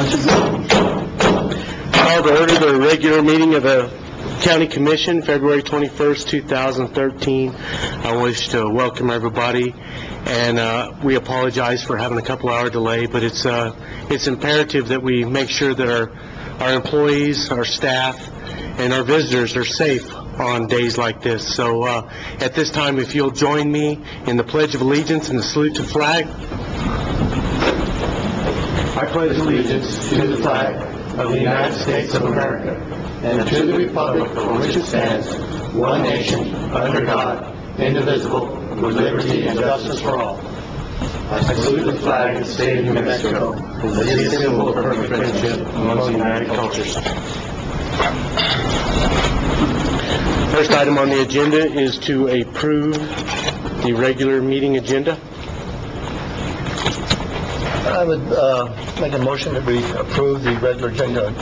Call to order the regular meeting of the County Commission, February 21st, 2013. I wish to welcome everybody, and we apologize for having a couple-hour delay, but it's imperative that we make sure that our employees, our staff, and our visitors are safe on days like this. So at this time, if you'll join me in the Pledge of Allegiance and the salute to the flag. I pledge allegiance to the flag of the United States of America and to the republic for which it stands, one nation, under God, indivisible, with liberty and justice for all. I salute the flag of the state of New Mexico, the symbol of perfect friendship among united cultures. First item on the agenda is to approve the regular meeting agenda. I would make a motion that we approve the regular agenda,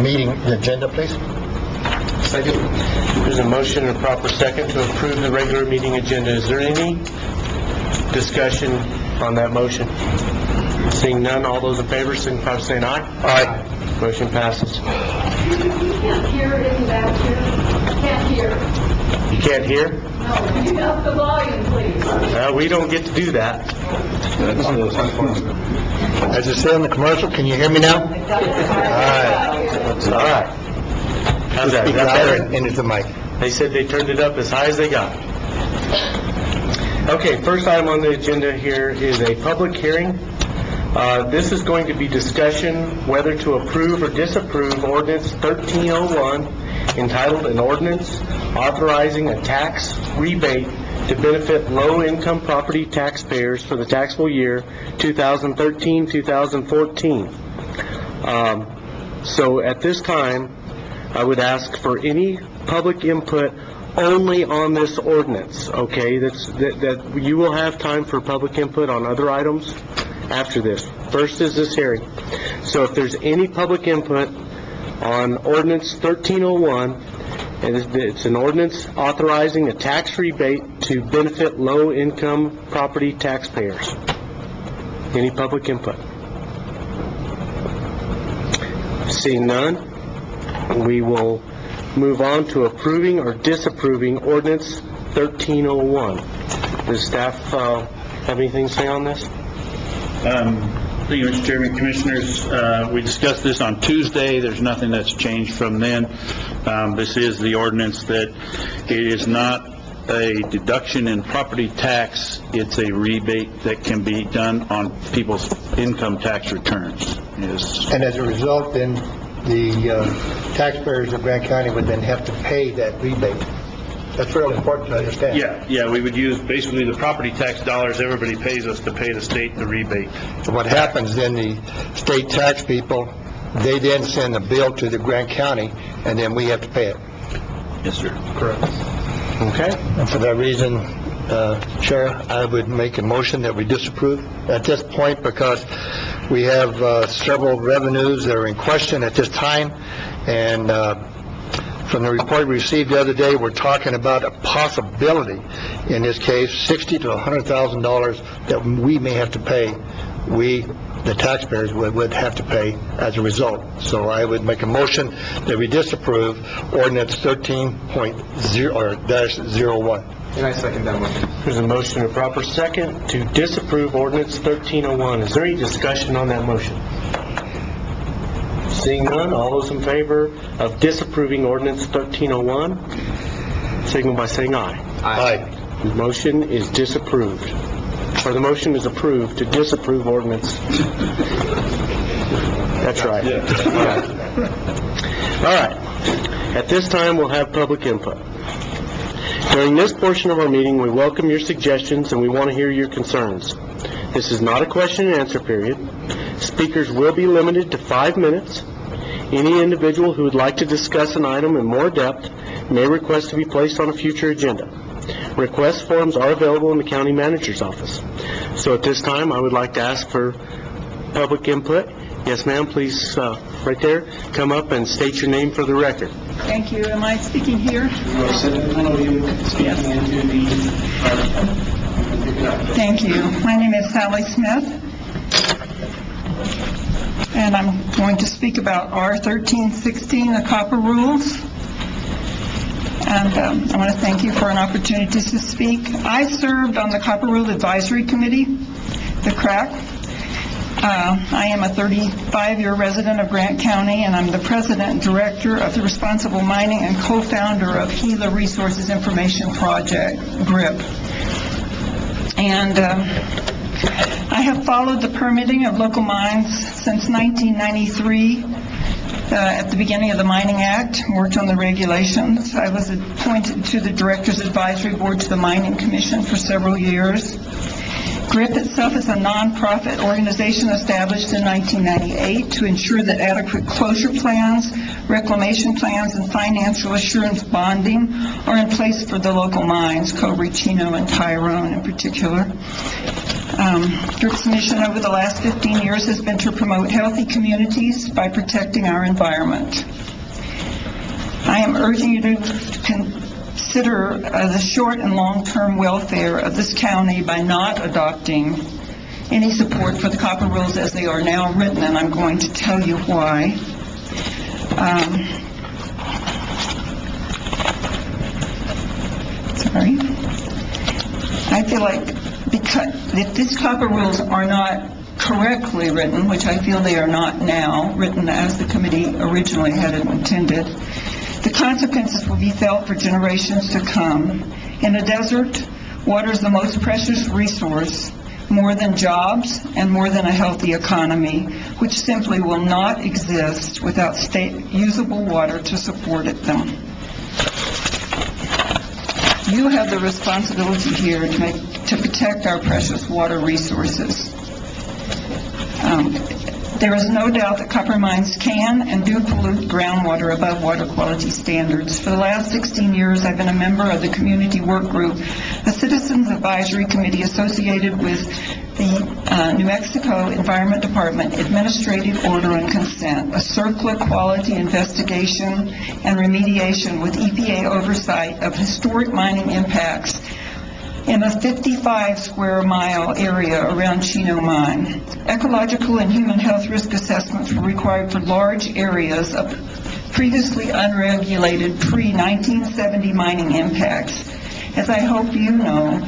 meeting agenda, please. Second. There's a motion and a proper second to approve the regular meeting agenda. Is there any discussion on that motion? Seeing none, all those in favor signify by saying aye. Aye. Motion passes. You can't hear in back here. Can't hear. You can't hear? No, you up the volume, please. We don't get to do that. As it said in the commercial, can you hear me now? All right. How's that? Is Speak that louder better? into the mic. They said they turned it up as high as they got. Okay, first item on the agenda here is a public hearing. This is going to be discussion whether to approve or disapprove Ordinance 1301, entitled an ordinance authorizing a tax rebate to benefit low-income property taxpayers for the taxable year 2013-2014. So at this time, I would ask for any public input only on this ordinance, okay? That you will have time for public input on other items after this. First is this hearing. So if there's any public input on Ordinance 1301, and it's an ordinance authorizing a tax rebate to benefit low-income property taxpayers. Any public input? Seeing none, we will move on to approving or disapproving Ordinance 1301. Does staff have anything to say on this? Thank you, Mr. Chairman, Commissioners. We discussed this on Tuesday. There's nothing that's changed from then. This is the ordinance that it is not a deduction in property tax. It's a rebate that can be done on people's income tax returns. And as a result, then, the taxpayers of Grant County would then have to pay that rebate. That's really important to understand. Yeah, we would use basically the property tax dollars everybody pays us to pay the state the rebate. So what happens then, the state tax people, they then send a bill to the Grant County, and then we have to pay it. Yes, sir. Correct. Okay. And for that reason, Chair, I would make a motion that we disapprove at this point, because we have several revenues that are in question at this time, and from the report we received the other day, we're talking about a possibility, in this case, $60,000 to $100,000 that we may have to pay. We, the taxpayers, would have to pay as a result. So I would make a motion that we disapprove Ordinance 13.0-01. And I second that motion. There's a motion and a proper second to disapprove Ordinance 1301. Is there any discussion on that motion? Seeing none, all those in favor of disapproving Ordinance 1301, signal by saying aye. Aye. The motion is disapproved. Or the motion is approved to disapprove ordinance. That's right. All right. At this time, we'll have public input. During this portion of our meeting, we welcome your suggestions and we want to hear your concerns. This is not a question and answer period. Speakers will be limited to 5 minutes. Any individual who would like to discuss an item in more depth may request to be placed on a future agenda. Request forms are available in the county manager's office. So at this time, I would like to ask for public input. Yes, ma'am, please, right there, come up and state your name for the record. Thank you. Am I speaking here? Thank you. My name is Sally Smith. and I'm going to speak about R1316, the copper rules. And I want to thank you for an opportunity to speak. I served on the Copper Rule Advisory Committee, the CRAC. I am a 35-year resident of Grant County, and I'm the president and director of the Responsible Mining and co-founder of Gila Resources Information Project, GRIP. And I have followed the permitting of local mines since 1993, at the beginning of the Mining Act, worked on the regulations. I was appointed to the Directors Advisory Board to the Mining Commission for several years. GRIP itself is a nonprofit organization established in 1998 to ensure that adequate closure plans, reclamation plans, and financial assurance bonding are in place for the local mines, Cobre, Chino, and Tyrone in particular. GRIP's mission over the last 15 years has been to promote healthy communities by protecting our environment. I am urging you to consider the short and long-term welfare of this county by not adopting any support for the copper rules as they are now written, and I'm going to tell you why. I feel like if these copper rules are not correctly written, which I feel they are not now, written as the committee originally had it intended, the consequences will be felt for generations to come. In a desert, water is the most precious resource, more than jobs and more than a healthy economy, which simply will not exist without usable water to support them. You have the responsibility here to protect our precious water resources. There is no doubt that copper mines can and do pollute groundwater above water quality standards. For the last 16 years, I've been a member of the Community Work Group, a Citizens Advisory Committee associated with the New Mexico Environment Department Administrative Order and Consent, a CERCLA quality investigation and remediation with EPA oversight of historic mining impacts in a 55 square mile area around Chino Mine. Ecological and human health risk assessments were required for large areas of previously unregulated pre-1970 mining impacts. As I hope you know,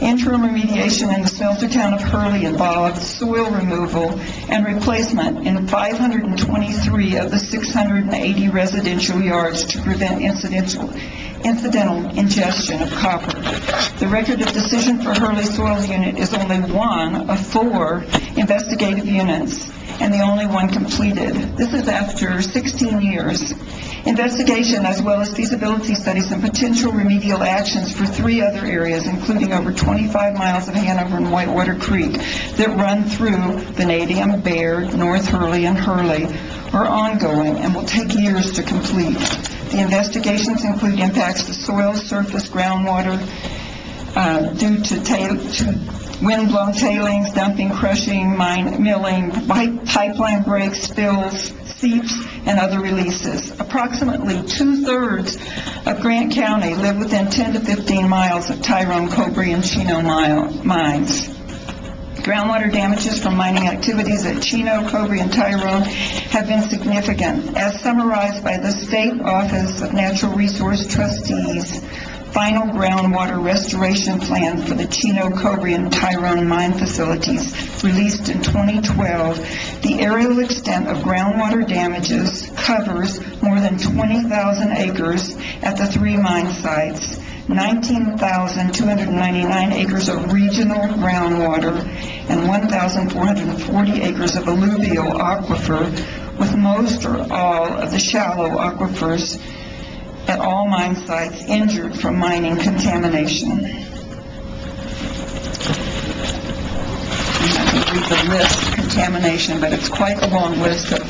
interim remediation in the smelter town of Hurley involved soil removal and replacement in 523 of the 680 residential yards to prevent incidental ingestion of copper. The record of decision for Hurley Soils Unit is only one of 4 investigative units and the only one completed. This is after 16 years. Investigation as well as feasibility studies and potential remedial actions for 3 other areas, including over 25 miles of Hanover and Whitewater Creek that run through Vanadium, Baird, North Hurley, and Hurley, are ongoing and will take years to complete. The investigations include impacts to soil, surface, groundwater, due to wind-blown tailings, dumping, crushing, milling, pipeline breaks, spills, seeps, and other releases. Approximately 2/3 of Grant County live within 10 to 15 miles of Tyrone, Cobre, and Chino mines. Groundwater damages from mining activities at Chino, Cobre, and Tyrone have been significant. As summarized by the State Office of Natural Resource Trustees, final groundwater restoration plan for the Chino, Cobre, and Tyrone mine facilities released in 2012, the aerial extent of groundwater damages covers more than 20,000 acres at the 3 mine sites, 19,299 acres of regional groundwater, and 1,440 acres of alluvial aquifer, with most or all of the shallow aquifers at all mine sites injured from mining contamination. I'm not going to read the list of contamination, but it's quite a long list of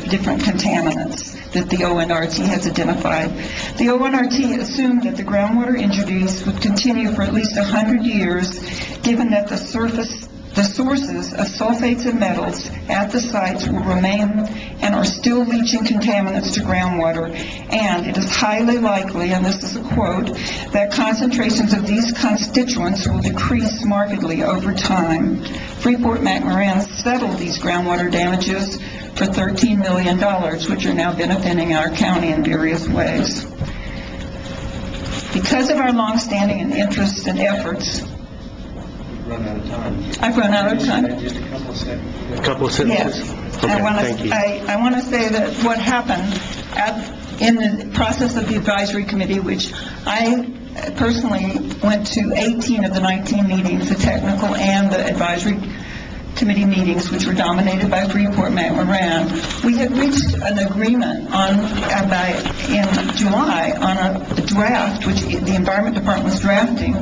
different contaminants that the ONRT has identified. The ONRT assumed that the groundwater injuries would continue for at least 100 years, given that the surface the sources of sulfates and metals at the sites will remain and are still leaching contaminants to groundwater, and it is highly likely, and this is a quote, that concentrations of these constituents will decrease markedly over time. Freeport-McMoRan settled these groundwater damages for $13 million, which are now benefiting our county in various ways. Because of our longstanding interest and efforts, I've run out of time. A couple of sentences? Yes. Okay, thank you. I want to say that what happened in the process of the advisory committee, which I personally went to 18 of the 19 meetings, the technical and the advisory committee meetings, which were dominated by Freeport-McMoRan, we had reached an agreement in July on a draft, which the Environment Department was drafting,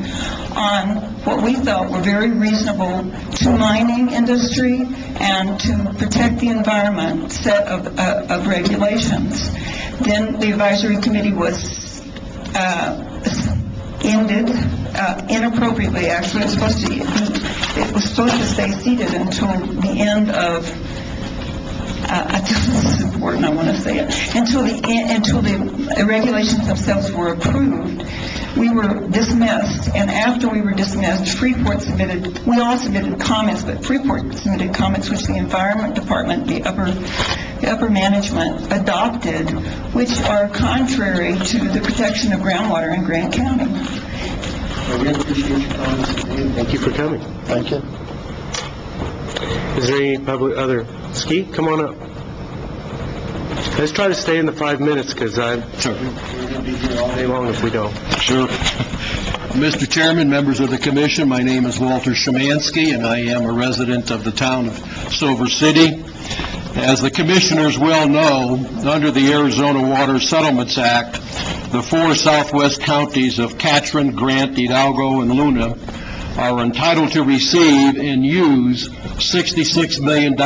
on what we felt were very reasonable to mining industry and to protect the environment set of regulations. Then the advisory committee was ended inappropriately. Actually, it was supposed to stay seated until the end of. This is important. I want to say it until the regulations themselves were approved. We were dismissed, and after we were dismissed, Freeport submitted. We all submitted comments, but Freeport submitted comments which the Environment Department, the upper management, adopted, which are contrary to the protection of groundwater in Grant County. We appreciate your comments. Thank you for coming. Thank you. Is there any other? Ski, come on up. Let's try to stay in the 5 minutes, because we're going to be here all day long if we don't. Sure. Mr. Chairman, members of the commission, my name is Walter Szymanski, and I am a resident of the town of Silver City. As the commissioners well know, under the Arizona Water Settlements Act, the 4 southwest counties of Catron, Grant, Hidalgo, and Luna are entitled to receive and use $66 million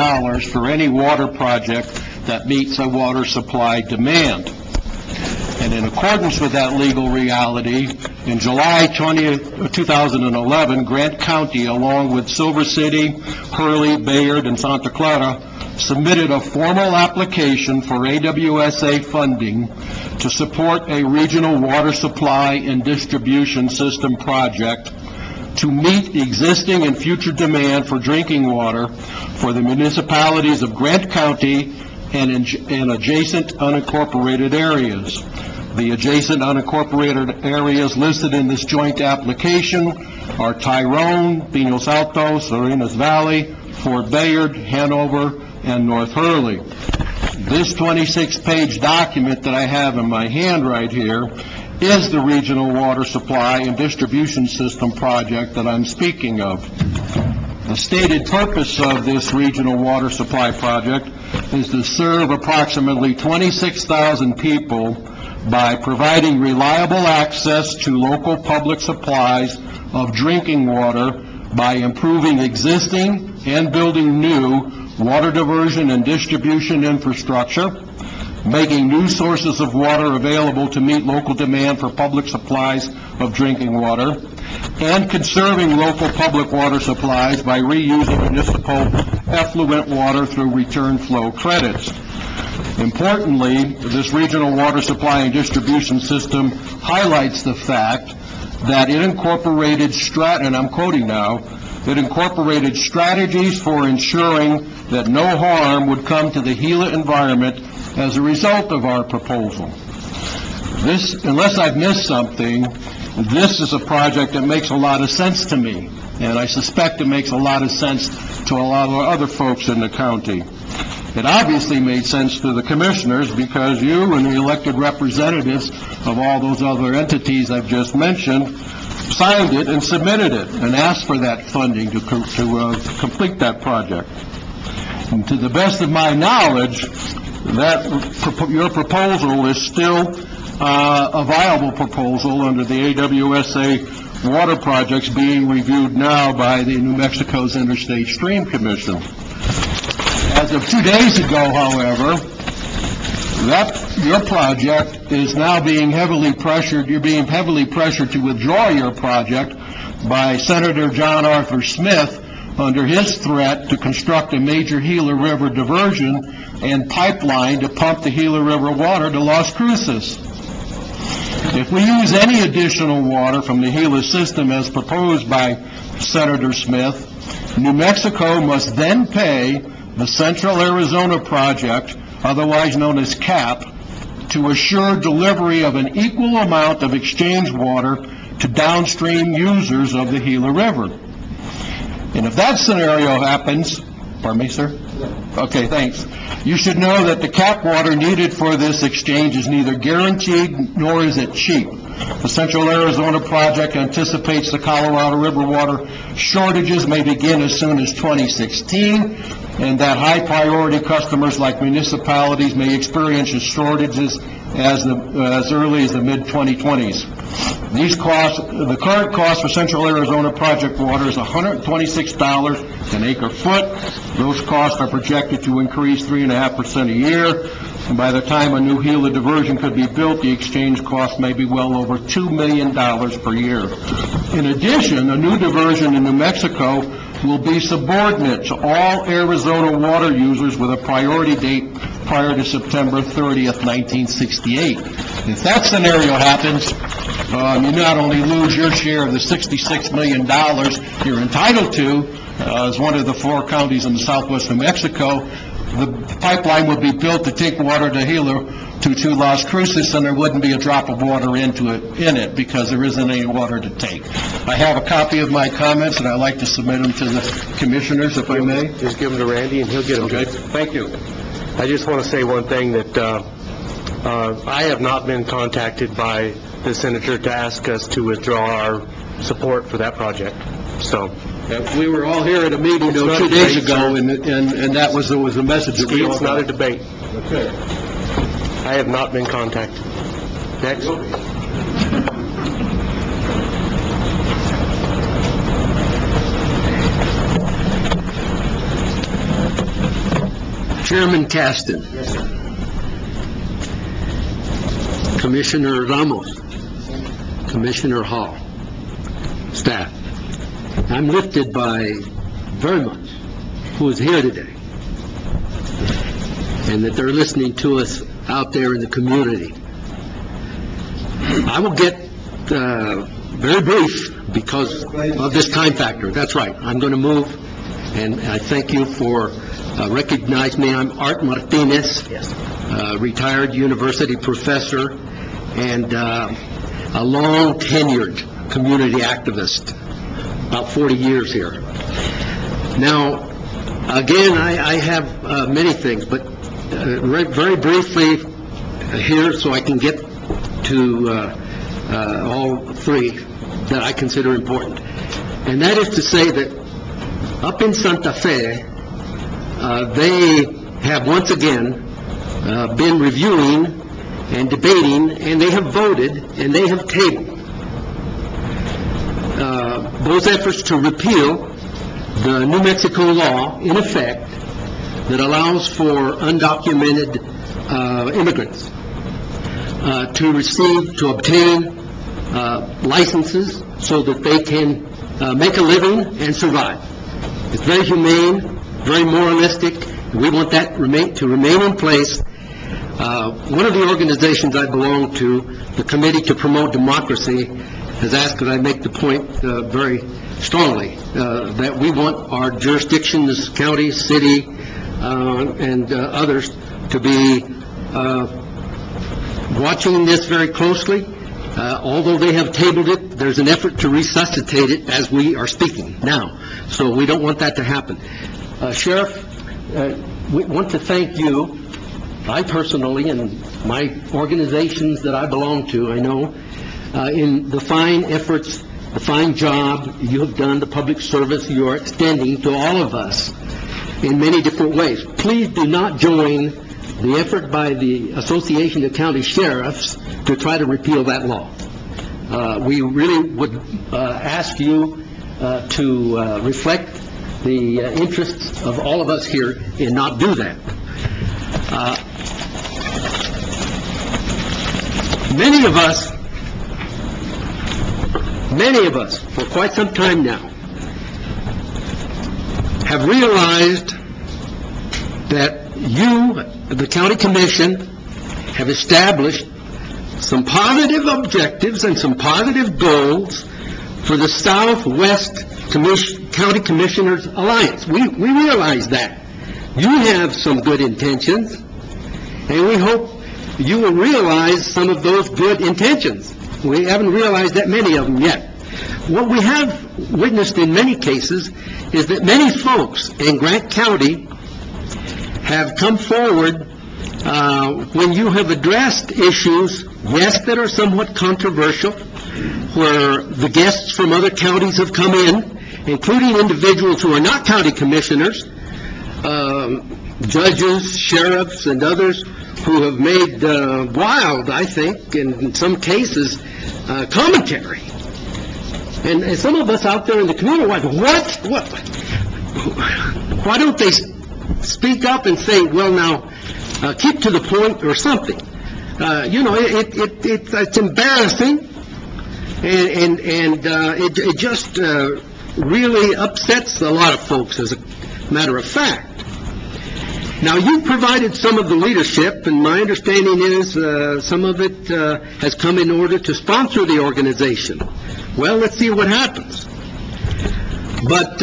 for any water project that meets a water supply demand. And in accordance with that legal reality, in July 2011, Grant County, along with Silver City, Hurley, Bayard, and Santa Clara, submitted a formal application for AWSA funding to support a regional water supply and distribution system project to meet the existing and future demand for drinking water for the municipalities of Grant County and adjacent unincorporated areas. The adjacent unincorporated areas listed in this joint application are Tyrone, Pinos Altos, Arenas Valley, Fort Bayard, Hanover, and North Hurley. This 26-page document that I have in my hand right here is the regional water supply and distribution system project that I'm speaking of. The stated purpose of this regional water supply project is to serve approximately 26,000 people by providing reliable access to local public supplies of drinking water by improving existing and building new water diversion and distribution infrastructure, making new sources of water available to meet local demand for public supplies of drinking water, and conserving local public water supplies by reusing municipal effluent water through return flow credits. Importantly, this regional water supply and distribution system highlights the fact that it incorporated and I'm quoting now, it incorporated strategies for ensuring that no harm would come to the Gila environment as a result of our proposal. This, unless I've missed something, this is a project that makes a lot of sense to me, and I suspect it makes a lot of sense to a lot of other folks in the county. It obviously made sense to the commissioners because you and the elected representatives of all those other entities I've just mentioned signed it and submitted it and asked for that funding to complete that project. And to the best of my knowledge, that your proposal is still a viable proposal under the AWSA water projects being reviewed now by the New Mexico's Interstate Stream Commission. As of 2 days ago, however, your project is now being heavily pressured. You're being heavily pressured to withdraw your project by Senator John Arthur Smith, under his threat to construct a major Gila River diversion and pipeline to pump the Gila River water to Las Cruces. If we use any additional water from the Gila system as proposed by Senator Smith, New Mexico must then pay the Central Arizona Project, otherwise known as CAP, to assure delivery of an equal amount of exchange water to downstream users of the Gila River. And if that scenario happens, pardon me, sir? Okay, thanks. You should know that the CAP water needed for this exchange is neither guaranteed nor is it cheap. The Central Arizona Project anticipates the Colorado River water shortages may begin as soon as 2016, and that high-priority customers like municipalities may experience shortages as early as the mid-2020s. These costs, the current cost for Central Arizona Project water is $126 an acre foot. Those costs are projected to increase 3.5% a year. And by the time a new Gila diversion could be built, the exchange cost may be well over $2 million per year. In addition, a new diversion in New Mexico will be subordinate to all Arizona water users with a priority date prior to September 30th, 1968. If that scenario happens, you not only lose your share of the $66 million you're entitled to, as one of the 4 counties in the southwest New Mexico, the pipeline would be built to take water to Gila to Las Cruces, and there wouldn't be a drop of water in it because there isn't any water to take. I have a copy of my comments, and I'd like to submit them to the commissioners, if I may. Just give them to Randy, and he'll get them. Okay, thank you. I just want to say one thing, that I have not been contacted by the senator to ask us to withdraw our support for that project, so. We were all here at a meeting 2 days ago, and that was a message that we all It's not a debate. Okay. I have not been contacted. Next. Chairman Caston. Commissioner Ramos. Commissioner Hall. Staff. I'm lifted by very much who is here today, and that they're listening to us out there in the community. I will get very brief because of this time factor. That's right. I'm going to move, and I thank you for recognizing me. I'm Art Martinez, retired university professor and a long-tenured community activist, about 40 years here. Now, again, I have many things, but very briefly here so I can get to all 3 that I consider important. And that is to say that up in Santa Fe, they have once again been reviewing and debating, and they have voted, and they have tabled those efforts to repeal the New Mexico law, in effect, that allows for undocumented immigrants to obtain licenses so that they can make a living and survive. It's very humane, very moralistic. We want that to remain in place. One of the organizations I belong to, the Committee to Promote Democracy, has asked that I make the point very strongly that we want our jurisdictions, counties, city, and others to be watching this very closely. Although they have tabled it, there's an effort to resuscitate it as we are speaking now. So we don't want that to happen. Sheriff, we want to thank you, I personally, and my organizations that I belong to, I know, in the fine efforts, the fine job you have done, the public service you are extending to all of us in many different ways. Please do not join the effort by the Association of County Sheriffs to try to repeal that law. We really would ask you to reflect the interests of all of us here and not do that. Many of us, for quite some time now, have realized that you, the county commission, have established some positive objectives and some positive goals for the Southwest County Commissioners Alliance. We realize that. You have some good intentions, and we hope you will realize some of those good intentions. We haven't realized that many of them yet. What we have witnessed in many cases is that many folks in Grant County have come forward when you have addressed issues, yes, that are somewhat controversial, where the guests from other counties have come in, including individuals who are not county commissioners, judges, sheriffs, and others who have made wild, I think, in some cases, commentary. And some of us out there in the community are like, what? Why don't they speak up and say, well, now, keep to the point or something? It's embarrassing, and it just really upsets a lot of folks, as a matter of fact. Now, you provided some of the leadership, and my understanding is some of it has come in order to sponsor the organization. Well, let's see what happens. But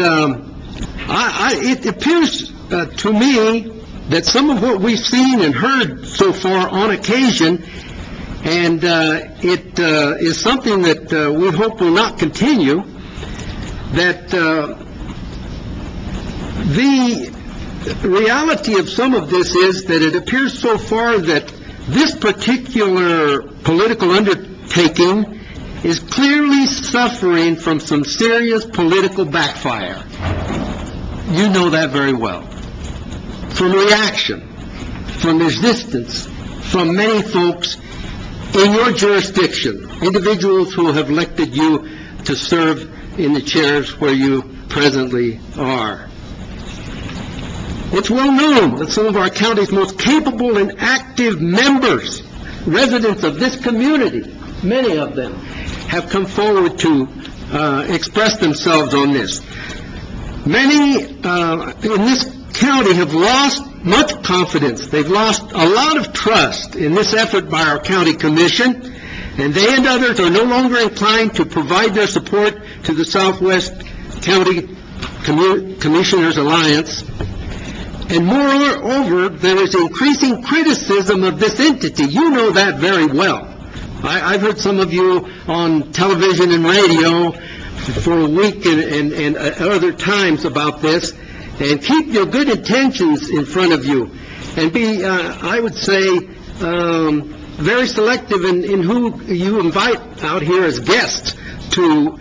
it appears to me that some of what we've seen and heard so far on occasion, and it is something that we hope will not continue, that the reality of some of this is that it appears so far that this particular political undertaking is clearly suffering from some serious political backfire. You know that very well. From reaction, from resistance, from many folks in your jurisdiction, individuals who have elected you to serve in the chairs where you presently are. It's well known that some of our county's most capable and active members, residents of this community, many of them, have come forward to express themselves on this. Many in this county have lost much confidence. They've lost a lot of trust in this effort by our county commission, and they and others are no longer inclined to provide their support to the Southwest County Commissioners Alliance. And moreover, there is increasing criticism of this entity. You know that very well. I've heard some of you on television and radio for a week and other times about this. And keep your good intentions in front of you. And be, I would say, very selective in who you invite out here as guests to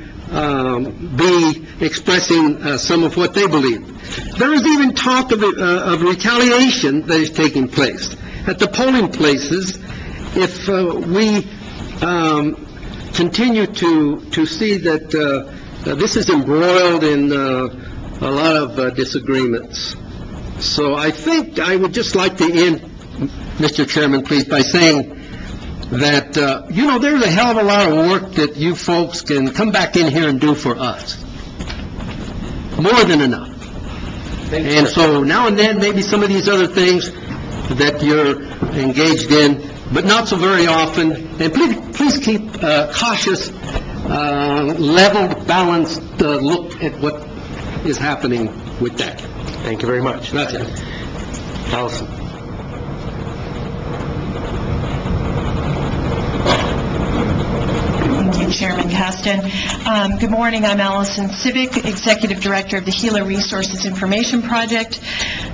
be expressing some of what they believe. There is even talk of retaliation that is taking place at the polling places if we continue to see that this is embroiled in a lot of disagreements. So I think I would just like to end, Mr. Chairman, please, by saying that, there's a hell of a lot of work that you folks can come back in here and do for us. More than enough. And so now and then, maybe some of these other things that you're engaged in, but not so very often. And please keep cautious, level, balanced look at what is happening with that. Thank you very much. That's it. Allison. Thank you, Chairman Caston. Good morning. I'm Allison Civic, Executive Director of the Gila Resources Information Project.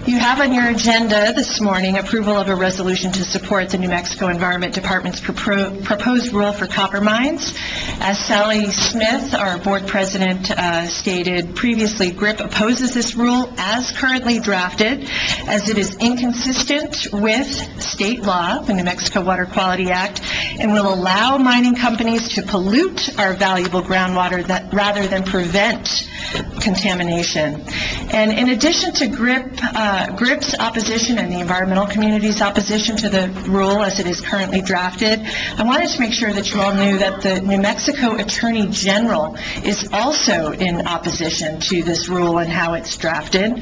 You have on your agenda this morning approval of a resolution to support the New Mexico Environment Department's proposed rule for copper mines. As Sally Smith, our board president, stated previously, GRIP opposes this rule as currently drafted, as it is inconsistent with state law, the New Mexico Water Quality Act, and will allow mining companies to pollute our valuable groundwater rather than prevent contamination. And in addition to GRIP's opposition and the environmental community's opposition to the rule as it is currently drafted, I wanted to make sure that you all knew that the New Mexico Attorney General is also in opposition to this rule and how it's drafted,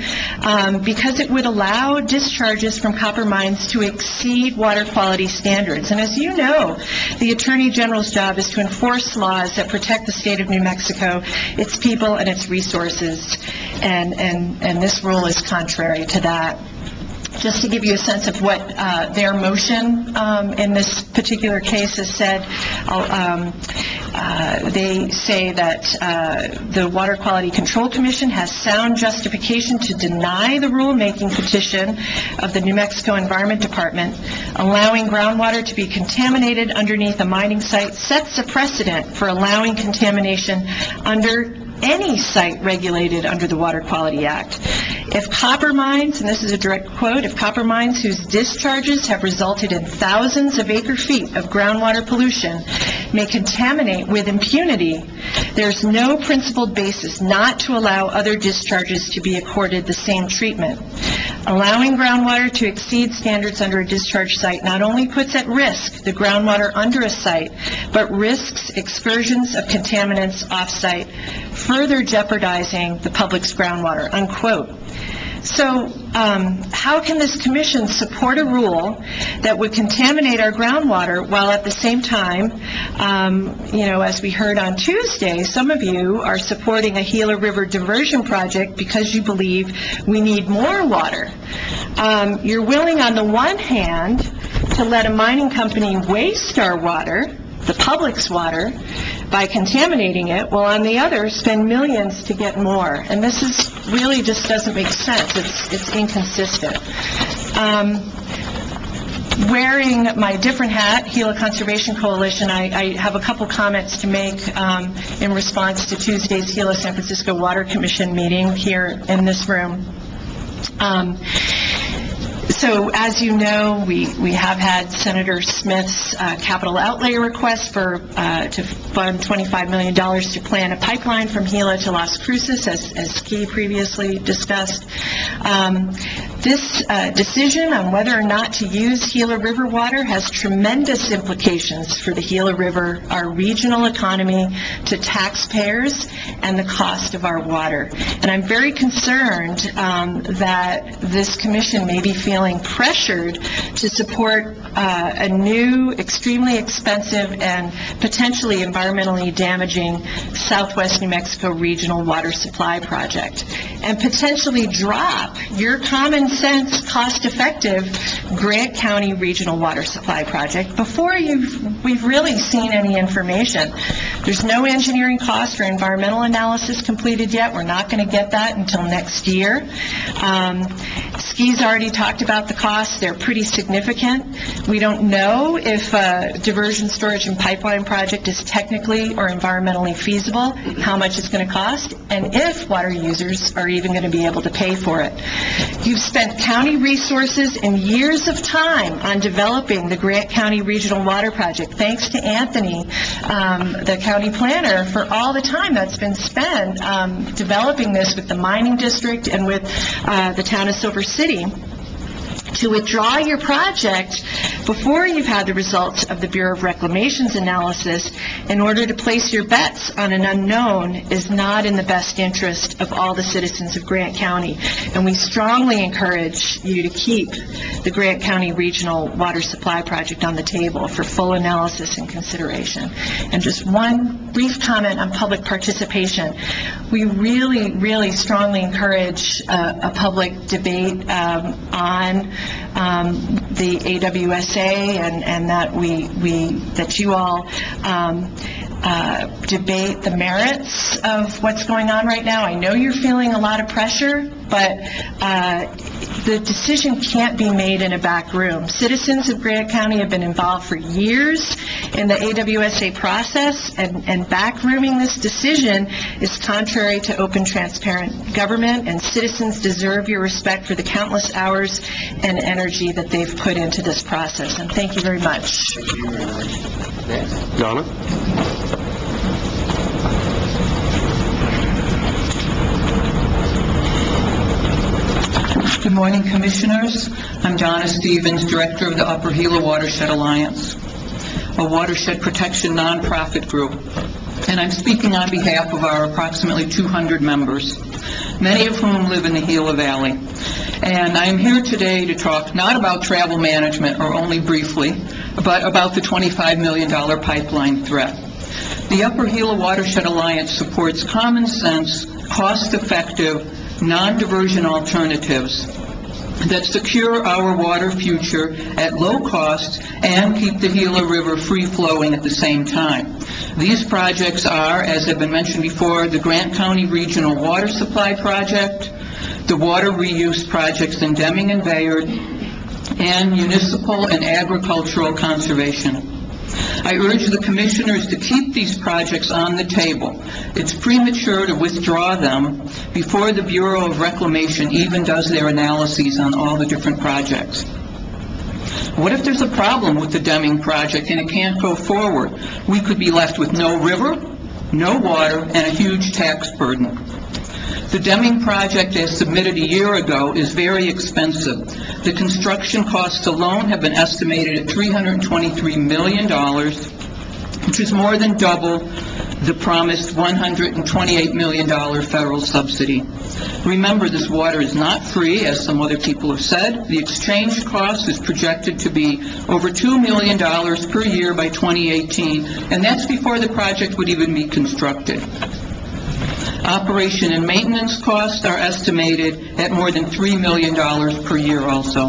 because it would allow discharges from copper mines to exceed water quality standards. And as you know, the Attorney General's job is to enforce laws that protect the state of New Mexico, its people, and its resources. And this rule is contrary to that. Just to give you a sense of what their motion in this particular case has said, they say that the Water Quality Control Commission has sound justification to deny the rulemaking petition of the New Mexico Environment Department. Allowing groundwater to be contaminated underneath a mining site sets a precedent for allowing contamination under any site regulated under the Water Quality Act. If copper mines, and this is a direct quote, if copper mines whose discharges have resulted in thousands of acre-feet of groundwater pollution may contaminate with impunity, there's no principled basis not to allow other discharges to be accorded the same treatment. Allowing groundwater to exceed standards under a discharge site not only puts at risk the groundwater under a site, but risks excursions of contaminants off-site, further jeopardizing the public's groundwater, unquote. So how can this commission support a rule that would contaminate our groundwater while at the same time, as we heard on Tuesday, some of you are supporting a Gila River diversion project because you believe we need more water. You're willing on the one hand to let a mining company waste our water, the public's water, by contaminating it, while on the other, spend millions to get more. And this is really just doesn't make sense. It's inconsistent. Wearing my different hat, Gila Conservation Coalition, I have a couple comments to make in response to Tuesday's Gila San Francisco Water Commission meeting here in this room. So, as you know, we have had Senator Smith's capital outlay request to fund $25 million to plan a pipeline from Gila to Las Cruces, as Ski previously discussed. This decision on whether or not to use Gila River water has tremendous implications for the Gila River, our regional economy, to taxpayers, and the cost of our water. And I'm very concerned that this commission may be feeling pressured to support a new, extremely expensive and potentially environmentally damaging Southwest New Mexico regional water supply project, and potentially drop your common sense, cost-effective Grant County regional water supply project before we've really seen any information. There's no engineering cost or environmental analysis completed yet. We're not going to get that until next year. Ski's already talked about the costs. They're pretty significant. We don't know if a diversion, storage, and pipeline project is technically or environmentally feasible, how much it's going to cost, and if water users are even going to be able to pay for it. You've spent county resources and years of time on developing the Grant County Regional Water Project. Thanks to Anthony, the county planner, for all the time that's been spent developing this with the mining district and with the town of Silver City. To withdraw your project before you've had the results of the Bureau of Reclamation's analysis in order to place your bets on an unknown is not in the best interest of all the citizens of Grant County. And we strongly encourage you to keep the Grant County Regional Water Supply Project on the table for full analysis and consideration. And just one brief comment on public participation. We really, really strongly encourage a public debate on the AWSA, and that you all debate the merits of what's going on right now. I know you're feeling a lot of pressure, but the decision can't be made in a back room. Citizens of Grant County have been involved for years in the AWSA process, and backrooming this decision is contrary to open, transparent government, and citizens deserve your respect for the countless hours and energy that they've put into this process. And thank you very much. Donna? Good morning, Commissioners. I'm Donna Stevens, Director of the Upper Gila Watershed Alliance, a watershed protection nonprofit group, and I'm speaking on behalf of our approximately 200 members, many of whom live in the Gila Valley. And I'm here today to talk not about travel management, or only briefly, but about the $25 million pipeline threat. The Upper Gila Watershed Alliance supports common sense, cost-effective, non-diversion alternatives that secure our water future at low cost and keep the Gila River free-flowing at the same time. These projects are, as have been mentioned before, the Grant County Regional Water Supply Project, the water reuse projects in Deming and Bayard, and municipal and agricultural conservation. I urge the Commissioners to keep these projects on the table. It's premature to withdraw them before the Bureau of Reclamation even does their analyses on all the different projects. What if there's a problem with the Deming project and it can't go forward? We could be left with no river, no water, and a huge tax burden. The Deming project, as submitted a year ago, is very expensive. The construction costs alone have been estimated at $323 million, which is more than double the promised $128 million federal subsidy. Remember, this water is not free, as some other people have said. The exchange cost is projected to be over $2 million per year by 2018, and that's before the project would even be constructed. Operation and maintenance costs are estimated at more than $3 million per year also.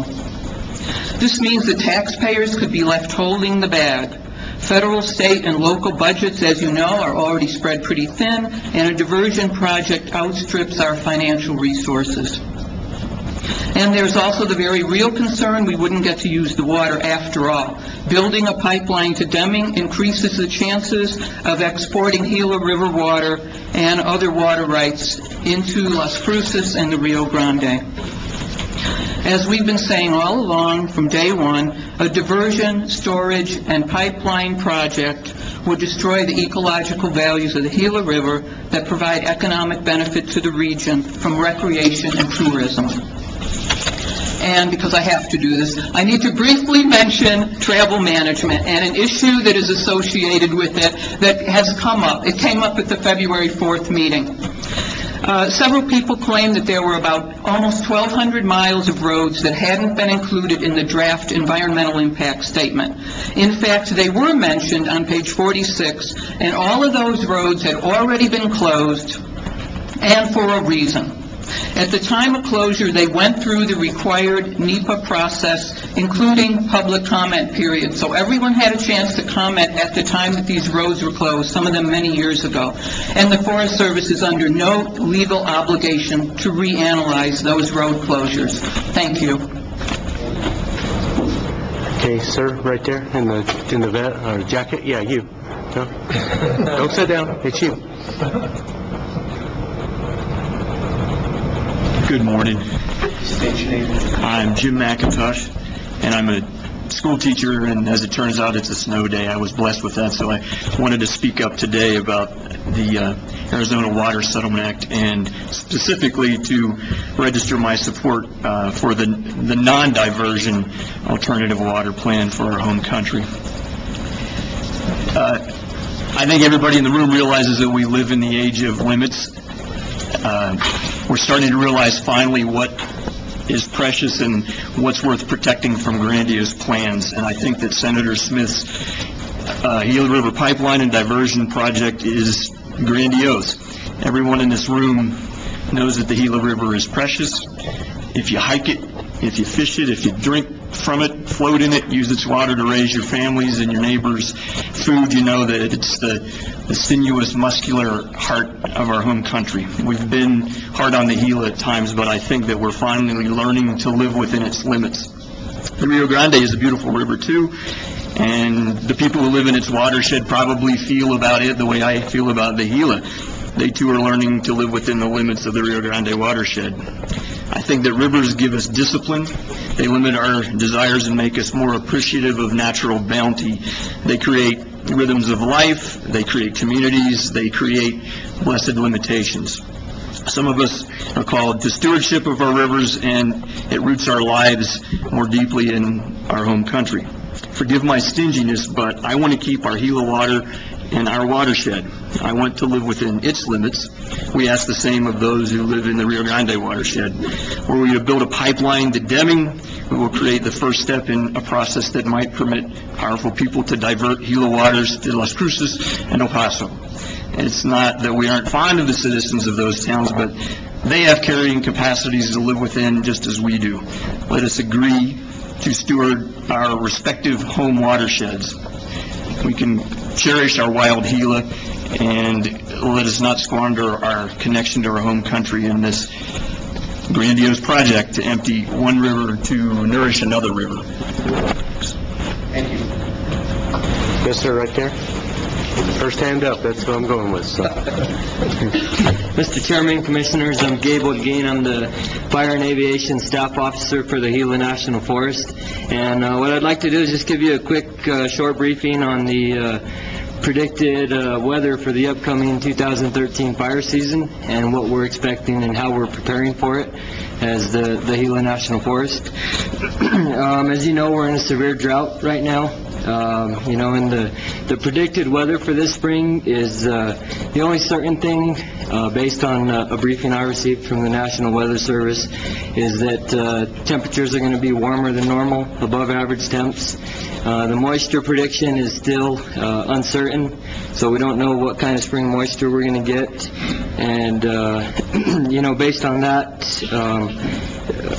This means that taxpayers could be left holding the bag. Federal, state, and local budgets, as you know, are already spread pretty thin, and a diversion project outstrips our financial resources. And there's also the very real concern we wouldn't get to use the water after all. Building a pipeline to Deming increases the chances of exporting Gila River water and other water rights into Las Cruces and the Rio Grande. As we've been saying all along from day one, a diversion, storage, and pipeline project would destroy the ecological values of the Gila River that provide economic benefit to the region from recreation and tourism. And because I have to do this, I need to briefly mention travel management and an issue that is associated with it that has come up. It came up at the February 4th meeting. Several people claim that there were about almost 1,200 miles of roads that hadn't been included in the draft environmental impact statement. In fact, they were mentioned on page 46, and all of those roads had already been closed, and for a reason. At the time of closure, they went through the required NEPA process, including public comment period. So everyone had a chance to comment at the time that these roads were closed, some of them many years ago. And the Forest Service is under no legal obligation to reanalyze those road closures. Thank you. Okay, sir, right there in the jacket. Yeah, you. No? Don't sit down. It's you. Good morning. I'm Jim McIntosh, and I'm a school teacher, and as it turns out, it's a snow day. I was blessed with that, so I wanted to speak up today about the Arizona Water Settlement Act, and specifically to register my support for the non-diversion alternative water plan for our home country. I think everybody in the room realizes that we live in the age of limits. We're starting to realize finally what is precious and what's worth protecting from grandiose plans. And I think that Senator Smith's Gila River Pipeline and Diversion Project is grandiose. Everyone in this room knows that the Gila River is precious. If you hike it, if you fish it, if you drink from it, float in it, use its water to raise your families and your neighbors' food, you know that it's the sinuous, muscular heart of our home country. We've been hard on the Gila at times, but I think that we're finally learning to live within its limits. The Rio Grande is a beautiful river, too, and the people who live in its watershed probably feel about it the way I feel about the Gila. They, too, are learning to live within the limits of the Rio Grande watershed. I think that rivers give us discipline. They limit our desires and make us more appreciative of natural bounty. They create rhythms of life. They create communities. They create blessed limitations. Some of us are called to stewardship of our rivers, and it roots our lives more deeply in our home country. Forgive my stinginess, but I want to keep our Gila water in our watershed. I want to live within its limits. We ask the same of those who live in the Rio Grande watershed. Were we to build a pipeline to Deming, we will create the first step in a process that might permit powerful people to divert Gila waters to Las Cruces and El Paso. It's not that we aren't fond of the citizens of those towns, but they have carrying capacities to live within just as we do. Let us agree to steward our respective home watersheds. We can cherish our wild Gila, and let us not squander our connection to our home country in this grandiose project to empty one river to nourish another river. Thank you. Yes, sir, right there. First hand up, that's what I'm going with, so. Mr. Chairman, Commissioners, I'm Gable Gain. I'm the Fire and Aviation Staff Officer for the Gila National Forest. And what I'd like to do is just give you a quick, short briefing on the predicted weather for the upcoming 2013 fire season and what we're expecting and how we're preparing for it as the Gila National Forest. As you know, we're in a severe drought right now. And the predicted weather for this spring is the only certain thing, based on a briefing I received from the National Weather Service, is that temperatures are going to be warmer than normal, above average temps. The moisture prediction is still uncertain, so we don't know what kind of spring moisture we're going to get. And, based on that,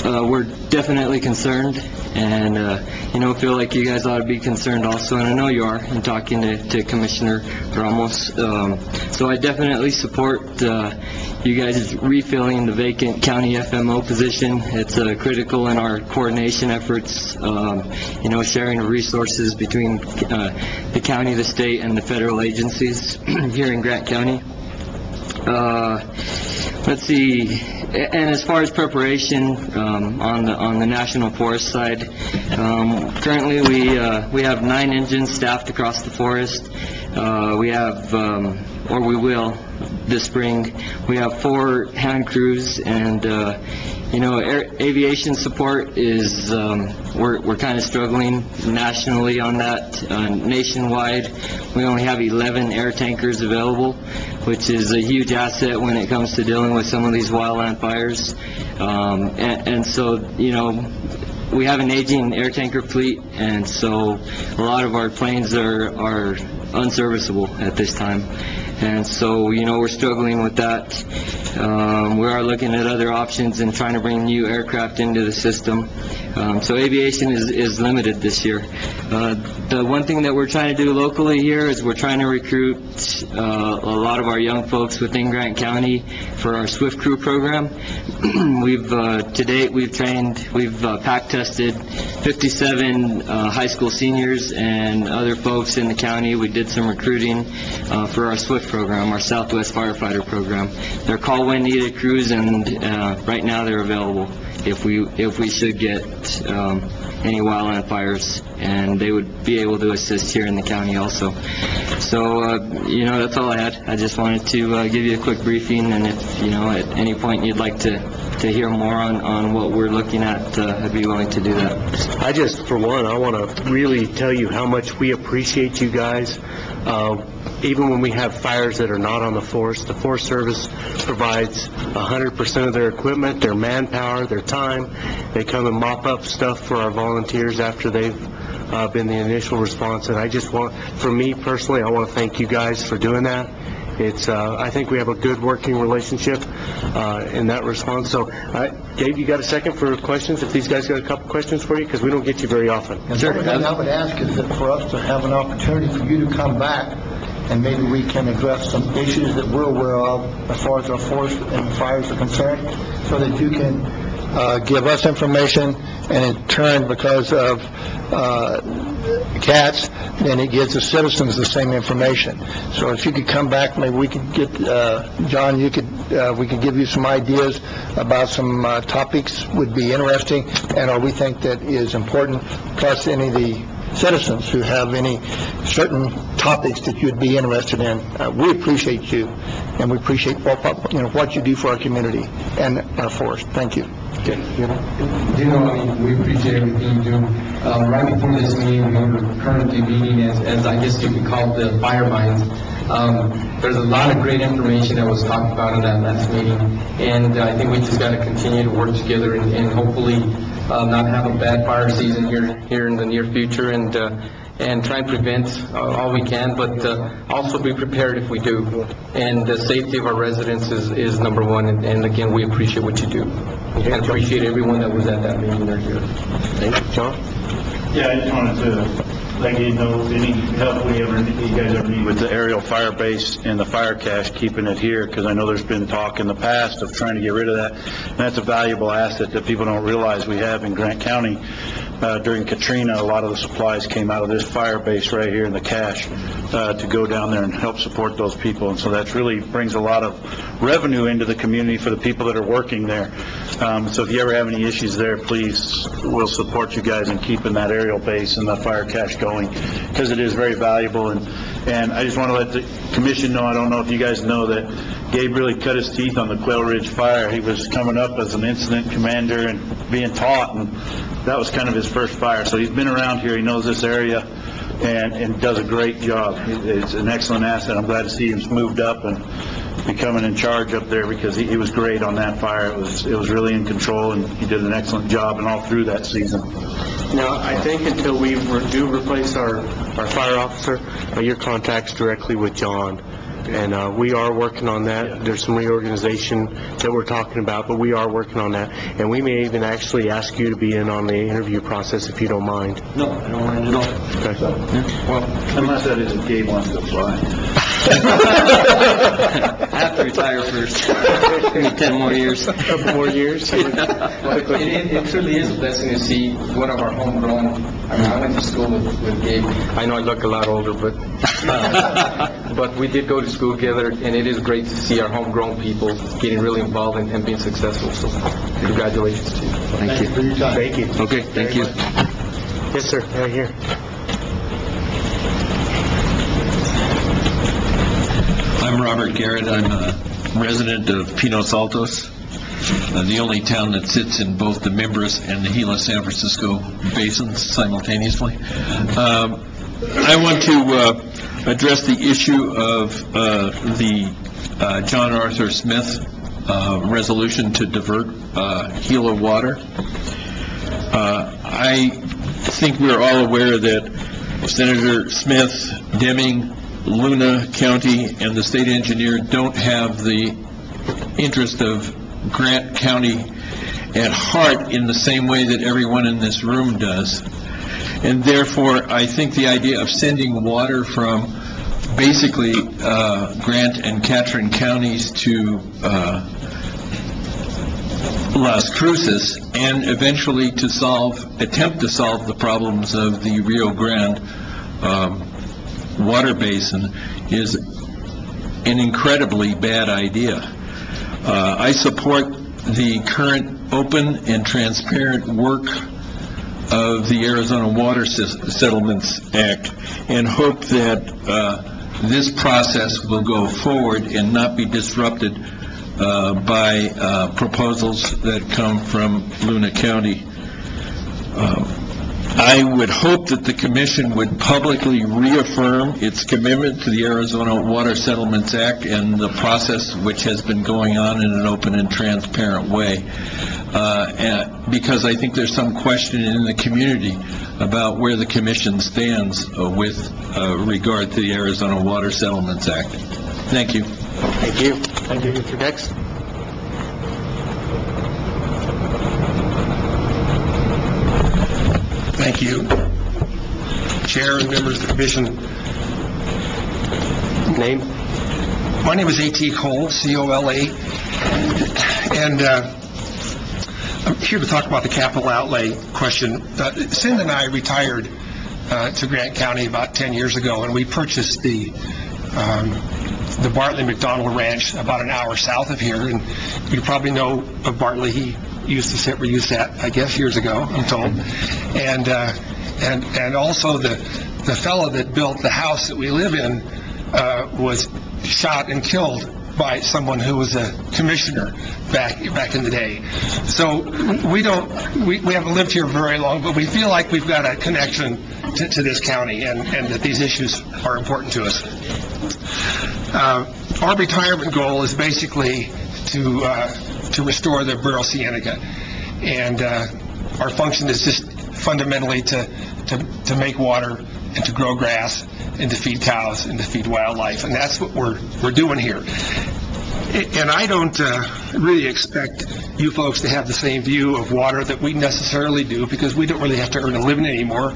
we're definitely concerned. And, feel like you guys ought to be concerned also, and I know you are, in talking to Commissioner Ramos. So I definitely support you guys refilling the vacant county FMO position. It's critical in our coordination efforts, sharing of resources between the county, the state, and the federal agencies here in Grant County. Let's see. And as far as preparation on the National Forest side, currently we have 9 engines staffed across the forest. We have, or we will this spring, we have 4 hand crews, and aviation support is, we're kind of struggling nationally on that. Nationwide, we only have 11 air tankers available, which is a huge asset when it comes to dealing with some of these wildland fires. And so, we have an aging air tanker fleet, and so a lot of our planes are unserviceable at this time. And so, we're struggling with that. We are looking at other options and trying to bring new aircraft into the system. So aviation is limited this year. The one thing that we're trying to do locally here is we're trying to recruit a lot of our young folks within Grant County for our Swift Crew program. To date, we've pack tested 57 high school seniors and other folks in the county. We did some recruiting for our Swift program, our Southwest Firefighter program. They're call when needed crews, and right now they're available if we should get any wildland fires, and they would be able to assist here in the county also. So, that's all I had. I just wanted to give you a quick briefing, and if, at any point you'd like to hear more on what we're looking at, I'd be willing to do that. I just, for one, I want to really tell you how much we appreciate you guys. Even when we have fires that are not on the Forest Service provides 100% of their equipment, their manpower, their time. They come and mop up stuff for our volunteers after they've been the initial response. And I just want, for me personally, I want to thank you guys for doing that. It's, I think we have a good working relationship in that response. So, Gabe, you got a second for questions? If these guys got a couple questions for you, because we don't get you very often. And the only thing I would ask is that for us to have an opportunity for you to come back, and maybe we can address some issues that we're aware of as far as our forest and fires are concerned, so that you can give us information, and in turn, because of cats, then it gives the citizens the same information. So if you could come back, maybe we could get, John, we could give you some ideas about some topics would be interesting, and or we think that is important, plus any of the citizens who have any certain topics that you'd be interested in. We appreciate you, and we appreciate what you do for our community and our forest. Thank you. We appreciate everything you do. Right before this meeting, we were currently meeting as I guess you could call it the fire mines. There's a lot of great information that was talked about in that last meeting, and I think we just got to continue to work together and hopefully not have a bad fire season here in the near future, and try and prevent all we can, but also be prepared if we do. And the safety of our residents is number one, and again, we appreciate what you do. And appreciate everyone that was at that meeting there here. Thank you. John? Yeah, I just wanted to let you know any help you guys ever need with the aerial fire base and the fire cache, keeping it here, because I know there's been talk in the past of trying to get rid of that. And that's a valuable asset that people don't realize we have in Grant County. During Katrina, a lot of the supplies came out of this fire base right here in the cache to go down there and help support those people. And so that really brings a lot of revenue into the community for the people that are working there. So if you ever have any issues there, please, we'll support you guys in keeping that aerial base and the fire cache going, because it is very valuable. And I just want to let the commission know, I don't know if you guys know that Gabe really cut his teeth on the Quail Ridge fire. He was coming up as an incident commander and being taught, and that was kind of his first fire. So he's been around here, he knows this area, and does a great job. It's an excellent asset. I'm glad to see him moved up and becoming in charge up there, because he was great on that fire. It was really in control, and he did an excellent job and all through that season. Now, I think until we do replace our fire officer, your contact's directly with John. And we are working on that. There's some reorganization that we're talking about, but we are working on that. And we may even actually ask you to be in on the interview process if you don't mind. No, I don't mind at all. Okay. Well, unless that is if Gabe wants to fly. I have to retire first. Give me 10 more years. A couple more years? It truly is a blessing to see one of our homegrown. I went to school with Gabe. I know I look a lot older, but we did go to school together, and it is great to see our homegrown people getting really involved and being successful. So congratulations to you. Thank you. For your time. Thank you. Okay, thank you. Yes, sir, right here. I'm Robert Garrett. I'm a resident of Pinos Altos, the only town that sits in both the Mimbres and the Gila San Francisco basins simultaneously. I want to address the issue of the John Arthur Smith resolution to divert Gila water. I think we're all aware that Senator Smith, Deming, Luna County, and the state engineer don't have the interest of Grant County at heart in the same way that everyone in this room does. And therefore, I think the idea of sending water from basically Grant and Catron counties to Las Cruces, and eventually to attempt to solve the problems of the Rio Grande water basin is an incredibly bad idea. I support the current open and transparent work of the Arizona Water Settlements Act, and hope that this process will go forward and not be disrupted by proposals that come from Luna County. I would hope that the Commission would publicly reaffirm its commitment to the Arizona Water Settlements Act and the process which has been going on in an open and transparent way, because I think there's some question in the community about where the Commission stands with regard to the Arizona Water Settlements Act. Thank you. Thank you. Thank you. Next. Thank you, Chair and members of the Commission. Name? My name is A.T. Cole, C-O-L-A, and I'm here to talk about the capital outlay question. Cindy and I retired to Grant County about 10 years ago, and we purchased the Bartley McDonald Ranch about an hour south of here, and you probably know of Bartley. He used to sit where you sat, I guess, years ago, I'm told. And also the fellow that built the house that we live in was shot and killed by someone who was a commissioner back in the day. So we haven't lived here very long, but we feel like we've got a connection to this county and that these issues are important to us. Our retirement goal is basically to restore the Burro Cienega, and our function is just fundamentally to make water and to grow grass and to feed cows and to feed wildlife, and that's what we're doing here. And I don't really expect you folks to have the same view of water that we necessarily do, because we don't really have to earn a living anymore.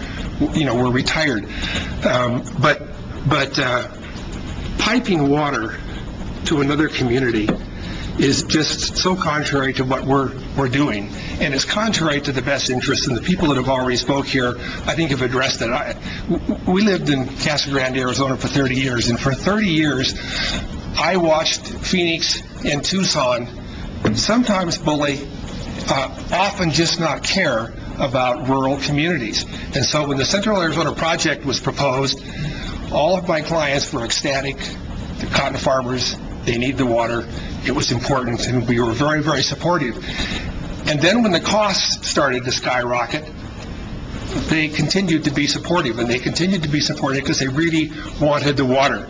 You know, we're retired. But piping water to another community is just so contrary to what we're doing, and it's contrary to the best interest. And the people that have already spoke here, I think, have addressed it. We lived in Casa Grande, Arizona for 30 years, and for 30 years I watched Phoenix and Tucson sometimes bully, often just not care about rural communities. And so when the Central Arizona Project was proposed, all of my clients were ecstatic. The cotton farmers, they need the water. It was important, and we were very, very supportive. And then when the costs started to skyrocket, they continued to be supportive, and they continued to be supportive because they really wanted the water.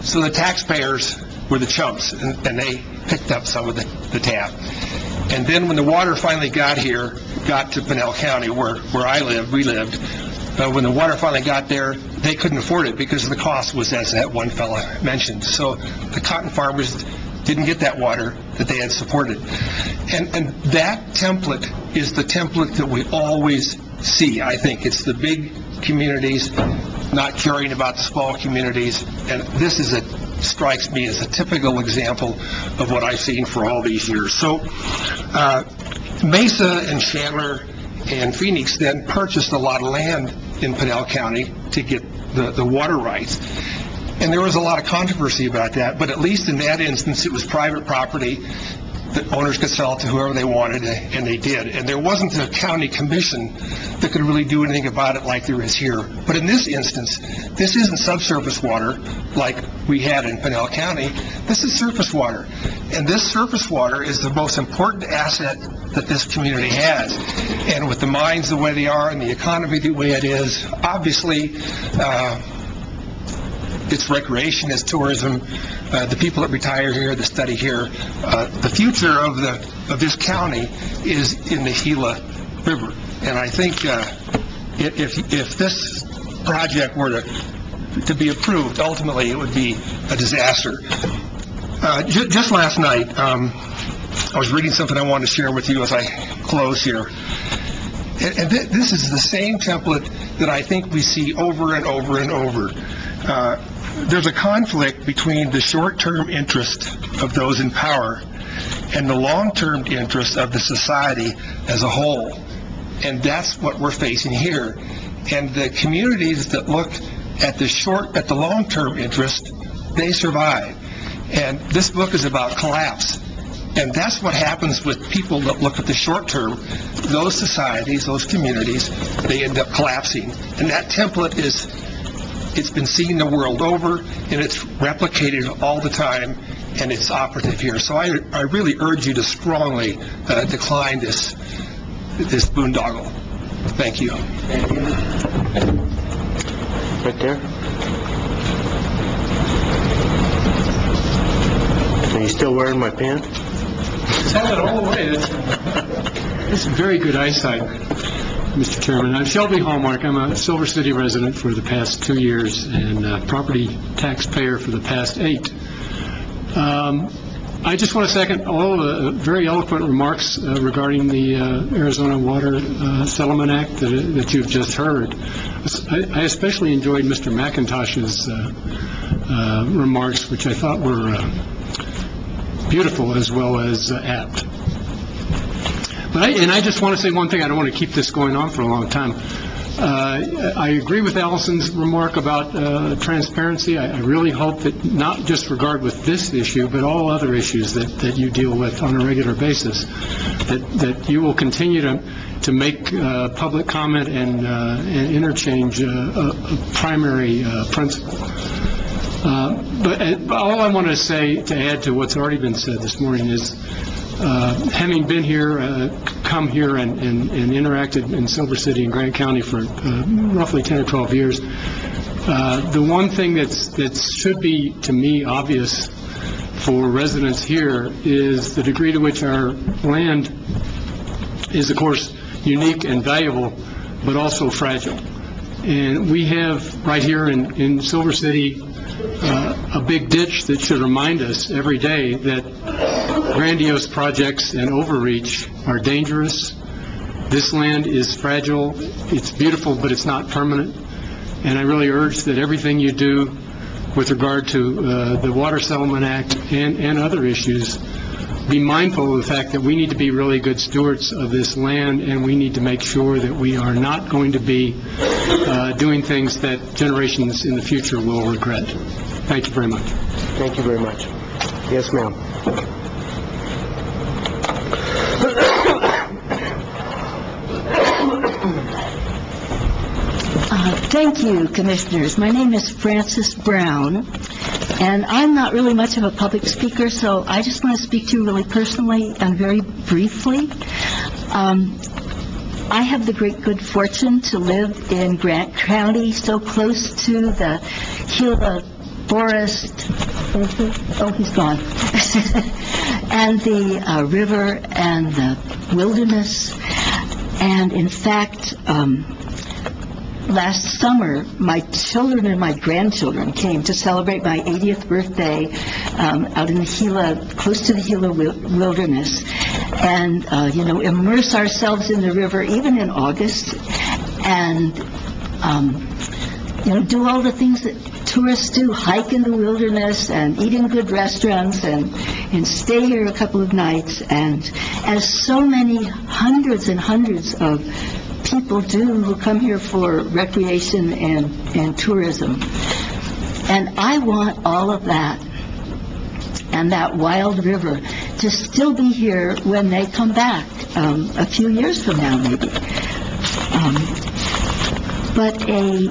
So the taxpayers were the chumps, and they picked up some of the tab. And then when the water finally got to Pinal County, where we lived, when the water finally got there, they couldn't afford it because the cost was, as that one fella mentioned. So the cotton farmers didn't get that water that they had supported. And that template is the template that we always see, I think. It's the big communities not caring about the small communities, and this strikes me as a typical example of what I've seen for all these years. So Mesa and Chandler and Phoenix then purchased a lot of land in Pinal County to get the water rights. And there was a lot of controversy about that, but at least in that instance, it was private property that owners could sell to whoever they wanted, and they did. And there wasn't a county commission that could really do anything about it like there is here. But in this instance, this isn't subsurface water like we had in Pinal County. This is surface water. And this surface water is the most important asset that this community has. And with the mines the way they are and the economy the way it is, obviously, it's recreation, it's tourism. The people that retire here, that study here, the future of this county is in the Gila River. And I think if this project were to be approved, ultimately it would be a disaster. Just last night, I was reading something I wanted to share with you as I close here. And this is the same template that I think we see over and over and over. There's a conflict between the short-term interest of those in power and the long-term interest of the society as a whole. And that's what we're facing here. And the communities that look at the long-term interest, they survive. And this book is about collapse. And that's what happens with people that look at the short term. Those societies, those communities, they end up collapsing. And that template it's been seen the world over, and it's replicated all the time, and it's operative here. So I really urge you to strongly decline this boondoggle. Thank you. Right there. Are you still wearing my pants? Tell it all the way. This is very good eyesight, Mr. Chairman. I'm Shelby Hallmark. I'm a Silver City resident for the past 2 years and property taxpayer for the past 8. I just want to second all the very eloquent remarks regarding the Arizona Water Settlement Act that you've just heard. I especially enjoyed Mr. McIntosh's remarks, which I thought were beautiful as well as apt. And I just want to say one thing. I don't want to keep this going on for a long time. I agree with Allison's remark about transparency. I really hope that not just regard with this issue, but all other issues that you deal with on a regular basis, that you will continue to make public comment and interchange a primary principle. But all I want to say, to add to what's already been said this morning, is having been here, come here and interacted in Silver City and Grant County for roughly 10 or 12 years, the one thing that should be, to me, obvious for residents here is the degree to which our land is, of course, unique and valuable, but also fragile. And we have right here in Silver City a big ditch that should remind us every day that grandiose projects and overreach are dangerous. This land is fragile. It's beautiful, but it's not permanent. And I really urge that everything you do with regard to the Water Settlement Act and other issues, be mindful of the fact that we need to be really good stewards of this land, and we need to make sure that we are not going to be doing things that generations in the future will regret. Thank you very much. Thank you very much. Yes, ma'am. Thank you, Commissioners. My name is Frances Brown, and I'm not really much of a public speaker, so I just want to speak to you really personally and very briefly. I have the great good fortune to live in Grant County, so close to the Gila Forest, oh, he's gone, and the river and the wilderness. And in fact, last summer, my children and my grandchildren came to celebrate my 80th birthday out in the Gila, close to the Gila wilderness, and, immerse ourselves in the river even in August, and, do all the things that tourists do, hike in the wilderness and eat in good restaurants and stay here a couple of nights. And as so many hundreds and hundreds of people do who come here for recreation and tourism. And I want all of that and that wild river to still be here when they come back, a few years from now maybe. But a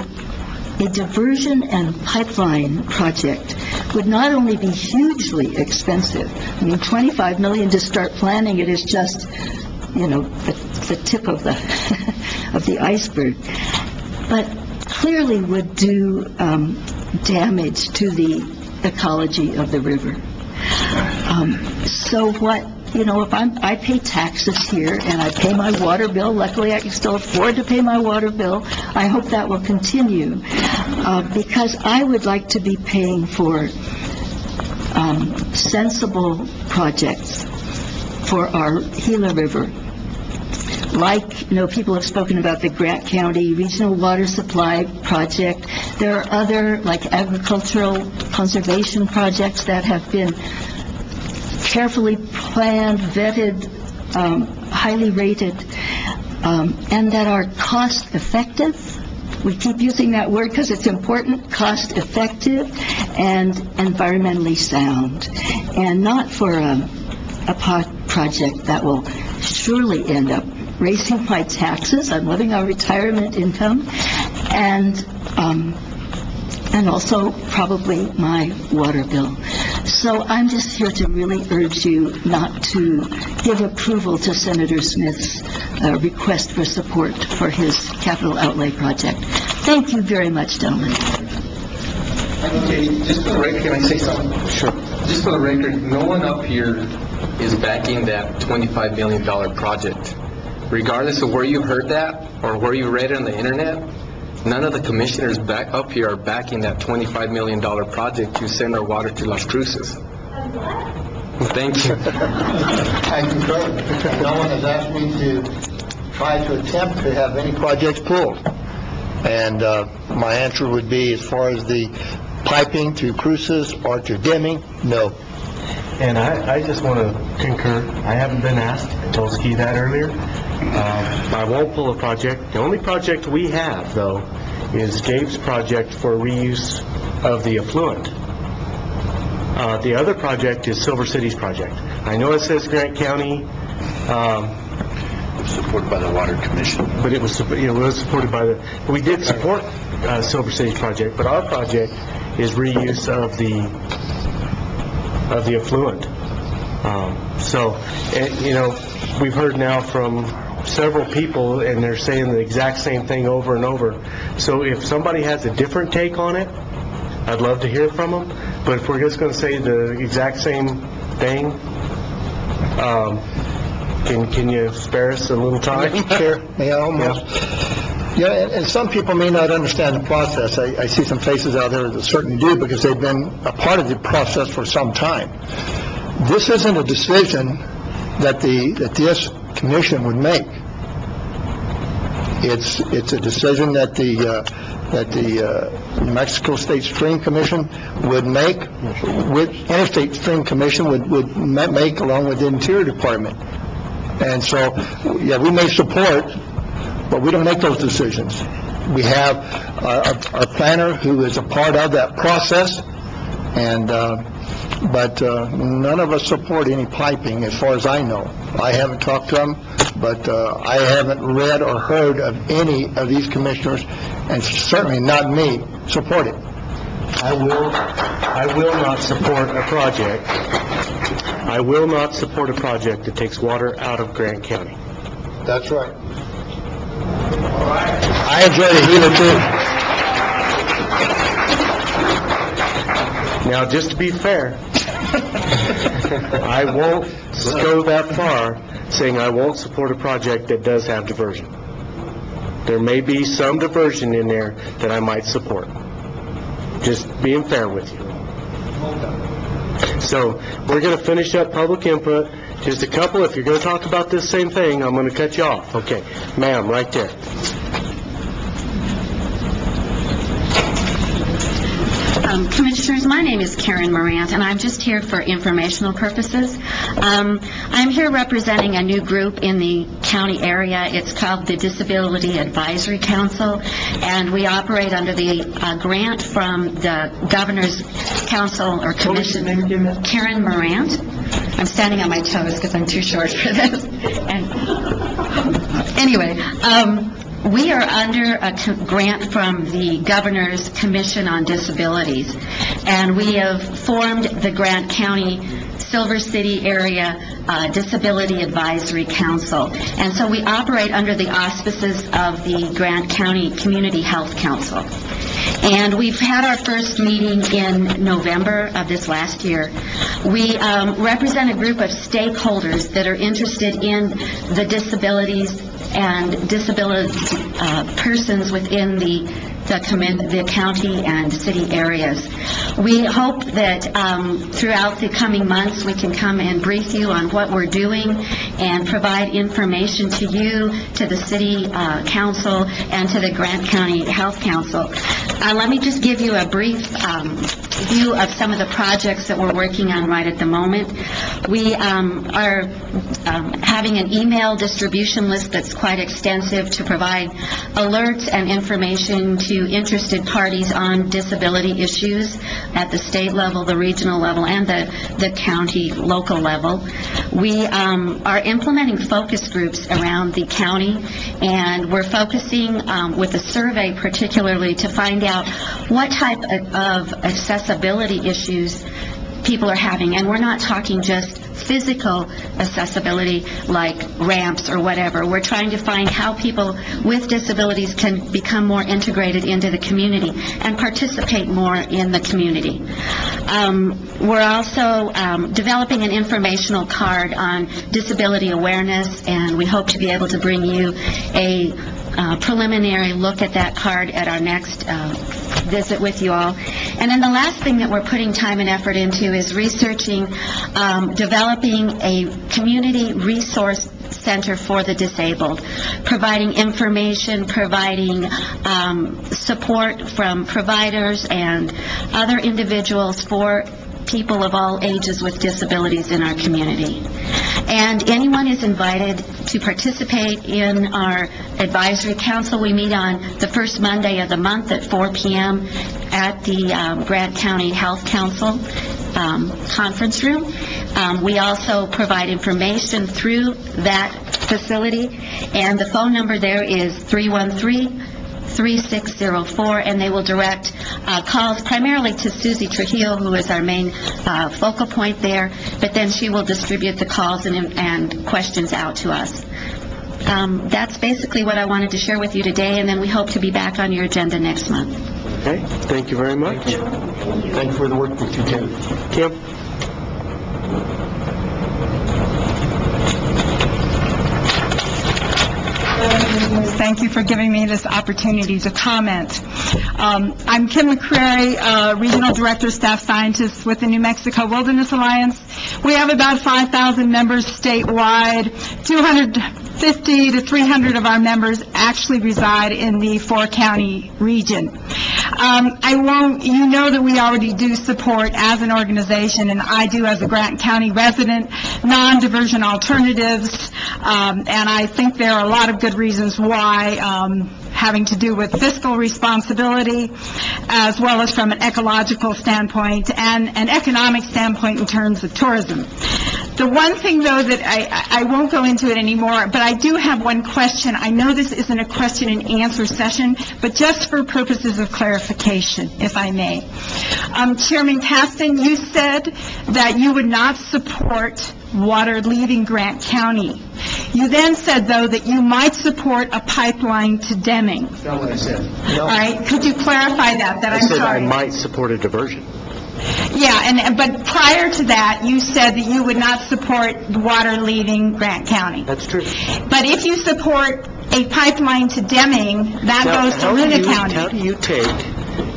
diversion and pipeline project would not only be hugely expensive. I mean, $25 million to start planning it is just, the tip of the iceberg, but clearly would do damage to the ecology of the river. So what, if I pay taxes here and I pay my water bill, luckily I can still afford to pay my water bill, I hope that will continue, because I would like to be paying for sensible projects for our Gila River. Like, people have spoken about the Grant County Regional Water Supply Project. There are other, like agricultural conservation projects that have been carefully planned, vetted, highly rated, and that are cost-effective. We keep using that word because it's important, cost-effective and environmentally sound, and not for a project that will surely end up raising my taxes. I'm living on retirement income, and also probably my water bill. So I'm just here to really urge you not to give approval to Senator Smith's request for support for his capital outlay project. Thank you very much, gentlemen. Okay, just for the record, can I say something? Sure. Just for the record, no one up here is backing that $25 million project. Regardless of where you heard that or where you read it on the internet, none of the commissioners back up here are backing that $25 million project to send our water to Las Cruces. Thank you. I concur. No one has asked me to try to attempt to have any projects pulled. And my answer would be, as far as the piping to Cruces or to Deming, no. And I just want to concur. I haven't been asked. I told Ski that earlier. I won't pull a project. The only project we have, though, is Gabe's project for reuse of the effluent. The other project is Silver City's project. I know it says Grant County, Supported by the Water Commission. but it was supported by the, we did support Silver City's project, but our project is reuse of the effluent. We've heard now from several people, and they're saying the exact same thing over and over. So if somebody has a different take on it, I'd love to hear from them. But if we're just going to say the exact same thing, can you spare us a little time? Sure, yeah, almost. Yeah, and some people may not understand the process. I see some faces out there that certainly do, because they've been a part of the process for some time. This isn't a decision that this commission would make. It's a decision that the New Mexico State Stream Commission would make, with Interstate Stream Commission would make along with the Interior Department. And so, yeah, we may support, but we don't make those decisions. We have our planner who is a part of that process, and but none of us support any piping, as far as I know. I haven't talked to them, but I haven't read or heard of any of these commissioners, and certainly not me, support it. I will not support a project. I will not support a project that takes water out of Grant County. That's right. I enjoy the healer too. Now, just to be fair, I won't go that far saying I won't support a project that does have diversion. There may be some diversion in there that I might support. Just being fair with you. So, we're going to finish up public input. Just a couple, if you're going to talk about this same thing, I'm going to cut you off. Okay, ma'am, right there. Commissioners, my name is Karen Morant, and I'm just here for informational purposes. I'm here representing a new group in the county area. It's called the Disability Advisory Council, and we operate under the grant from the Governor's Council or Commission. Karen Morant. I'm standing on my toes because I'm too short for this. And anyway, we are under a grant from the Governor's Commission on Disabilities, and we have formed the Grant County Silver City Area Disability Advisory Council. And so we operate under the auspices of the Grant County Community Health Council. And we've had our first meeting in November of this last year. We represent a group of stakeholders that are interested in the disabilities and disability persons within the county and city areas. We hope that throughout the coming months we can come and brief you on what we're doing and provide information to you, to the city council, and to the Grant County Health Council. Let me just give you a brief view of some of the projects that we're working on right at the moment. We are having an email distribution list that's quite extensive to provide alerts and information to interested parties on disability issues at the state level, the regional level, and the county local level. We are implementing focus groups around the county, and we're focusing with a survey particularly to find out what type of accessibility issues people are having. And we're not talking just physical accessibility like ramps or whatever. We're trying to find how people with disabilities can become more integrated into the community and participate more in the community. We're also developing an informational card on disability awareness, and we hope to be able to bring you a preliminary look at that card at our next visit with you all. And then the last thing that we're putting time and effort into is researching, developing a community resource center for the disabled, providing information, providing support from providers and other individuals for people of all ages with disabilities in our community. And anyone is invited to participate in our advisory council. We meet on the first Monday of the month at 4 p.m. at the Grant County Health Council conference room. We also provide information through that facility, and the phone number there is 313-3604, and they will direct calls primarily to Susie Trujillo, who is our main focal point there, but then she will distribute the calls and questions out to us. That's basically what I wanted to share with you today, and then we hope to be back on your agenda next month. Okay, thank you very much. Thank you for the work that you do. Kim? Thank you for giving me this opportunity to comment. I'm Kim McCrary, Regional Director, Staff Scientist with the New Mexico Wilderness Alliance. We have about 5,000 members statewide. 250 to 300 of our members actually reside in the four-county region. You know that we already do support as an organization, and I do as a Grant County resident, non-diversion alternatives, and I think there are a lot of good reasons why, having to do with fiscal responsibility, as well as from an ecological standpoint and an economic standpoint in terms of tourism. The one thing, though, that I won't go into it anymore, but I do have one question. I know this isn't a question and answer session, but just for purposes of clarification, if I may. Chairman Caston, you said that you would not support water leaving Grant County. You then said, though, that you might support a pipeline to Deming. That's not what I said. No. All right, could you clarify that I I'm said sorry? I might support a diversion. Yeah, but prior to that, you said that you would not support water leaving Grant County. That's true. But if you support a pipeline to Deming, that goes to Luna County. How do you take,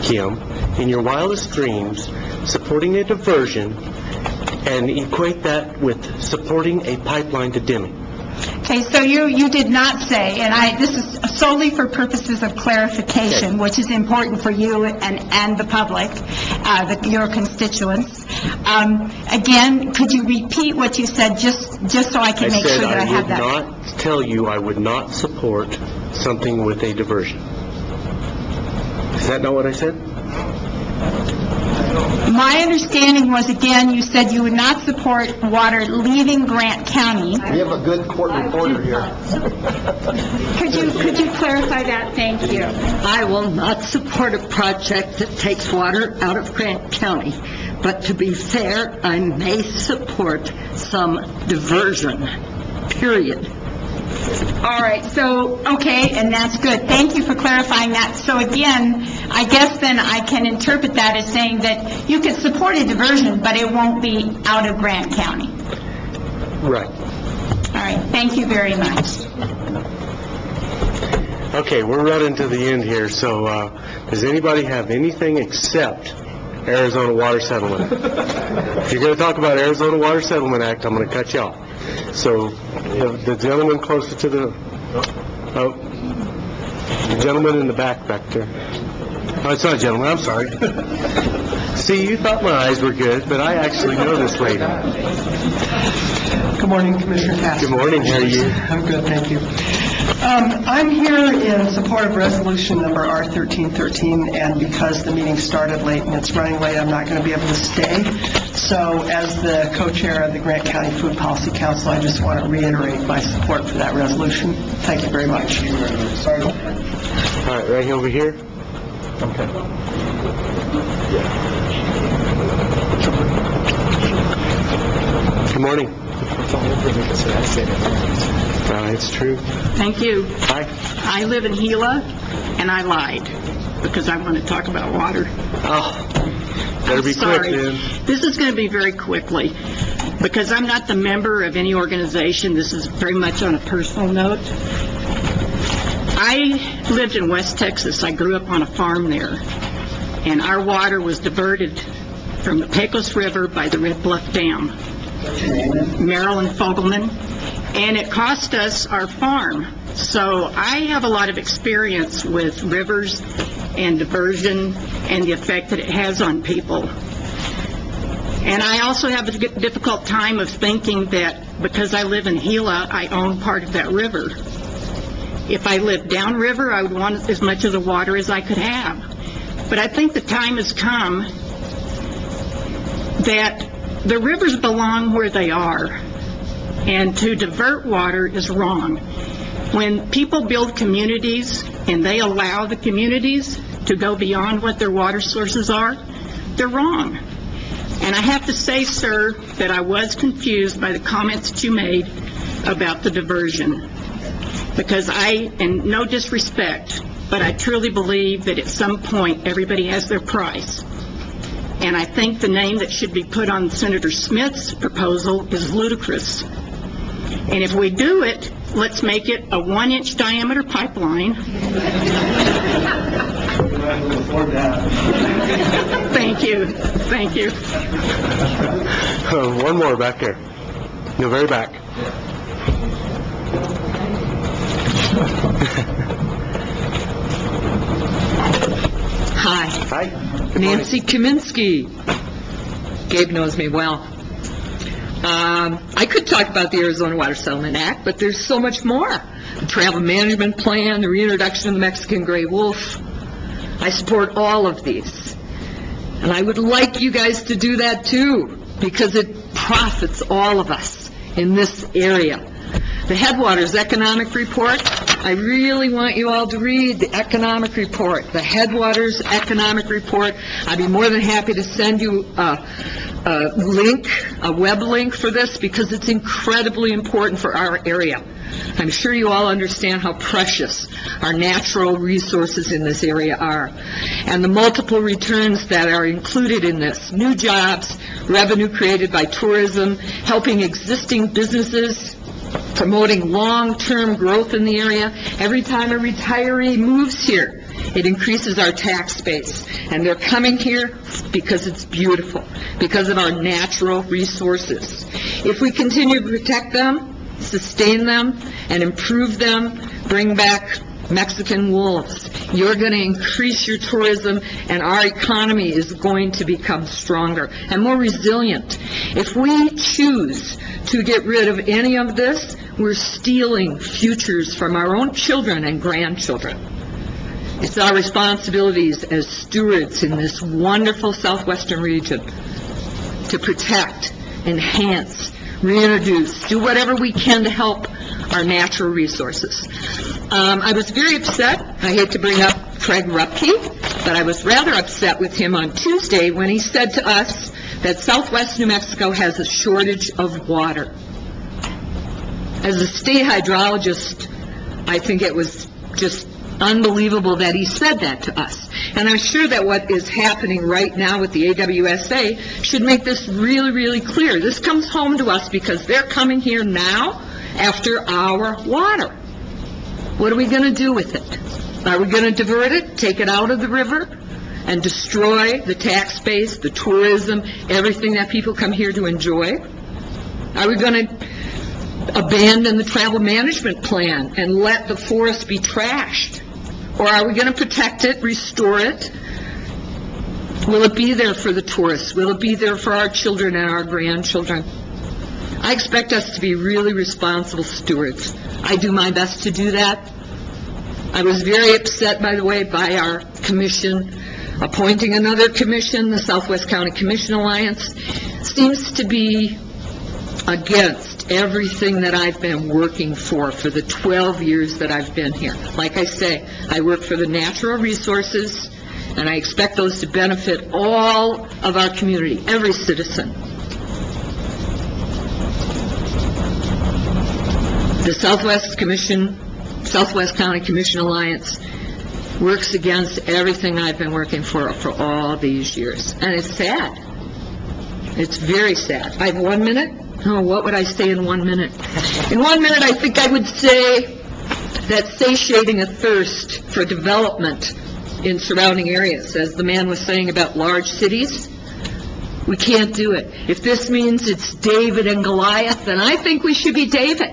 Kim, in your wildest dreams, supporting a diversion and equate that with supporting a pipeline to Deming? Okay, so you did not say, and this is solely for purposes of clarification, which is important for you and the public, your constituents. Again, could you repeat what you said just so I can make sure that I have that? I said I would not tell you I would not support something with a diversion. Is that not what I said? My understanding was, again, you said you would not support water leaving Grant County. We have a good court reporter here. Could you clarify that? Thank you. I will not support a project that takes water out of Grant County. But to be fair, I may support some diversion, period. All right, so, okay, and that's good. Thank you for clarifying that. So again, I guess then I can interpret that as saying that you could support a diversion, but it won't be out of Grant County. Right. All right, thank you very much. Okay, we're running to the end here, so does anybody have anything except Arizona Water Settlement? If you're going to talk about Arizona Water Settlement Act, I'm going to cut you off. So, the gentleman closer to the gentleman in the back there. Oh, it's not a gentleman, I'm sorry. See, you thought my eyes were good, but I actually know this lady. Good morning, Commissioner Caston. Good morning, how are you? I'm good, thank you. I'm here in support of resolution number R1313, and because the meeting started late and it's running late, I'm not going to be able to stay. So as the co-chair of the Grant County Food Policy Council, I just want to reiterate my support for that resolution. Thank you very much. Sorry. All right, right over here. Okay. Good morning. It's true. Thank you. Hi. I live in Gila, and I lied, because I want to talk about water. Oh, better be quick then. This is going to be very quickly, because I'm not the member of any organization. This is very much on a personal note. I lived in West Texas. I grew up on a farm there, and our water was diverted from the Pecos River by the Red Bluff Dam. Marilyn Fogelman. And it cost us our farm. So I have a lot of experience with rivers and diversion and the effect that it has on people. And I also have a difficult time of thinking that because I live in Gila, I own part of that river. If I lived downriver, I would want as much of the water as I could have. But I think the time has come that the rivers belong where they are, and to divert water is wrong. When people build communities and they allow the communities to go beyond what their water sources are, they're wrong. And I have to say, sir, that I was confused by the comments that you made about the diversion. Because and no disrespect, but I truly believe that at some point everybody has their price. And I think the name that should be put on Senator Smith's proposal is ludicrous. And if we do it, let's make it a 1-inch diameter pipeline. Thank you. Thank you. One more back there. No, very back. Hi. Hi. Nancy Kaminsky. Gabe knows me well. I could talk about the Arizona Water Settlement Act, but there's so much more. The travel management plan, the reintroduction of the Mexican gray wolf. I support all of these. And I would like you guys to do that too, because it profits all of us in this area. The Headwaters Economic Report, I really want you all to read the economic report, the Headwaters Economic Report. I'd be more than happy to send you a link, a web link for this, because it's incredibly important for our area. I'm sure you all understand how precious our natural resources in this area are, and the multiple returns that are included in this. New jobs, revenue created by tourism, helping existing businesses, promoting long-term growth in the area. Every time a retiree moves here, it increases our tax base. And they're coming here because it's beautiful, because of our natural resources. If we continue to protect them, sustain them, and improve them, bring back Mexican wolves, you're going to increase your tourism, and our economy is going to become stronger and more resilient. If we choose to get rid of any of this, we're stealing futures from our own children and grandchildren. It's our responsibilities as stewards in this wonderful southwestern region to protect, enhance, reintroduce, do whatever we can to help our natural resources. I was very upset. I hate to bring up Craig Rupke, but I was rather upset with him on Tuesday when he said to us that southwest New Mexico has a shortage of water. As a state hydrologist, I think it was just unbelievable that he said that to us. And I'm sure that what is happening right now with the AWSA should make this really, really clear. This comes home to us because they're coming here now after our water. What are we going to do with it? Are we going to divert it, take it out of the river, and destroy the tax base, the tourism, everything that people come here to enjoy? Are we going to abandon the travel management plan and let the forest be trashed? Or are we going to protect it, restore it? Will it be there for the tourists? Will it be there for our children and our grandchildren? I expect us to be really responsible stewards. I do my best to do that. I was very upset, by the way, by our commission appointing another commission. The Southwest County Commission Alliance seems to be against everything that I've been working for the 12 years that I've been here. Like I say, I work for the natural resources, and I expect those to benefit all of our community, every citizen. The Southwest County Commission Alliance works against everything I've been working for all these years. And it's sad. It's very sad. I have 1 minute. Oh, what would I say in 1 minute? In 1 minute, I think I would say that satiating a thirst for development in surrounding areas, as the man was saying about large cities, we can't do it. If this means it's David and Goliath, then I think we should be David.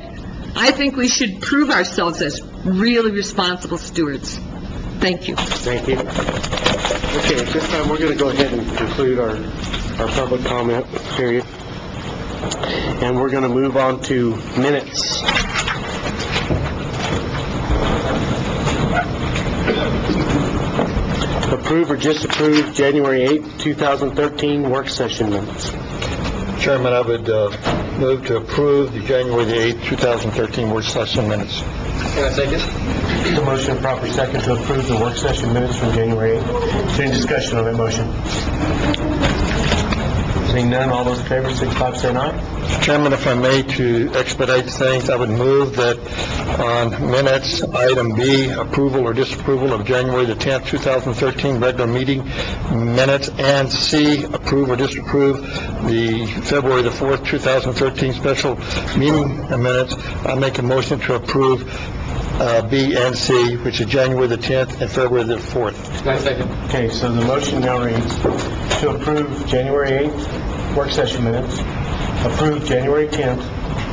I think we should prove ourselves as really responsible stewards. Thank you. Thank you. Okay, at this time, we're going to go ahead and conclude our our public comment period. And we're going to move on to minutes. Approve or disapprove January 8, 2013 work session minutes. Chairman, I would move to approve the January the 8th, 2013 work session minutes. Can I second? The motion and proper second to approve the work session minutes from January 8th. Is there any discussion on that motion? Seeing none, all those in favor, signify by saying aye. Chairman, if I may, to expedite things, I would move that on minutes, item B, approval or disapproval of January the 10th, 2013 regular meeting minutes, and C, approve or disapprove the February the 4th, 2013 special meeting minutes. I make a motion to approve B and C, which is January the 10th and February the 4th. Okay, so the motion now reads to approve January 8th work session minutes, approve January 10th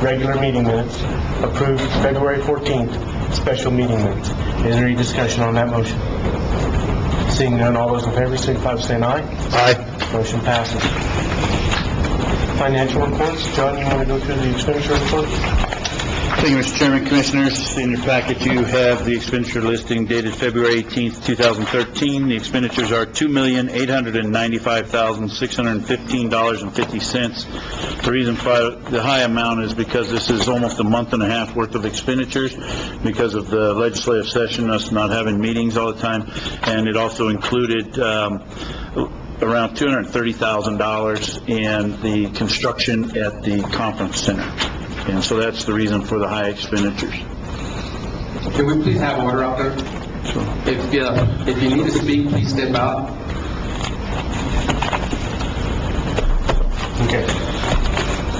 regular meeting minutes, approve February 14th special meeting minutes. Is there any discussion on that motion? Seeing none, all those in favor, signify by saying aye. Aye. Motion passes. Financial reports. John, you want to go through the expenditure report? Thank you, Mr. Chairman. Commissioners, in your packet you have the expenditure listing dated February 18th, 2013. The expenditures are $2,895,615.50. The reason for the high amount is because this is almost a month and a half worth of expenditures because of the legislative session, us not having meetings all the time, and it also included around $230,000 in the construction at the conference center. And so that's the reason for the high expenditures. Can we please have order out there? If you need to speak, please step out. Okay.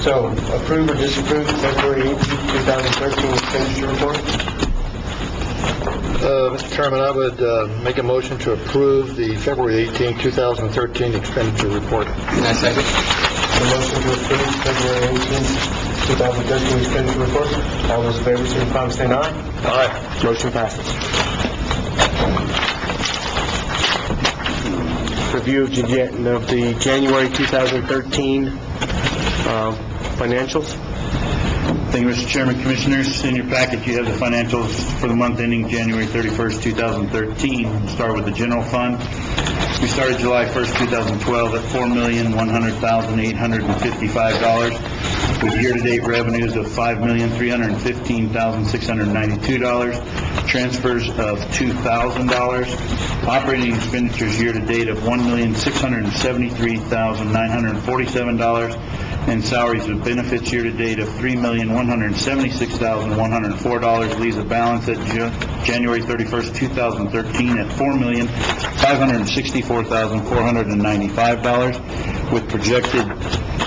So, approve or disapprove February 18th, 2013 expenditure report? Mr. Chairman, I would make a motion to approve the February 18th, 2013 expenditure report. Can I second? The motion to approve February 18th, 2013 expenditure report. All those in favor, signify by saying aye. Aye. Motion passes. Review of the January 2013 financials. Thank you, Mr. Chairman. Commissioners, in your packet you have the financials for the month ending January 31st, 2013. We'll start with the general fund. We started July 1st, 2012 at $4,100,855 with year-to-date revenues of $5,315,692, transfers of $2,000, operating expenditures year-to-date of $1,673,947, and salaries and benefits year-to-date of $3,176,104 leaves a balance at January 31st, 2013 at $4,564,495 with projected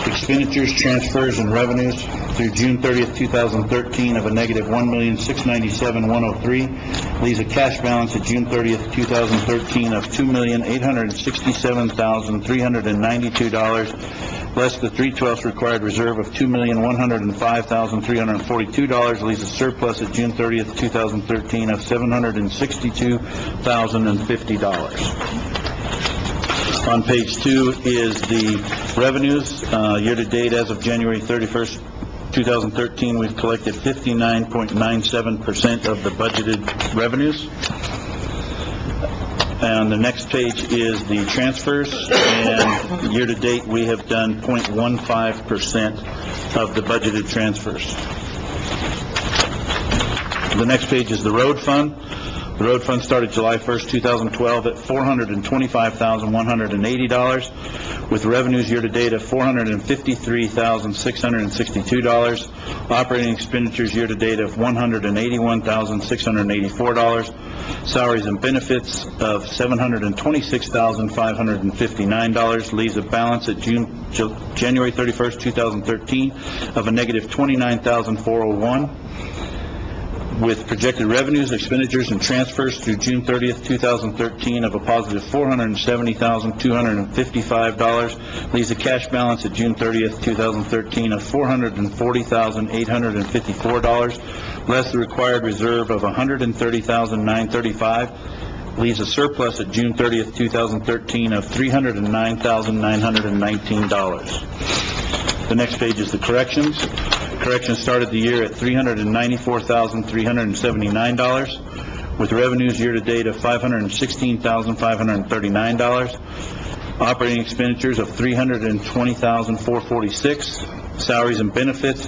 expenditures, transfers, and revenues through June 30th, 2013 of a negative $1,697,103 leaves a cash balance at June 30th, 2013 of $2,867,392 less the 3/12 required reserve of $2,105,342 leaves a surplus at June 30th, 2013 of $762,050. On page 2 is the revenues. Year-to-date as of January 31st, 2013, we've collected 59.97% of the budgeted revenues. And the next page is the transfers, and year-to-date we have done 0.15% of the budgeted transfers. The next page is the road fund. The road fund started July 1st, 2012 at $425,180 with revenues year-to-date of $453,662, operating expenditures year-to-date of $181,684, salaries and benefits of $726,559 leaves a balance at January 31st, 2013 of a negative $29,401. with projected revenues, expenditures, and transfers through June 30th, 2013 of a positive $470,255, leaves a cash balance at June 30th, 2013 of $440,854, less the required reserve of $130,935, leaves a surplus at June 30th, 2013 of $309,919. The next page is the corrections. Corrections started the year at $394,379, with revenues year-to-date of $516,539, operating expenditures of $320,446, salaries and benefits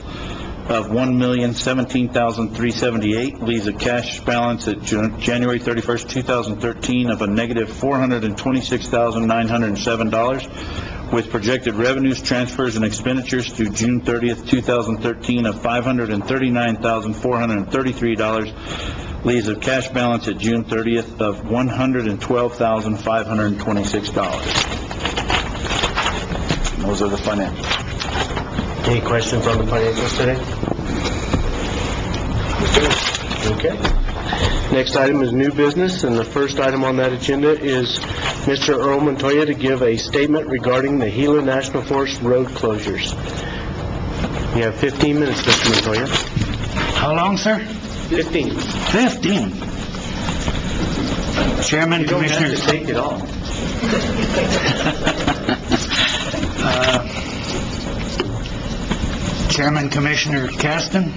of $1,017,378, leaves a cash balance at January 31st, 2013 of a negative $426,907, with projected revenues, transfers, and expenditures through June 30th, 2013 of $539,433, leaves a cash balance at June 30th of $112,526. Those are the financials. Any questions on the financials today? Okay. Next item is new business, and the first item on that agenda is Mr. Earl Montoya to give a statement regarding the Gila National Forest road closures. You have 15 minutes, Mr. Montoya. How long, sir? 15. 15. Chairman, Commissioners. You don't have to take it all. Chairman, Commissioner Caston,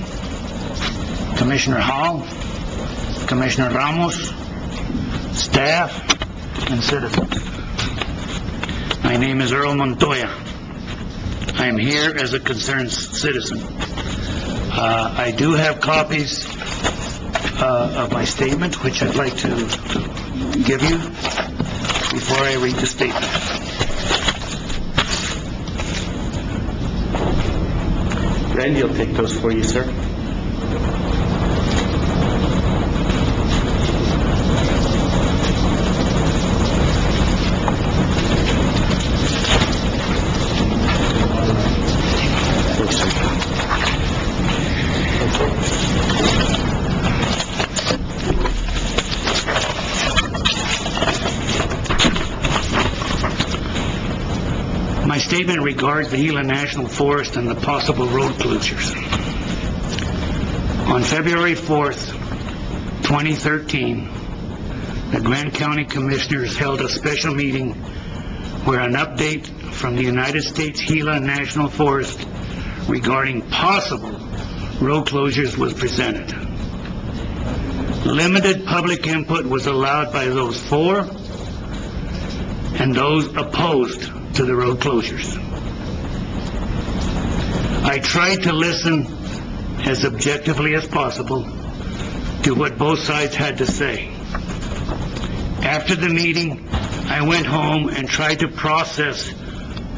Commissioner Hall, Commissioner Ramos, staff, and citizens. My name is Earl Montoya. I am here as a concerned citizen. I do have copies of my statement, which I'd like to give you before I read the statement. Randy will take those for you, sir. My statement regards the Gila National Forest and the possible road closures. On February 4th, 2013, the Grant County Commissioners held a special meeting where an update from the United States Gila National Forest regarding possible road closures was presented. Limited public input was allowed by those for and those opposed to the road closures. I tried to listen as objectively as possible to what both sides had to say. After the meeting, I went home and tried to process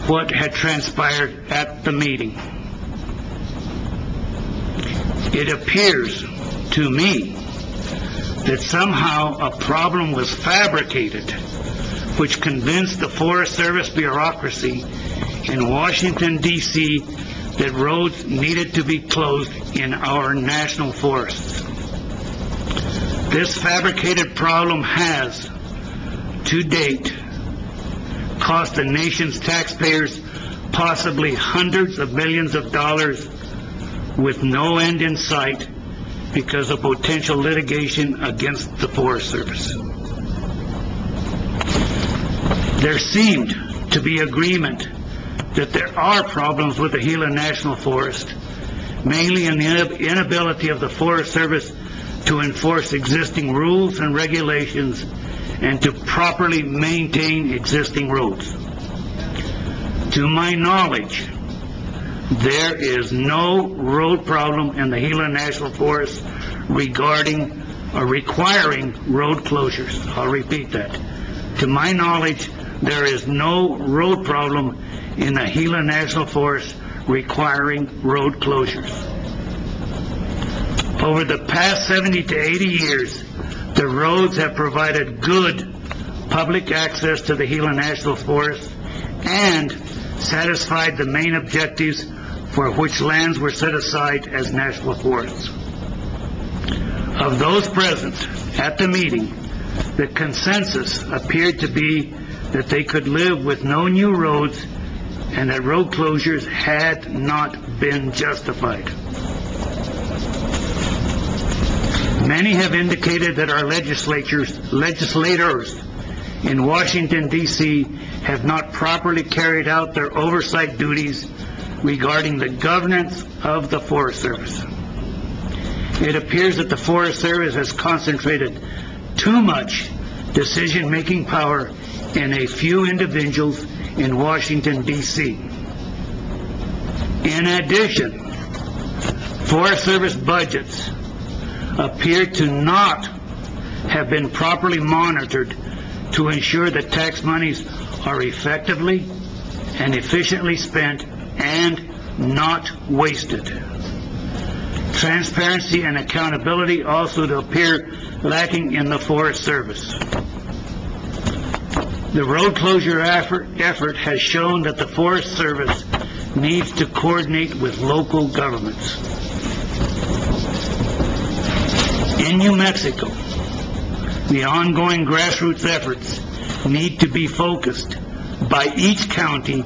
what had transpired at the meeting. It appears to me that somehow a problem was fabricated which convinced the Forest Service bureaucracy in Washington, D.C. that roads needed to be closed in our national forests. This fabricated problem has, to date, cost the nation's taxpayers possibly hundreds of millions of dollars with no end in sight because of potential litigation against the Forest Service. There seemed to be agreement that there are problems with the Gila National Forest, mainly in the inability of the Forest Service to enforce existing rules and regulations and to properly maintain existing roads. To my knowledge, there is no road problem in the Gila National Forest regarding or requiring road closures. I'll repeat that. To my knowledge, there is no road problem in the Gila National Forest requiring road closures. Over the past 70 to 80 years, the roads have provided good public access to the Gila National Forest and satisfied the main objectives for which lands were set aside as national forests. Of those present at the meeting, the consensus appeared to be that they could live with no new roads and that road closures had not been justified. Many have indicated that our legislators in Washington, D.C. have not properly carried out their oversight duties regarding the governance of the Forest Service. It appears that the Forest Service has concentrated too much decision-making power in a few individuals in Washington, D.C. In addition, Forest Service budgets appear to not have been properly monitored to ensure that tax monies are effectively and efficiently spent and not wasted. Transparency and accountability also appear lacking in the Forest Service. The road closure effort has shown that the Forest Service needs to coordinate with local governments. In New Mexico, the ongoing grassroots efforts need to be focused by each county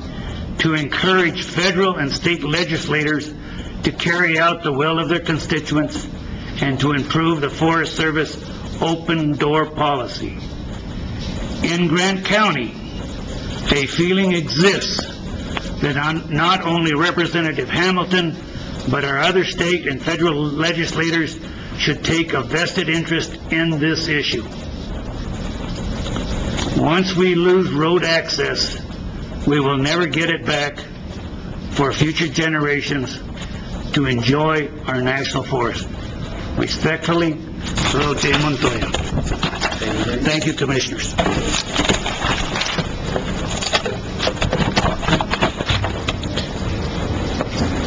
to encourage federal and state legislators to carry out the will of their constituents and to improve the Forest Service open door policy. In Grant County, a feeling exists that not only Representative Hamilton, but our other state and federal legislators should take a vested interest in this issue. Once we lose road access, we will never get it back for future generations to enjoy our national forest. Respectfully, Rote Montoya. Thank you, Commissioners.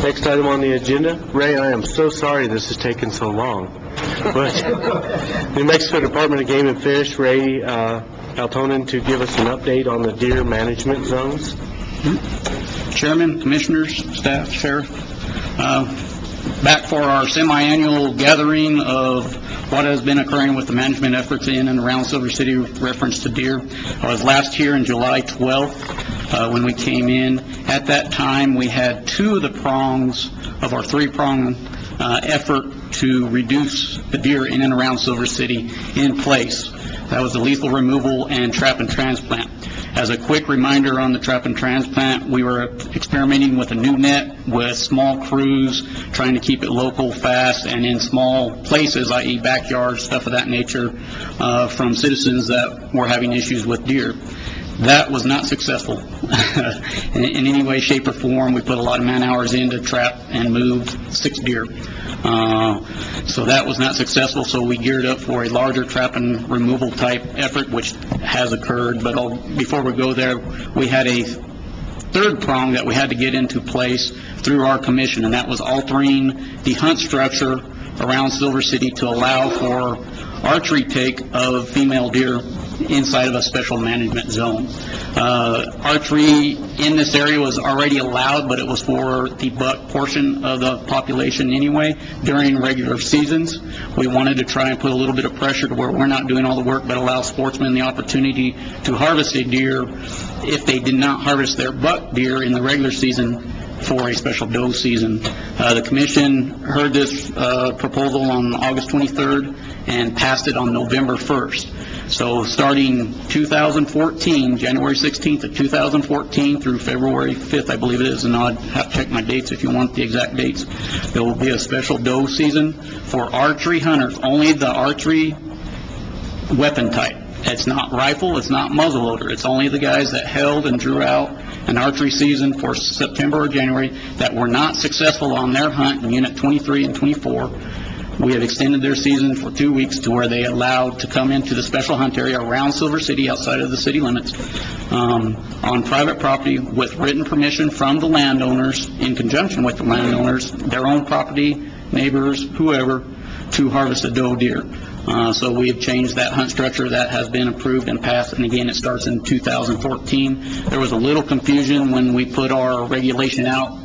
Next item on the agenda. Ray, I am so sorry this has taken so long. But New Mexico Department of Game and Fish, Ray Altonen, to give us an update on the deer management zones. Chairman, Commissioners, staff, Sheriff, back for our semi-annual gathering of what has been occurring with the management efforts in and around Silver City reference to deer. I was last here on July 12th when we came in. At that time, we had two of the prongs of our three-prong effort to reduce the deer in and around Silver City in place. That was the lethal removal and trap and transplant. As a quick reminder on the trap and transplant, we were experimenting with a new net with small crews, trying to keep it local, fast, and in small places, i.e. backyards, stuff of that nature, from citizens that were having issues with deer. That was not successful in any way, shape, or form. We put a lot of man-hours in to trap and move 6 deer. So that was not successful, so we geared up for a larger trap and removal type effort, which has occurred. But before we go there, we had a third prong that we had to get into place through our commission, and that was altering the hunt structure around Silver City to allow for archery take of female deer inside of a special management zone. Archery in this area was already allowed, but it was for the buck portion of the population anyway during regular seasons. We wanted to try and put a little bit of pressure to where we're not doing all the work, but allow sportsmen the opportunity to harvest a deer if they did not harvest their buck deer in the regular season for a special doe season. The commission heard this proposal on August 23rd and passed it on November 1st. So starting 2014, January 16th of 2014 through February 5th, I believe it is, and I'll have to check my dates if you want the exact dates, there will be a special doe season for archery hunters, only the archery weapon type. It's not rifle, it's not muzzleloader, it's only the guys that held and drew out an archery season for September or January that were not successful on their hunt in Unit 23 and 24. We have extended their season for 2 weeks to where they allowed to come into the special hunt area around Silver City, outside of the city limits, on private property with written permission from the landowners, in conjunction with the landowners, their own property, neighbors, whoever, to harvest a doe deer. So we have changed that hunt structure. That has been approved and passed, and again, it starts in 2014. There was a little confusion when we put our regulation out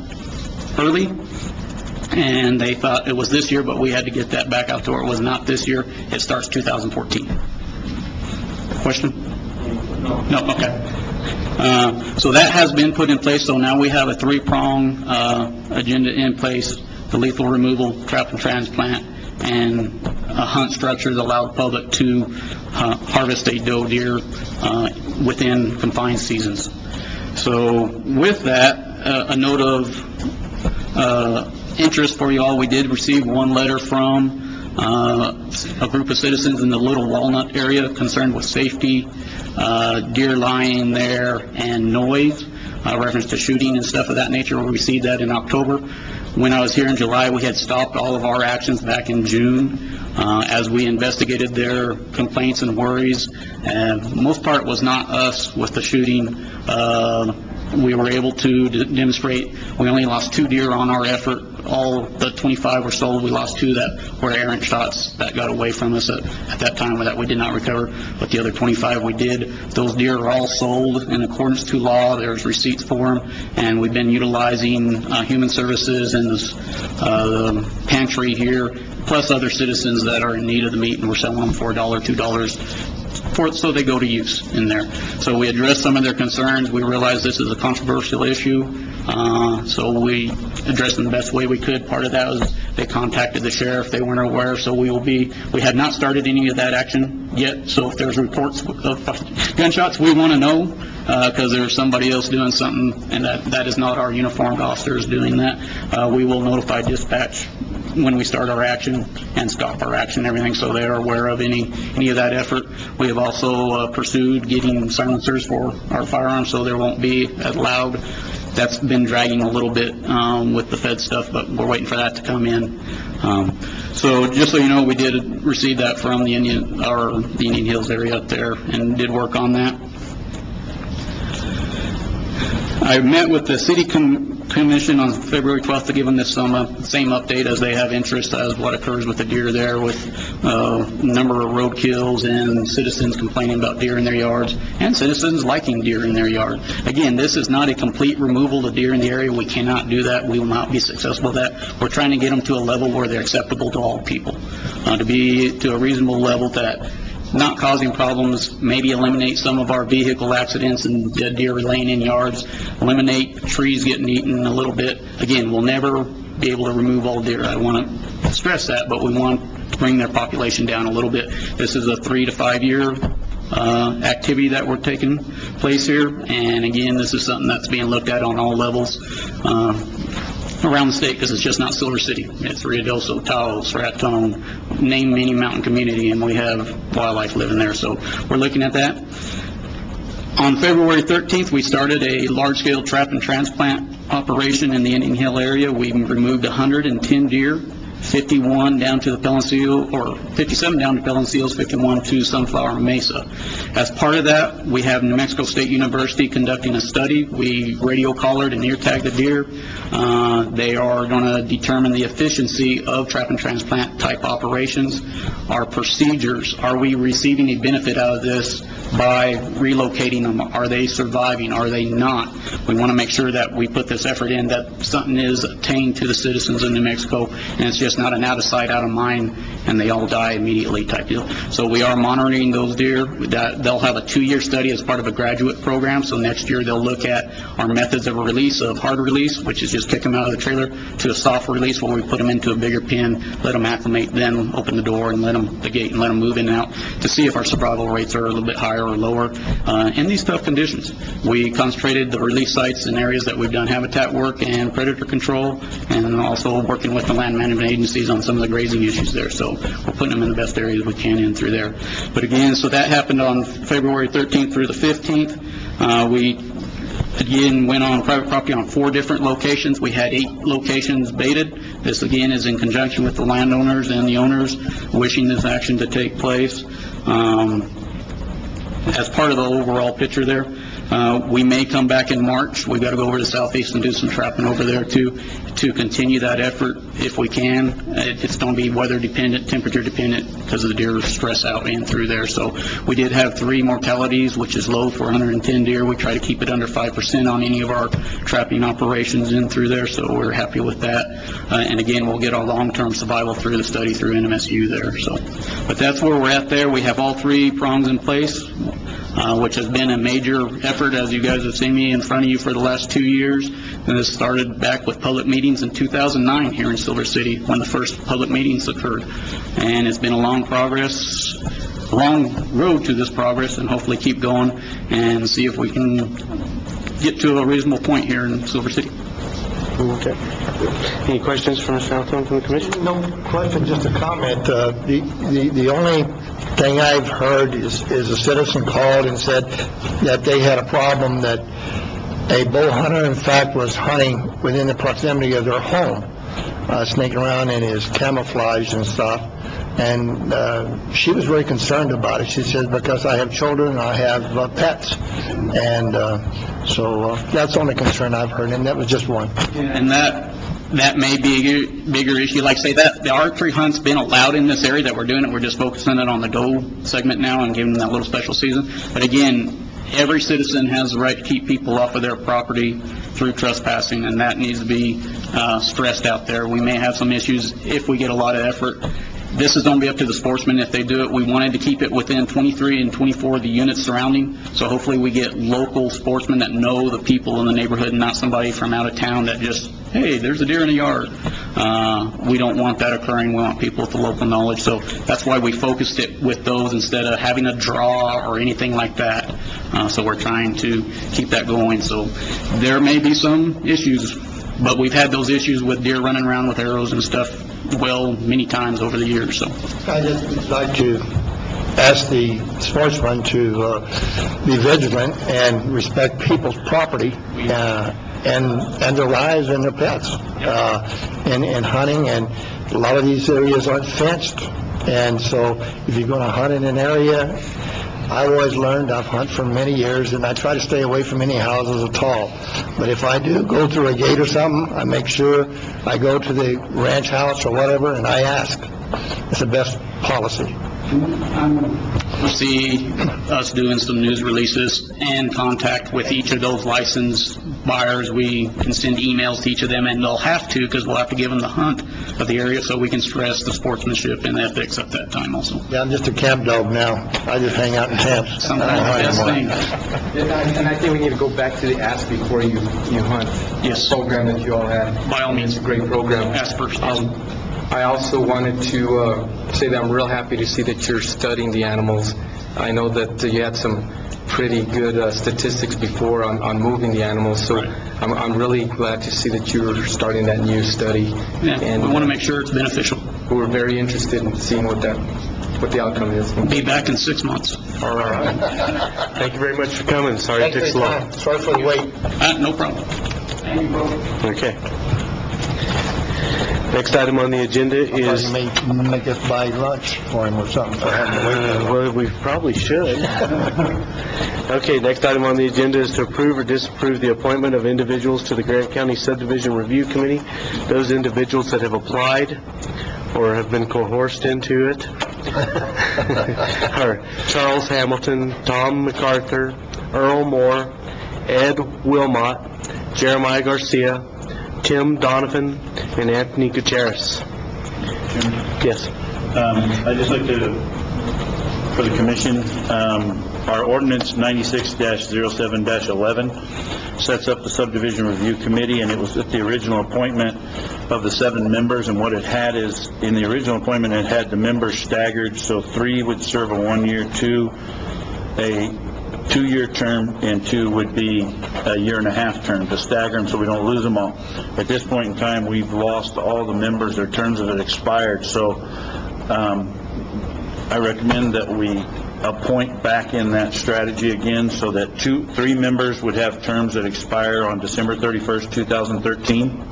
early, and they thought it was this year, but we had to get that back out to where it was not this year. It starts 2014. Question? No, okay. So that has been put in place, so now we have a three-prong agenda in place: the lethal removal, trap and transplant, and a hunt structure that allowed the public to harvest a doe deer within confined seasons. So with that, a note of interest for you all, we did receive one letter from a group of citizens in the Little Walnut area concerned with safety, deer lying there, and noise, reference to shooting and stuff of that nature. We received that in October. When I was here in July, we had stopped all of our actions back in June as we investigated their complaints and worries. Most part was not us with the shooting. We were able to demonstrate we only lost 2 deer on our effort. All the 25 were sold. We lost 2 that were errant shots that got away from us at that time that we did not recover, but the other 25 we did. Those deer are all sold in accordance to law. There's receipts for them, and we've been utilizing human services and the pantry here, plus other citizens that are in need of the meat, and we're selling them for $1, $2, so they go to use in there. So we addressed some of their concerns. We realized this is a controversial issue, so we addressed them the best way we could. Part of that was they contacted the sheriff. They weren't aware, so we have not started any of that action yet. So if there's reports of gunshots, we want to know, because there's somebody else doing something, and that is not our uniformed officers doing that. We will notify dispatch when we start our action and stop our action, everything, so they are aware of any of that effort. We have also pursued getting silencers for our firearms, so there won't be as loud. That's been dragging a little bit with the Fed stuff, but we're waiting for that to come in. So just so you know, we did receive that from the Indian Hills area up there, and did work on that. I met with the City Commission on February 12th to give them this same update, as they have interest as what occurs with the deer there, with number of road kills and citizens complaining about deer in their yards, and citizens liking deer in their yard. Again, this is not a complete removal of deer in the area. We cannot do that. We will not be successful at that. We're trying to get them to a level where they're acceptable to all people, to be to a reasonable level that not causing problems, maybe eliminate some of our vehicle accidents and dead deer laying in yards, eliminate trees getting eaten a little bit. Again, we'll never be able to remove all deer. I want to stress that, but we want to bring their population down a little bit. This is a 3 to 5 year activity that we're taking place here, and again, this is something that's being looked at on all levels around the state, because it's just not Silver City. It's Ruidoso, Taos, Raton, name any mountain community, and we have wildlife living there. So we're looking at that. On February 13th, we started a large-scale trap and transplant operation in the Indian Hill area. We removed 110 deer, 51 down to the Peloncillo, or 57 down to Peloncillos, 51 to Sunflower Mesa. As part of that, we have New Mexico State University conducting a study. We radio collared and ear tagged the deer. They are going to determine the efficiency of trap and transplant type operations. Our procedures, are we receiving a benefit out of this by relocating them? Are they surviving? Are they not? We want to make sure that we put this effort in, that something is attained to the citizens of New Mexico, and it's just not an out of sight, out of mind, and they all die immediately type deal. So we are monitoring those deer. They'll have a 2-year study as part of a graduate program, so next year they'll look at our methods of release, of hard release, which is just kick them out of the trailer, to a soft release where we put them into a bigger pen, let them acclimate, then open the door and the gate and let them move in and out, to see if our survival rates are a little bit higher or lower in these tough conditions. We concentrated the release sites in areas that we've done habitat work and predator control, and also working with the land management agencies on some of the grazing issues there. So we're putting them in the best areas we can in through there. But again, so that happened on February 13th through the 15th. We again went on private property on 4 different locations. We had 8 locations baited. This again is in conjunction with the landowners and the owners wishing this action to take place. As part of the overall picture there, we may come back in March. We've got to go over to Southeast and do some trapping over there to continue that effort if we can. It's going to be weather dependent, temperature dependent, because of the deer stress out and through there. So we did have 3 mortalities, which is low for 110 deer. We try to keep it under 5% on any of our trapping operations in through there, so we're happy with that. And again, we'll get our long-term survival through the study through NMSU there. So, but that's where we're at there. We have all 3 prongs in place. which has been a major effort, as you guys have seen me in front of you for the last 2 years. And this started back with public meetings in 2009 here in Silver City, when the first public meetings occurred. And it's been a long road to this progress, and hopefully keep going and see if we can get to a reasonable point here in Silver City. Okay. Any questions from Mr. Alton from the commission? No question, just a comment. The only thing I've heard is a citizen called and said that they had a problem that a bow hunter, in fact, was hunting within the proximity of their home, sneaking around in his camouflage and stuff. And she was very concerned about it. She says, because I have children, I have pets. And so that's the only concern I've heard, and that was just one. And that may be a bigger issue. Like say that the archery hunt's been allowed in this area that we're doing it. We're just focusing it on the doe segment now and giving them that little special season. But again, every citizen has the right to keep people off of their property through trespassing, and that needs to be stressed out there. We may have some issues if we get a lot of effort. This is going to be up to the sportsmen if they do it. We wanted to keep it within 23 and 24 of the units surrounding, so hopefully we get local sportsmen that know the people in the neighborhood and not somebody from out of town that just, hey, there's a deer in the yard. We don't want that occurring. We want people with the local knowledge, so that's why we focused it with those instead of having a draw or anything like that. So we're trying to keep that going. So there may be some issues, but we've had those issues with deer running around with arrows and stuff many times over the years. So I'd just like to ask the sportsmen to be vigilant and respect people's property and their lives and their pets in hunting. And a lot of these areas aren't fenced, and so if you're going to hunt in an area, I've always learned, I've hunted for many years, and I try to stay away from any houses at all. But if I do go through a gate or something, I make sure I go to the ranch house or whatever, and I ask. It's the best policy. We'll see us doing some news releases and contact with each of those licensed buyers. We can send emails to each of them, and they'll have to, because we'll have to give them the hunt of the area so we can stress the sportsmanship and ethics at that time also. Yeah, I'm just a camp dog now. I just hang out in camps. Sometimes the best thing. And I think we need to go back to the Ask Before You Hunt program that you all had. By all means. It's a great program. Ask first. I also wanted to say that I'm real happy to see that you're studying the animals. I know that you had some pretty good statistics before on moving the animals, so I'm really glad to see that you're starting that new study. Yeah, and we want to make sure it's beneficial. We're very interested in seeing what the outcome is. Be back in 6 months. All right. Thank you very much for coming. Sorry it took so long. Sorry for the wait. No problem. Thank you, both. Okay. Next item on the agenda is... You may make us buy lunch for him or something for having to wait. Well, we probably should. Okay, next item on the agenda is to approve or disapprove the appointment of individuals to the Grant County Subdivision Review Committee. Those individuals that have applied or have been coerced into it are Charles Hamilton, Tom MacArthur, Earl Moore, Ed Wilmot, Jeremiah Garcia, Tim Donovan, and Anthony Gutierrez. Yes. I'd just like to, for the commission, our ordinance 96-07-11 sets up the subdivision review committee, and it was at the original appointment of the 7 members, and what it had is, in the original appointment, it had the members staggered, so 3 would serve a 1-year, 2 a 2-year term, and 2 would be a 1.5-year term, to stagger them so we don't lose them all. At this point in time, we've lost all the members, their terms have expired, so I recommend that we appoint back in that strategy again, so that 3 members would have terms that expire on December 31st, 2013.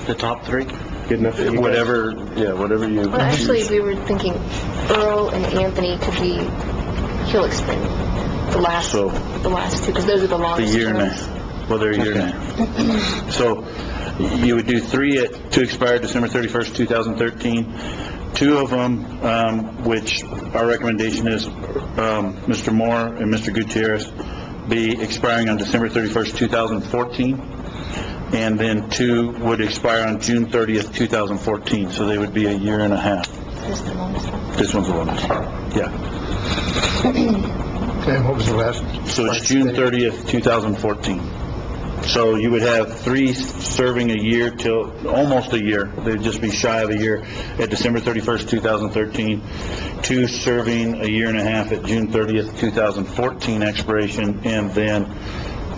The top 3? Good enough for you guys? Whatever you Well, actually, choose. we were thinking Earl and Anthony could be Helix Spring, the last 2, because those are the longest The year and a terms. half. Well, they're a year and a half. So you would do 3 to expire December 31st, 2013. 2 of them, which our recommendation is Mr. Moore and Mr. Gutierrez, be expiring on December 31st, 2014. And then 2 would expire on June 30th, 2014. So they would be a 1.5 years. This is the longest one. This one's the longest. Yeah. And what was the last? So it's June 30th, 2014. So you would have 3 serving a year till, almost a year, they'd just be shy of a year at December 31st, 2013, 2 serving a year and a half at June 30th, 2014 expiration, and then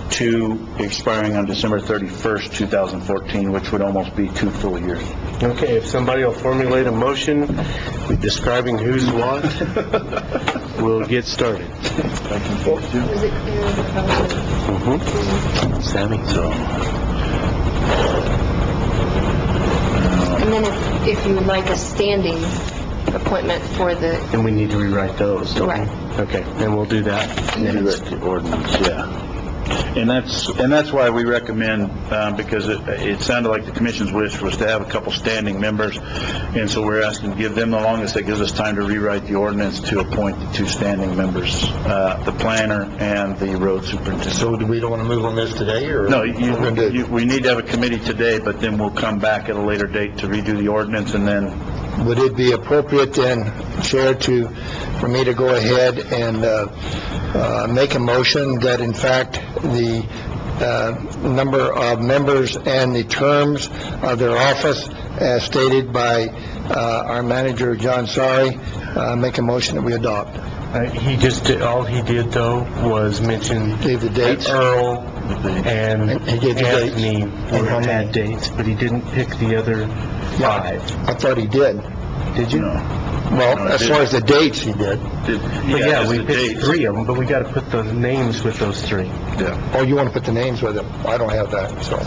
2 expiring on December 31st, 2014, which would almost be 2 full years. Okay, if somebody will formulate a motion describing who's what, we'll get started. Sammy? And then if you would like a standing appointment for the... And we need to rewrite those, don't we? Right. Okay, then we'll do that. Rewrite the ordinance, yeah. And that's why we recommend, because it sounded like the commission's wish was to have a couple standing members, and so we're asking to give them the longest. That gives us time to rewrite the ordinance to appoint the 2 standing members, the planner and the road superintendent. So do we don't want to move on this today, or? No, we need to have a committee today, but then we'll come back at a later date to redo the ordinance, and then... Would it be appropriate then, Chair, for me to go ahead and make a motion that in fact the number of members and the terms of their office as stated by our manager, John Sari, make a motion that we adopt? He just did, all he did though was mention Gave the dates. Earl and he gave the Anthony dates. had dates, but he didn't pick the other 5. I thought he did. Did you? Well, as far as the dates, he did. But yeah, we picked 3 of them, but we got to put the names with those 3. Yeah. Oh, you want to put the names with them? I don't have that, so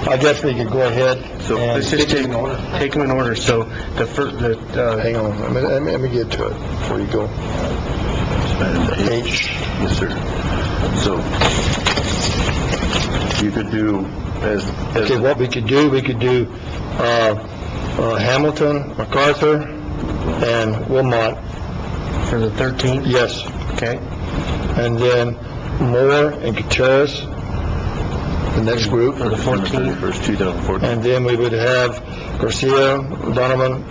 I guess we could go ahead. So and let's just take them in order. So the first, hang on, let me get to it before you go. H. Yes, sir. So you could do as okay, what we could do Hamilton, MacArthur, and Wilmot. For the 13th? Yes. Okay. And then Moore and Gutierrez, the next group. For the 14th? 2014. And then we would have Garcia, Donovan.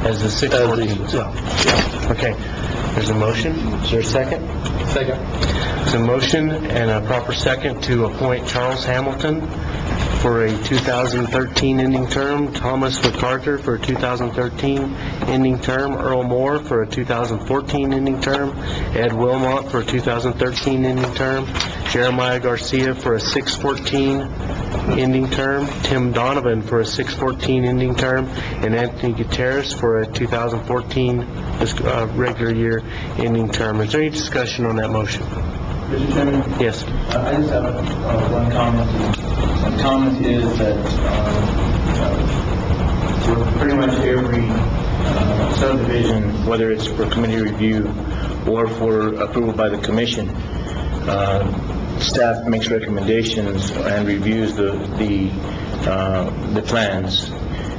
As the 6th, 14th? Yeah. Okay. There's a motion. Is there a second? Second. There's a motion and a proper second to appoint Charles Hamilton for a 2013 ending term, Thomas MacArthur for a 2013 ending term, Earl Moore for a 2014 ending term, Ed Wilmot for a 2013 ending term, Jeremiah Garcia for a 6/14 ending term, Tim Donovan for a 6/14 ending term, and Anthony Gutierrez for a 2014 regular year ending term. Is there any discussion on that motion? Mr. Chairman? Yes. I just have one comment. The comment is that for pretty much every subdivision, whether it's for committee review or for approval by the commission, staff makes recommendations and reviews the plans.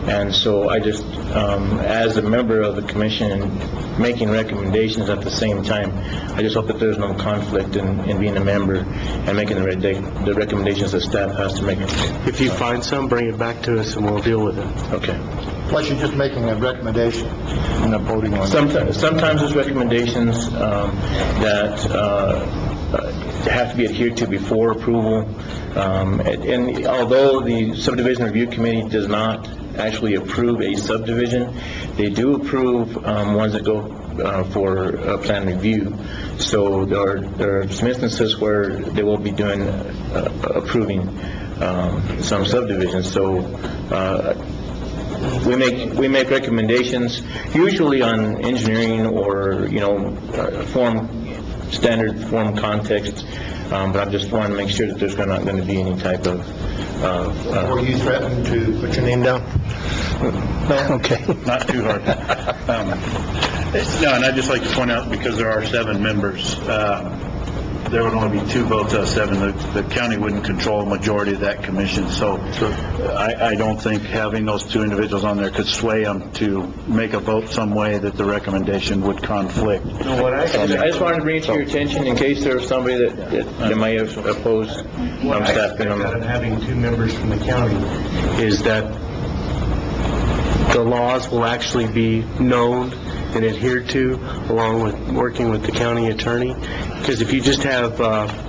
And so I just, as a member of the commission, making recommendations at the same time, I just hope that there's no conflict in being a member and making the recommendations that staff has to make. If you find some, bring it back to us and we'll deal with it. Okay. Plus, you're just making a recommendation and not voting on it. Sometimes there's recommendations that have to be adhered to before approval. And although the subdivision review committee does not actually approve a subdivision, they do approve ones that go for plan review. So there are some instances where they will be doing approving some subdivisions. So we make recommendations usually on engineering or standard form context, but I just want to make sure that there's not going to be any type of Were you threatened to put your name down? No? Okay. Not too hard. No, and I'd just like to point out, because there are 7 members, there would only be 2 votes out of 7. The county wouldn't control a majority of that commission, so I don't think having those 2 individuals on there could sway them to make a vote some way that the recommendation would conflict. I just wanted to bring it to your attention in case there was somebody that might have opposed What I staff. expect out of having 2 members from the county is that the laws will actually be known and adhered to, along with working with the county attorney. Because if you just have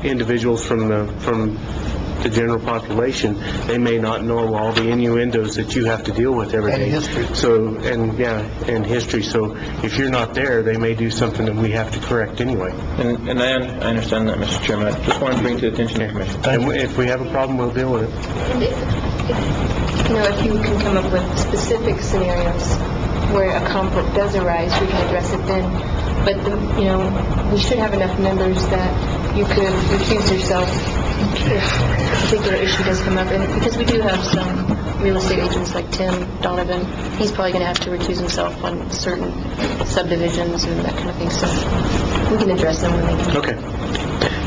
individuals from the general population, they may not know all the innuendos that you have to deal with every day. And history. So, and history. So if you're not there, they may do something that we have to correct anyway. And I understand that, Mr. Chairman. I just wanted to bring to the attention of the commission. And if we have a problem, we'll deal with it. And if you can come up with specific scenarios where a conflict does arise, we can address it then. But, we should have enough members that you could recuse yourself if a particular issue does come up. And because we do have some real estate agents like Tim Donovan, he's probably going to have to recuse himself on certain subdivisions and that kind of thing. So we can address them when they come. Okay.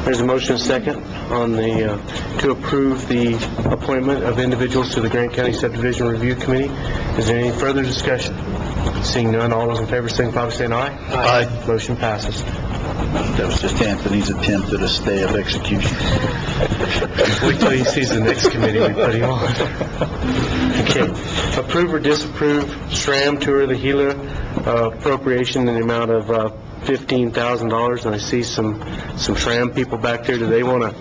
There's a motion second on the, to approve the appointment of individuals to the Grant County Subdivision Review Committee. Is there any further discussion? Seeing none, all those in favor signify by saying aye. Aye. Motion passes. That was just Anthony's attempt at a stay of execution. Wait till he sees the next committee we put him on. Okay. Approve or disapprove SRAM Tour of the Gila appropriation in the amount of $15,000. And I see some SRAM people back there. Do they want to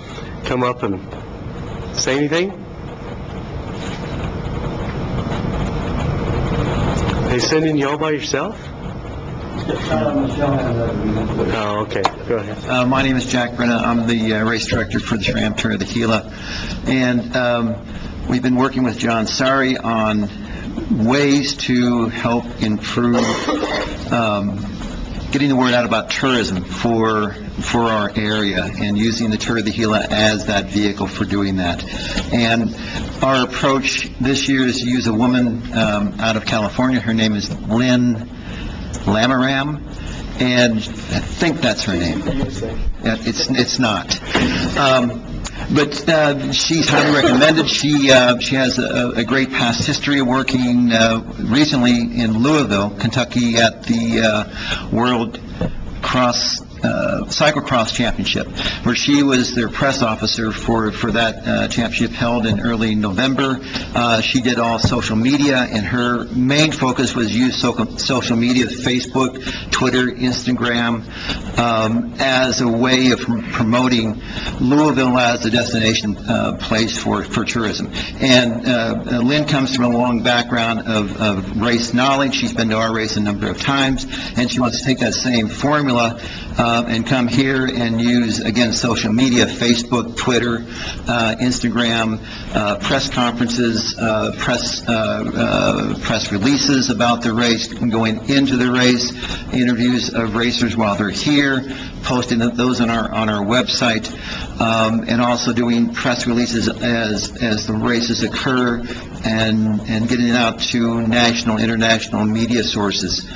come up and say anything? They sending you all by yourself? Oh, okay. Go ahead. My name is Jack Brenna. I'm the race director for the SRAM Tour of the Gila. And we've been working with John Sari on ways to help improve getting the word out about tourism for our area and using the Tour of the Gila as that vehicle for doing that. And our approach this year is to use a woman out of California. Her name is Lynn Lamaram, and I think that's her name. It's not. But she's highly recommended. She has a great past history of working recently in Louisville, Kentucky, at the World Cyclocross Championship, where she was their press officer for that championship held in early November. She did all social media, and her main focus was use social media, Facebook, Twitter, Instagram, as a way of promoting Louisville as a destination place for tourism. And Lynn comes from a long background of race knowledge. She's been to our race a number of times, and she wants to take that same formula and come here and use, again, social media, Facebook, Twitter, Instagram, press conferences, press releases about the race, going into the race, interviews of racers while they're here, posting those on our website, and also doing press releases as the races occur, and getting it out to national, international media sources.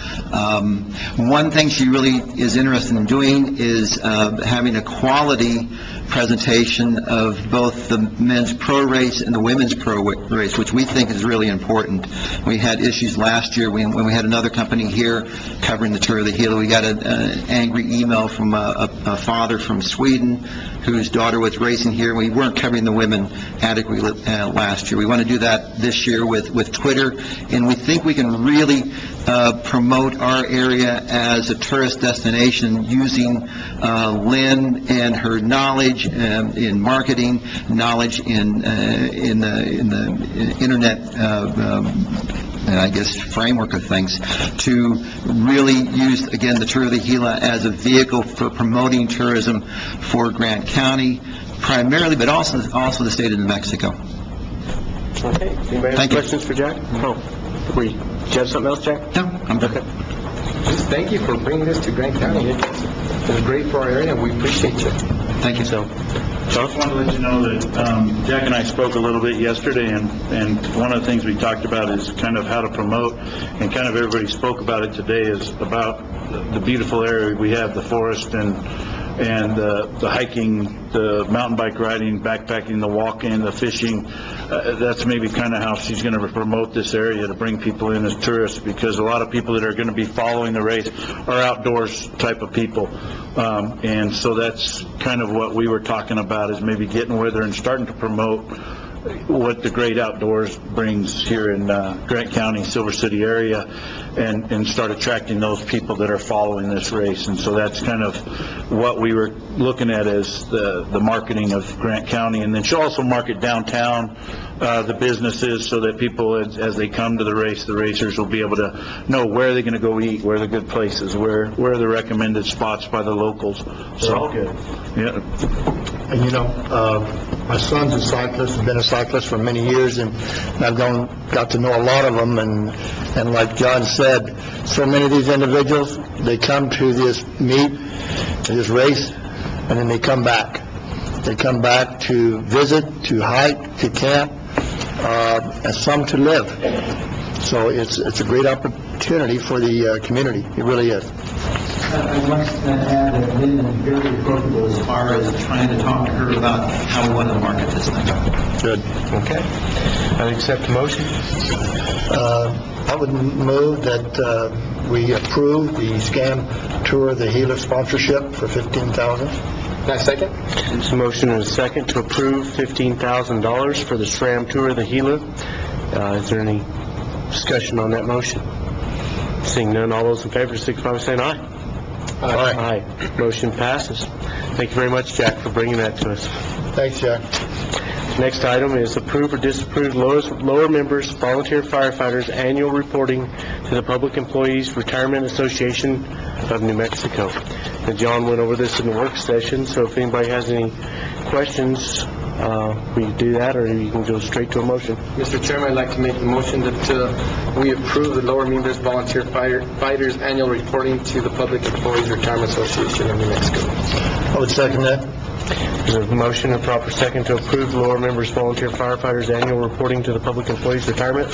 One thing she really is interested in doing is having a quality presentation of both the men's pro race and the women's pro race, which we think is really important. We had issues last year when we had another company here covering the Tour of the Gila. We got an angry email from a father from Sweden whose daughter was racing here. We weren't covering the women adequately last year. We want to do that this year with Twitter, and we think we can really promote our area as a tourist destination using Lynn and her knowledge in marketing, knowledge in the internet I guess, framework of things, to really use, again, the Tour of the Gila as a vehicle for promoting tourism for Grant County, primarily, but also the state of New Mexico. Okay. Anybody have questions for Jack? Oh, do you have something else, Jack? No, I'm okay. Just thank you for bringing this to Grant County. It's great for our area, and we appreciate you. Thank you. So, I just wanted to let you know that Jack and I spoke a little bit yesterday, and one of the things we talked about is kind of how to promote, and kind of everybody spoke about it today, is about the beautiful area we have, the forest and the hiking, the mountain bike riding, backpacking, the walking, the fishing. That's maybe kind of how she's going to promote this area to bring people in as tourists, because a lot of people that are going to be following the race are outdoors type of people. And so that's kind of what we were talking about, is maybe getting with her and starting to promote what the great outdoors brings here in Grant County, Silver City area, and start attracting those people that are following this race. And so that's kind of what we were looking at as the marketing of Grant County. And then she'll also market downtown, the businesses, so that people, as they come to the race, the racers will be able to know where they're going to go eat, where are the good places, where are the recommended spots by the locals. So good. Yeah. And my son's a cyclist, has been a cyclist for many years, and I've got to know a lot of them, and like John said, so many of these individuals, they come to this meet, to this race, and then they come back. They come back to visit, to hike, to camp, and some to live. So it's a great opportunity for the community. It really is. I'd like to add that Lynn is very approachable as far as trying to talk to her about how we want to market this thing. Good. Okay. I accept the motion. I would move that we approve the SCAM Tour of the Gila sponsorship for $15,000. Second. There's a motion and a second to approve $15,000 for the SRAM Tour of the Gila. Is there any discussion on that motion? Seeing none, all those in favor, signify by saying aye. Aye. Motion passes. Thank you very much, Jack, for bringing that to us. Thanks, Jack. Next item is approve or disapprove lower members, volunteer firefighters, annual reporting to the Public Employees Retirement Association of New Mexico. And John went over this in the work session, so if anybody has any questions, we do that, or you can go straight to a motion. Mr. Chairman, I'd like to make the motion that we approve the lower members volunteer fighters annual reporting to the Public Employees Retirement Association of New Mexico. I would second that. There's a motion and proper second to approve the lower members volunteer firefighters annual reporting to the Public Employees Retirement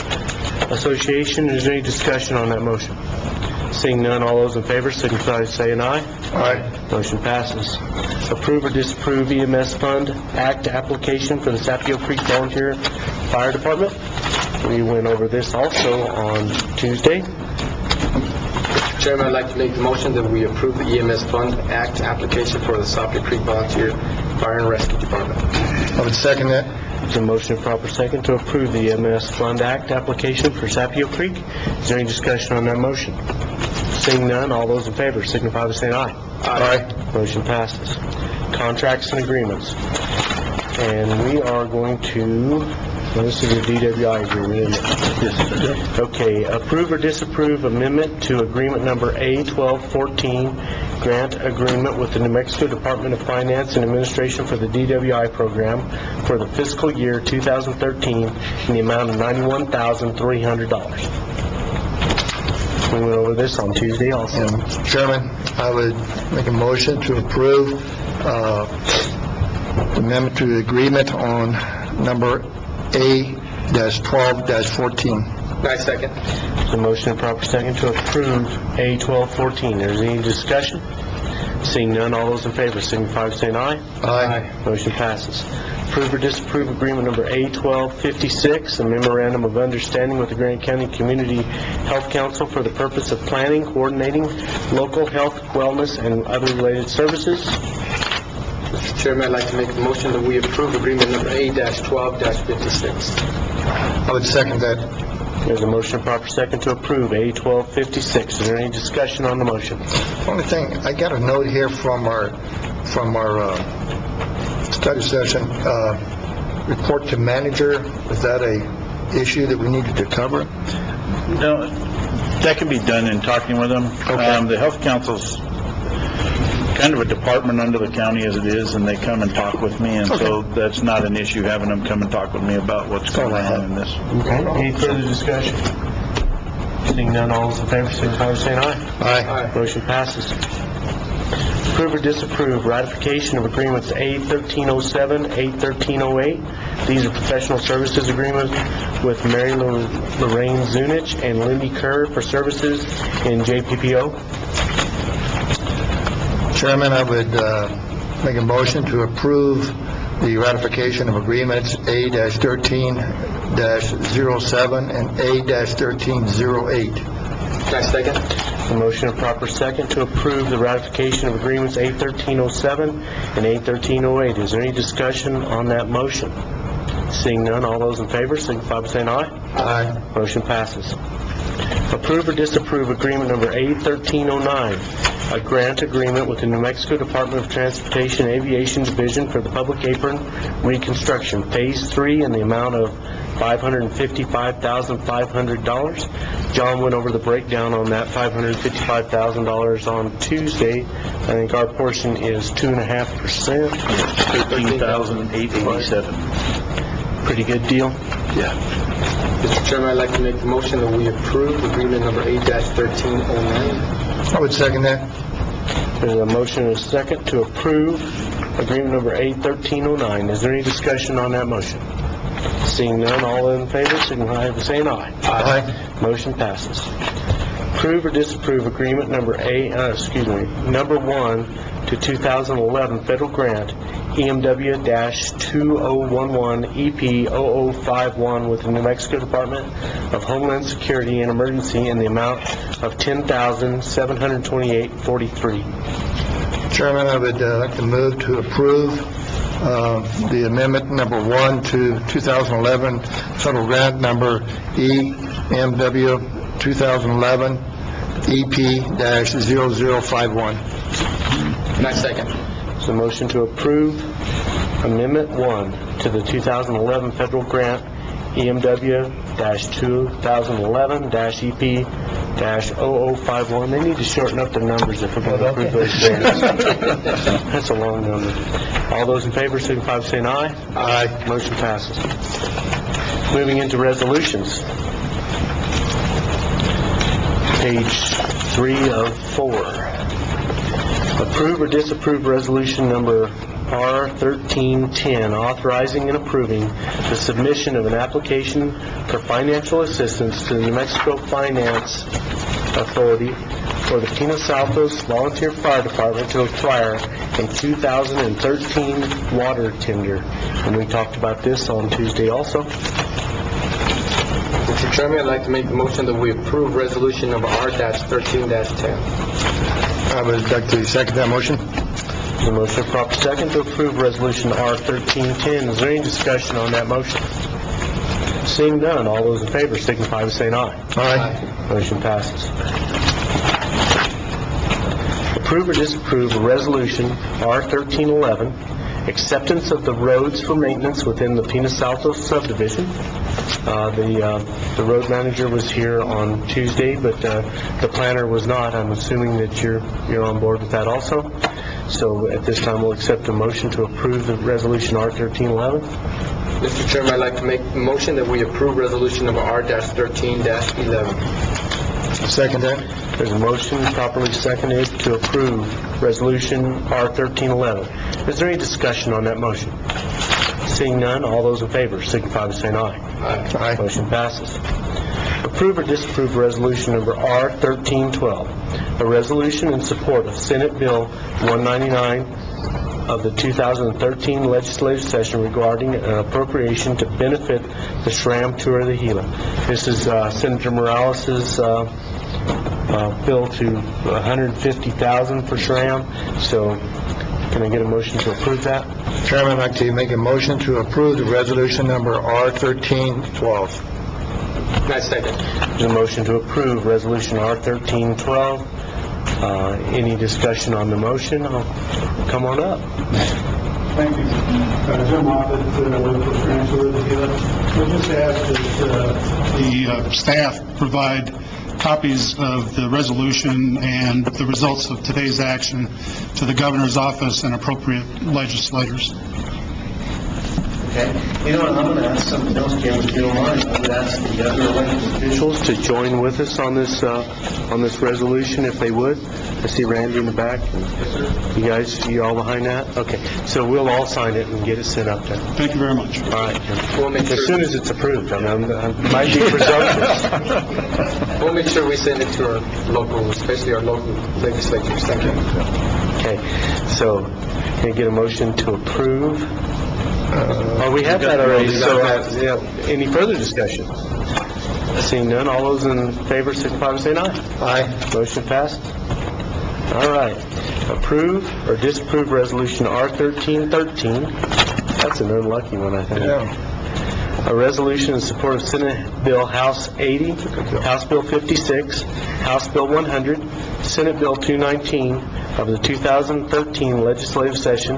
Association. Is there any discussion on that motion? Seeing none, all those in favor signify by saying aye. Aye. Motion passes. Approve or disapprove EMS Fund Act application for the Sapio Creek Volunteer Fire Department. We went over this also on Tuesday. Mr. Chairman, I'd like to make the motion that we approve the EMS Fund Act application for the Sapio Creek Volunteer Fire and Rescue Department. I would second that. There's a motion and proper second to approve the EMS Fund Act application for Sapio Creek. Is there any discussion on that motion? Seeing none, all those in favor signify by saying aye. Aye. Motion passes. Contracts and agreements. And we are going to, well, this is a DWI agreement, isn't it? Yes. Okay, approve or disapprove amendment to agreement number A1214, grant agreement with the New Mexico Department of Finance and Administration for the DWI program for the fiscal year 2013 in the amount of $91,300. We went over this on Tuesday also. Mr. Chairman, I would make a motion to approve the amendment to the agreement on number A-12-14. I second. The motion and proper second to approve A1214. There's any discussion? Seeing none, all those in favor signify by saying aye. Aye. Motion passes. Approve or disapprove agreement number A1256, a memorandum of understanding with the Grant County Community Health Council for the purpose of planning, coordinating local health, wellness, and other related services. Mr. Chairman, I'd like to make the motion that we approve agreement number A-12-56. I would second that. There's a motion and proper second to approve A1256. Is there any discussion on the motion? Only thing, I got a note here from our study session, report to manager. Is that a issue that we needed to cover? No, that can be done in talking with them. Okay. The Health Council's kind of a department under the county as it is, and they come and talk with me, and so that's not an issue having them come and talk with me about what's going on in this. Okay. Any further discussion? Seeing none, all those in favor signify by saying aye. Aye. Motion passes. Approve or disapprove ratification of agreements A1307, A1308. These are professional services agreements with Mary Lorraine Zunich and Lindy Kerr for services in JPPO. Chairman, I would make a motion to approve the ratification of agreements A-13-07 and A-1308. I second. A motion and proper second to approve the ratification of agreements A1307 and A1308. Is there any discussion on that motion? Seeing none, all those in favor signify by saying aye. Aye. Motion passes. Approve or disapprove agreement number A1309, a grant agreement with the New Mexico Department of Transportation Aviation Division for the Public Apron Reconstruction, Phase 3, in the amount of $555,500. John went over the breakdown on that $555,000 on Tuesday. I think our portion is 2.5%. $13,887. Pretty good deal. Yeah. Mr. Chairman, I'd like to make the motion that we approve agreement number 8-1309. I would second that. There's a motion and a second to approve agreement number A1309. Is there any discussion on that motion? Seeing none, all in favor signify by saying aye. Aye. Motion passes. Approve or disapprove agreement number number 1 to 2011 federal grant EMW-2011 EP0051 with the New Mexico Department of Homeland Security and Emergency in the amount of $10,728.43. Chairman, I would like to move to approve the amendment number 1 to 2011 federal grant number EMW 2011 EP-0051. And I second. There's a motion to approve Amendment 1 to the 2011 federal grant EMW-2011-EP-0051. They need to shorten up their numbers if we're going to approve those grants. That's a long number. All those in favor signify by saying aye. Aye. Motion passes. Moving into resolutions. Page 3 of 4. Approve or disapprove resolution number R1310, authorizing and approving the submission of an application for financial assistance to the New Mexico Finance Authority for the Pinos Altos Volunteer Fire Department to acquire a 2013 water tender. And we talked about this on Tuesday also. Mr. Chairman, I'd like to make the motion that we approve resolution number R-13-10. I would like to second that motion. The motion proper second to approve resolution R1310. Is there any discussion on that motion? Seeing none, all those in favor signify by saying aye. Aye. Motion passes. Approve or disapprove resolution R1311, acceptance of the roads for maintenance within the Pinos Altos subdivision. The road manager was here on Tuesday, but the planner was not. I'm assuming that you're on board with that also. So at this time, we'll accept a motion to approve the resolution R1311. Mr. Chairman, I'd like to make the motion that we approve resolution number R-13-11. Second that. There's a motion properly seconded to approve resolution R1311. Is there any discussion on that motion? Seeing none, all those in favor signify by saying aye. Aye. Motion passes. Approve or disapprove resolution number R1312, a resolution in support of Senate Bill 199 of the 2013 legislative session regarding an appropriation to benefit the SRAM Tour of the Gila. This is Senator Morales' bill to $150,000 for SRAM. So can I get a motion to approve that? Chairman, I'd like to make a motion to approve the resolution number R1312. I second. There's a motion to approve resolution R1312. Any discussion on the motion? Come on up. Thank you. Jim Moffitt, with the SRAM Tour of the Gila. We'll just ask that the staff provide copies of the resolution and the results of today's action to the governor's office and appropriate legislators. Okay. You know what, I'm going to ask something else, Jim, if you don't mind. I would ask the other elected officials to join with us on this resolution, if they would. I see Randy in the back. You guys, you all behind that? Okay. So we'll all sign it and get it sent up there. Thank you very much. All right, Jim. As soon as it's approved. I might be presumptuous. We'll make sure we send it to our local, especially our local legislatures. Thank you. Okay. So can I get a motion to approve? We have that already, so any further discussion? Seeing none, all those in favor signify by saying aye. Aye. Motion passed. All right. Approve or disapprove resolution R1313. That's an unlucky one, I think. Yeah. A resolution in support of Senate Bill House 80, House Bill 56, House Bill 100, Senate Bill 219 of the 2013 legislative session,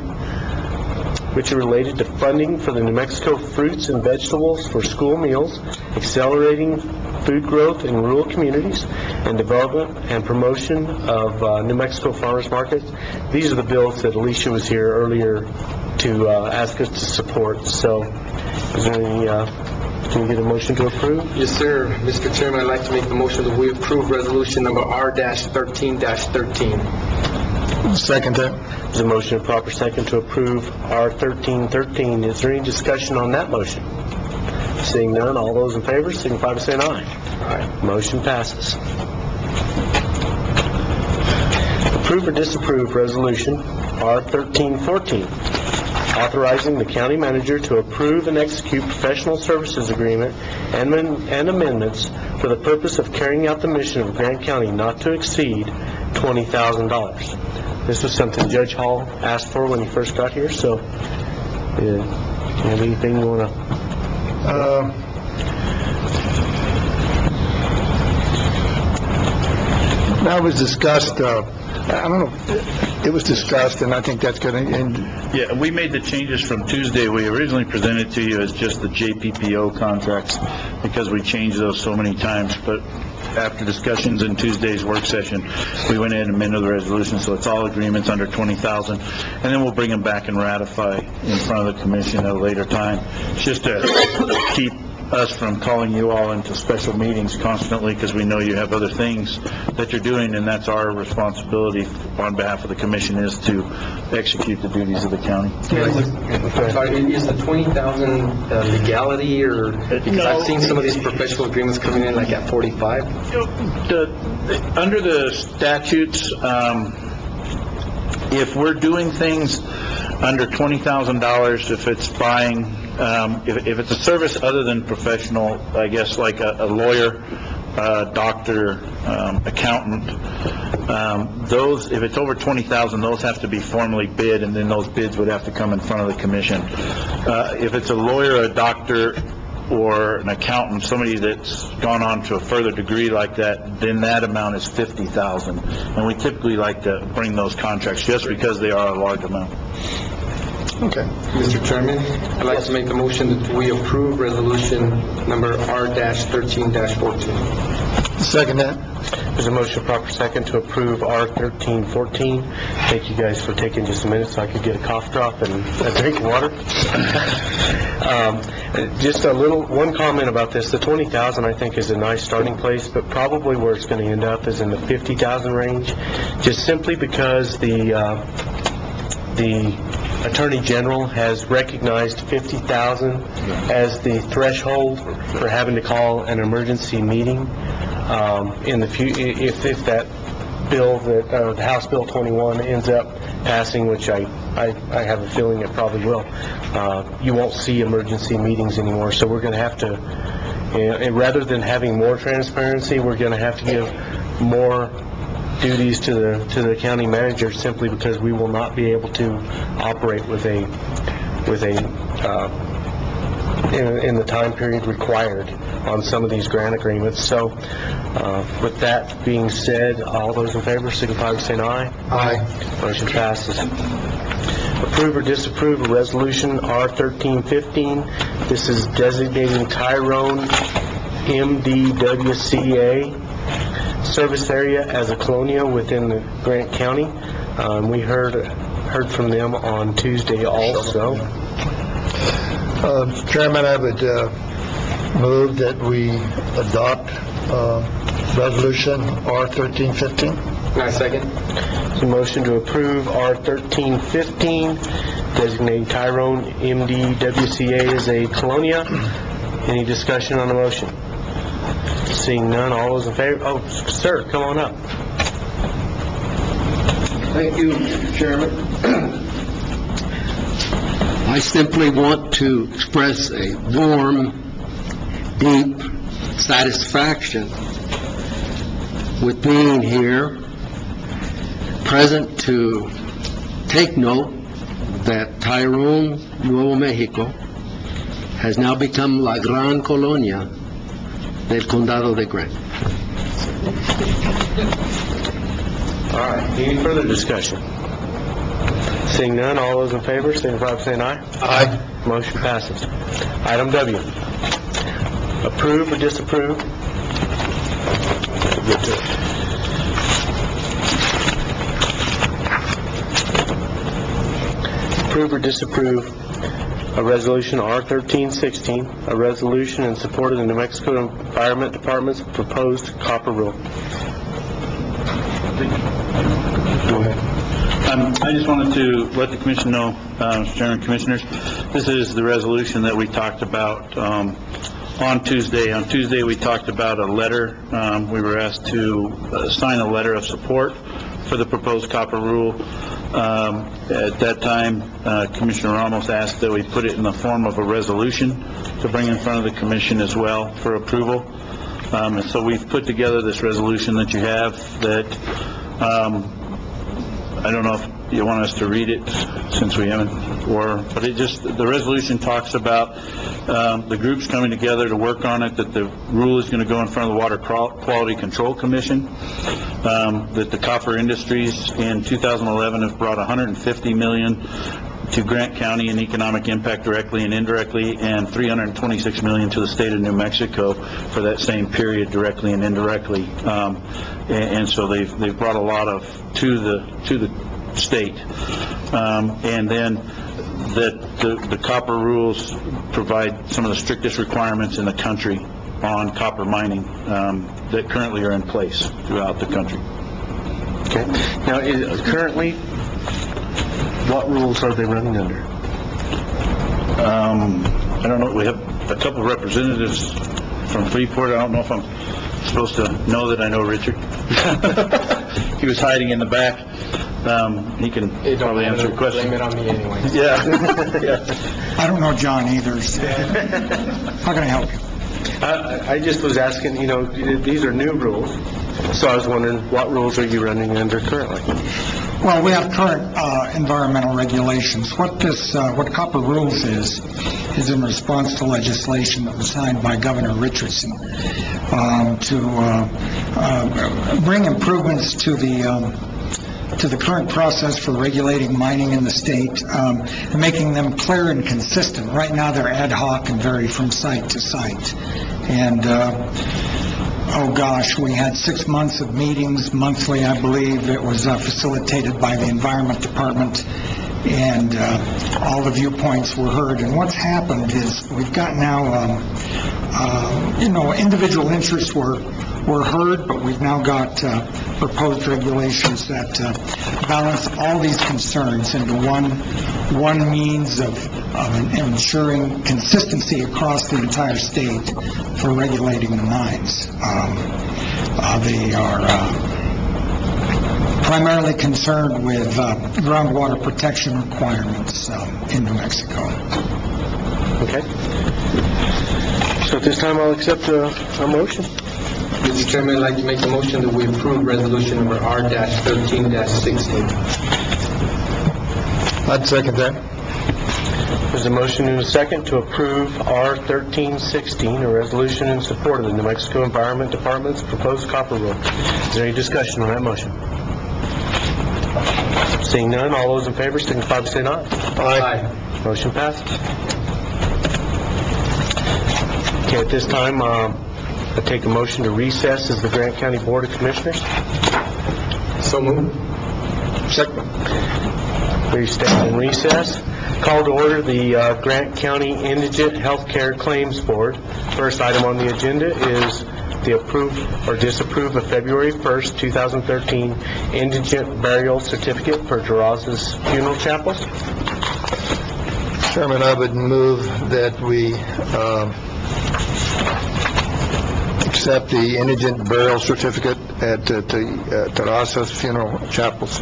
which are related to funding for the New Mexico fruits and vegetables for school meals, accelerating food growth in rural communities, and development and promotion of New Mexico farmers markets. These are the bills that Alicia was here earlier to ask us to support. So, is there any, can we get a motion to approve? Yes, sir. Mr. Chairman, I'd like to make the motion that we approve resolution number R-13-13. Second that. There's a motion, a proper second to approve R-13-13. Is there any discussion on that motion? Seeing none, all those in favor signify by saying aye. Aye. Motion passes. Approve or disapprove resolution R-13-14, authorizing the county manager to approve and execute professional services agreement and amendments for the purpose of carrying out the mission of Grant County not to exceed $20,000. This was something Judge Hall asked for when he first got here, so do you have anything you want to... That was discussed, I don't know, it was discussed, and I think that's going to end. Yeah, we made the changes from Tuesday. We originally presented to you as just the JPPO contracts because we changed those so many times, but after discussions in Tuesday's work session, we went ahead and amended the resolution, so it's all agreements under $20,000, and then we'll bring them back and ratify in front of the commission at a later time. It's just to keep us from calling you all into special meetings constantly, because we know you have other things that you're doing, and that's our responsibility on behalf of the commission, is to execute the duties of the county. Sorry, is the 20,000 legality, or, because I've seen some of these professional agreements coming in like at 45? Under the statutes, if we're doing things under $20,000, if it's buying, if it's a service other than professional, I guess like a lawyer, doctor, accountant, those, if it's over $20,000, those have to be formally bid, and then those bids would have to come in front of the commission. If it's a lawyer, a doctor, or an accountant, somebody that's gone on to a further degree like that, then that amount is $50,000. And we typically like to bring those contracts just because they are a large amount. Okay. Mr. Chairman, I'd like to make the motion that we approve resolution number R-13-14. Second that. There's a motion, proper second, to approve R-13-14. Thank you guys for taking just a minute so I could get a cough drop and a drink of water. Just one comment about this. The 20,000 I think is a nice starting place, but probably where it's going to end up is in the 50,000 range, just simply because the Attorney General has recognized 50,000 as the threshold for having to call an emergency meeting. In the if that bill, that House Bill 21 ends up passing, which I have a feeling it probably will, you won't see emergency meetings anymore. So we're going to have to, and rather than having more transparency, we're going to have to give more duties to the county manager, simply because we will not be able to operate in the time period required on some of these grant agreements. So with that being said, all those in favor signify by saying aye. Aye. Motion passes. Approve or disapprove a resolution R-13-15. This is designating Tyrone MDWCA service area as a colonia within the Grant County. We heard from them on Tuesday also. Chairman, I would move that we adopt resolution R-13-15. I second. There's a motion to approve R-13-15, designating Tyrone MDWCA as a colonia. Any discussion on the motion? Seeing none, all those in favor? Oh, sir, come on up. Thank you, Mr. Chairman. I simply want to express a warm, deep satisfaction with being here, present to take note that Tyrone, Nuevo Mexico, has now become La Gran Colonia del Condado de Grant. All right, any further discussion? Seeing none, all those in favor, signify by saying aye. Aye. Motion passes. Item W, approve or disapprove? Approve or disapprove a resolution R-1316, a resolution in support of the New Mexico Environment Department's proposed copper rule. Go ahead. I just wanted to let the commission know, Mr. Chairman, Commissioners, this is the resolution that we talked about on Tuesday. On Tuesday, we talked about a letter. We were asked to sign a letter of support for the proposed copper rule. At that time, Commissioner Ramos asked that we put it in the form of a resolution to bring in front of the commission as well for approval. And so we've put together this resolution that you have that I don't know if you want us to read it since we haven't, but it just, the resolution talks about the groups coming together to work on it, that the rule is going to go in front of the Water Quality Control Commission, that the copper industries in 2011 have brought $150 million to Grant County in economic impact directly and indirectly, and $326 million to the state of New Mexico for that same period directly and indirectly. And so they've brought a lot of to the state. And then that the copper rules provide some of the strictest requirements in the country on copper mining that currently are in place throughout the country. Okay. Now, currently, what rules are they running under? I don't know. We have a couple of representatives from Freeport. I don't know if I'm supposed to know that I know Richard. He was hiding in the back. He can probably answer your question. Blame it on me anyway. Yeah. I don't know John either, so how can I help you? I just was asking, you know, these are new rules, so I was wondering, what rules are you running under currently? Well, we have current environmental regulations. What Copper Rules is in response to legislation that was signed by Governor Richardson to bring improvements to the current process for regulating mining in the state, and making them clear and consistent. Right now, they're ad hoc and vary from site to site. And oh gosh, we had 6 months of meetings monthly, I believe. It was facilitated by the Environment Department, and all the viewpoints were heard. And what's happened is we've got now, individual interests were heard, but we've now got proposed regulations that balance all these concerns into one means of ensuring consistency across the entire state for regulating the mines. They are primarily concerned with groundwater protection requirements in New Mexico. Okay. So at this time, I'll accept a motion. Mr. Chairman, I'd like to make a motion that we approve resolution number R-13-16. I'd second that. There's a motion and a second to approve R-1316, a resolution in support of the New Mexico Environment Department's proposed copper rule. Is there any discussion on that motion? Seeing none, all those in favor signify by saying aye. Aye. Motion passes. Okay, at this time, I take a motion to recess as the Grant County Board of Commissioners. So moved. Second. We stand in recess. Call to order the Grant County Indigent Healthcare Claims Board. First item on the agenda is the approve or disapprove of February 1st, 2013 indigent burial certificate for DeRosa's Funeral Chapels. Chairman, I would move that we accept the indigent burial certificate at DeRosa's Funeral Chapels.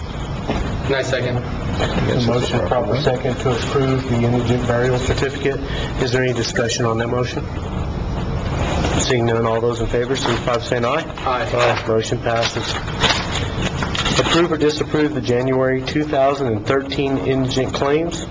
And I second. A motion, proper second, to approve the indigent burial certificate. Is there any discussion on that motion? Seeing none, all those in favor, signify by saying aye. Aye. Motion passes. Approve or disapprove the January 2013 indigent claims.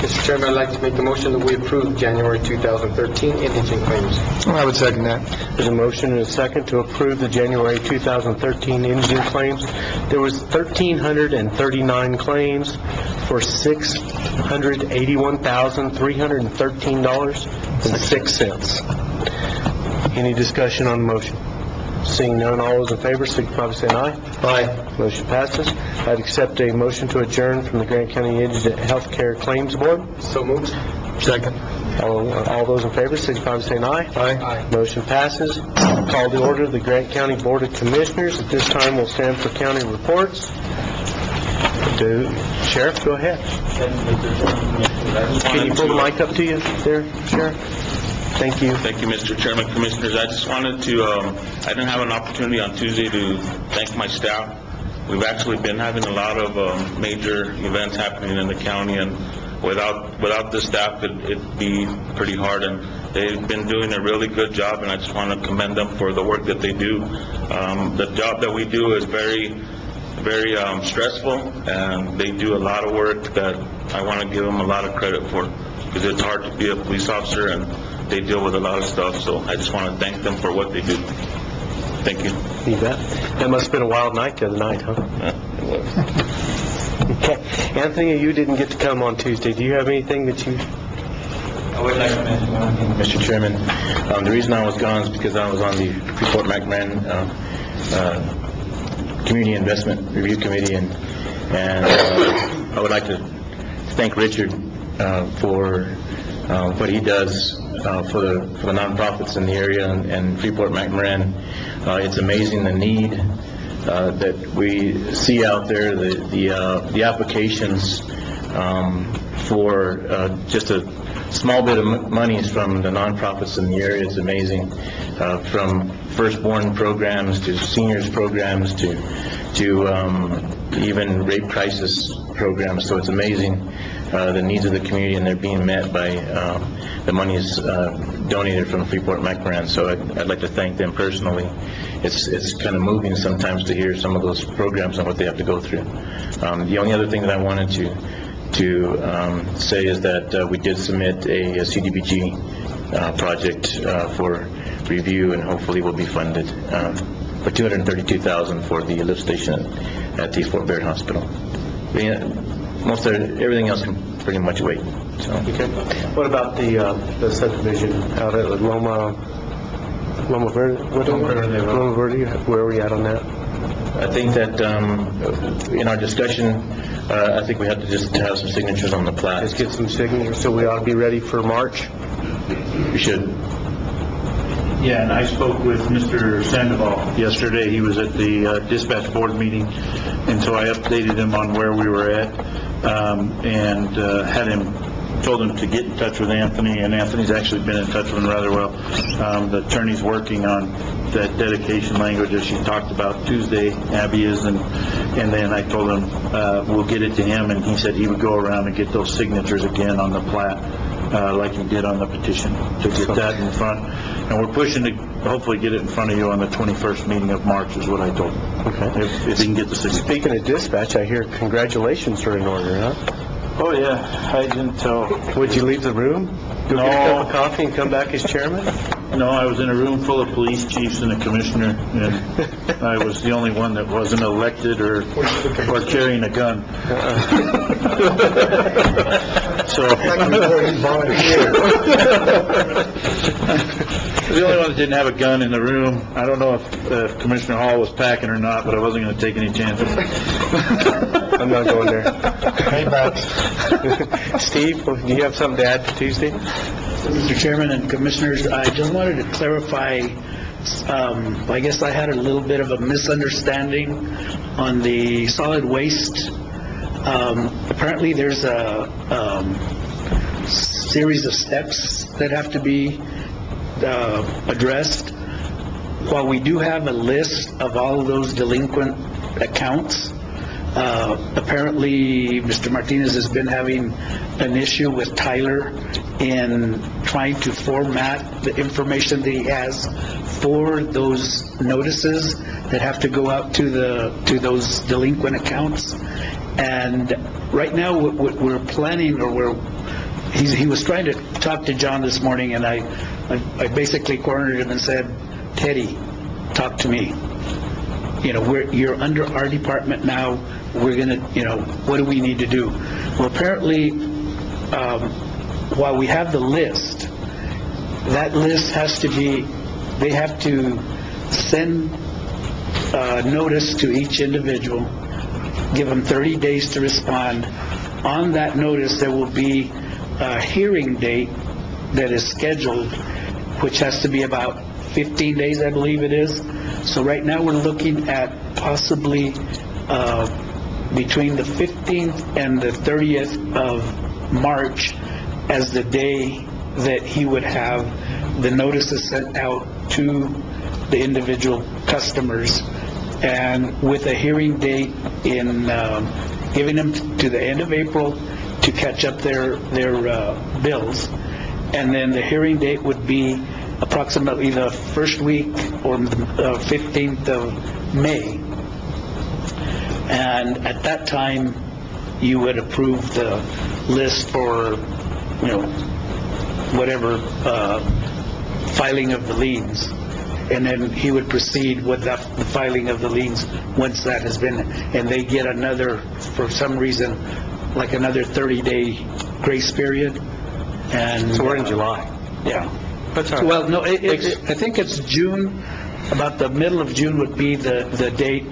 Mr. Chairman, I'd like to make the motion that we approve January 2013 indigent claims. I would second that. There's a motion and a second to approve the January 2013 indigent claims. There was 1,339 claims for $681,313.06. Any discussion on the motion? Seeing none, all those in favor, signify by saying aye. Aye. Motion passes. I'd accept a motion to adjourn from the Grant County Indigent Healthcare Claims Board. So moved. Second. All those in favor, signify by saying aye. Aye. Motion passes. Call to order the Grant County Board of Commissioners. At this time, we'll stand for county reports. Sheriff, go ahead. Can you pull the mic up to you there, Sheriff? Thank you. Thank you, Mr. Chairman, Commissioners. I just wanted to, I didn't have an opportunity on Tuesday to thank my staff. We've actually been having a lot of major events happening in the county, and without the staff, it'd be pretty hard, and they've been doing a really good job, and I just want to commend them for the work that they do. The job that we do is very stressful, and they do a lot of work that I want to give them a lot of credit for, because it's hard to be a police officer, and they deal with a lot of stuff, so I just want to thank them for what they do. Thank you. You bet. That must have been a wild night the other night, huh? Yeah, it was. Okay. Anthony, you didn't get to come on Tuesday. Do you have anything that you... I would like to mention one thing, Mr. Chairman. The reason I was gone is because I was on the Freeport-McMoRan Community Investment Review Committee, and I would like to thank Richard for what he does for the nonprofits in the area and Freeport-McMoRan. It's amazing the need that we see out there, the applications for just a small bit of money from the nonprofits in the area. It's amazing, from firstborn programs to seniors programs to even rape crisis programs. So it's amazing the needs of the community, and they're being met by the monies donated from Freeport-McMoRan. So I'd like to thank them personally. It's kind of moving sometimes to hear some of those programs and what they have to go through. The only other thing that I wanted to say is that we did submit a CDBG project for review, and hopefully will be funded for $232,000 for the lift station at the Fort Bear Hospital. Most of everything else can pretty much wait. So. Okay. What about the subdivision out at Loma Verde? Loma Verde. Where are we at on that? I think that in our discussion, I think we have to just have some signatures on the plat. Let's get some signatures, so we ought to be ready for March. We should. Yeah, and I spoke with Mr. Sandoval yesterday. He was at the dispatch board meeting, and so I updated him on where we were at, and told him to get in touch with Anthony, and Anthony's actually been in touch with him rather well. The attorney's working on that dedication language as she talked about Tuesday, Abby is, and then I told him we'll get it to him, and he said he would go around and get those signatures again on the plat, like he did on the petition, to get that in front. And we're pushing to hopefully get it in front of you on the 21st meeting of March, is what I told him. Okay. If he can get the signatures. Speaking of dispatch, I hear congratulations are in order, huh? Oh, yeah, I didn't tell. Would you leave the room? Go get a cup of coffee and come back as chairman? No, I was in a room full of police chiefs and a commissioner, and I was the only one that wasn't elected or carrying a gun. So the only one that didn't have a gun in the room. I don't know if Commissioner Hall was packing or not, but I wasn't going to take any chances. I'm not going there. Steve, do you have something to add to Tuesday? Mr. Chairman and Commissioners, I just wanted to clarify, I guess I had a little bit of a misunderstanding on the solid waste. Apparently there's a series of steps that have to be addressed. While we do have a list of all of those delinquent accounts, apparently Mr. Martinez has been having an issue with Tyler in trying to format the information that he has for those notices that have to go out to those delinquent accounts. And right now, what we're planning, or he was trying to talk to John this morning, and I basically cornered him and said, Teddy, talk to me. You're under our department now. We're gonna, what do we need to do? Well, apparently, while we have the list, that list has to be, they have to send notice to each individual, give them 30 days to respond. On that notice, there will be a hearing date that is scheduled, which has to be about 15 days, I believe it is. So right now, we're looking at possibly between the 15th and the 30th of March as the day that he would have the notices sent out to the individual customers, and with a hearing date in giving them to the end of April to catch up their bills. And then the hearing date would be approximately the first week or the 15th of May. And at that time, you would approve the list for, whatever filing of the liens. And then he would proceed with the filing of the liens once that has been, and they get another, for some reason, like another 30-day grace period. And So we're in July. Yeah. That's all right. Well, no, I think it's June, about the middle of June would be the date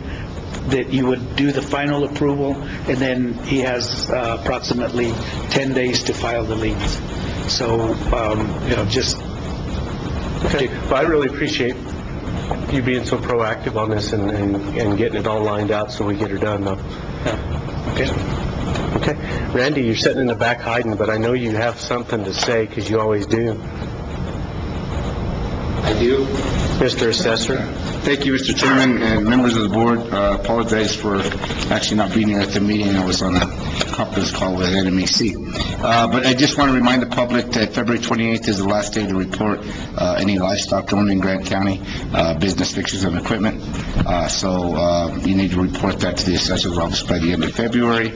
that you would do the final approval, and then he has approximately 10 days to file the liens. So, just... Okay, well, I really appreciate you being so proactive on this and getting it all lined out so we get her done, though. Yeah. Okay. Randy, you're sitting in the back hiding, but I know you have something to say, because you always do. I do. Mr. Assessor. Thank you, Mr. Chairman, and members of the board. Apologize for actually not being here at the meeting. I was on a conference call with NMEC. But I just want to remind the public that February 28th is the last day to report any livestock owned in Grant County, business fixtures and equipment. So you need to report that to the assessor's office by the end of February.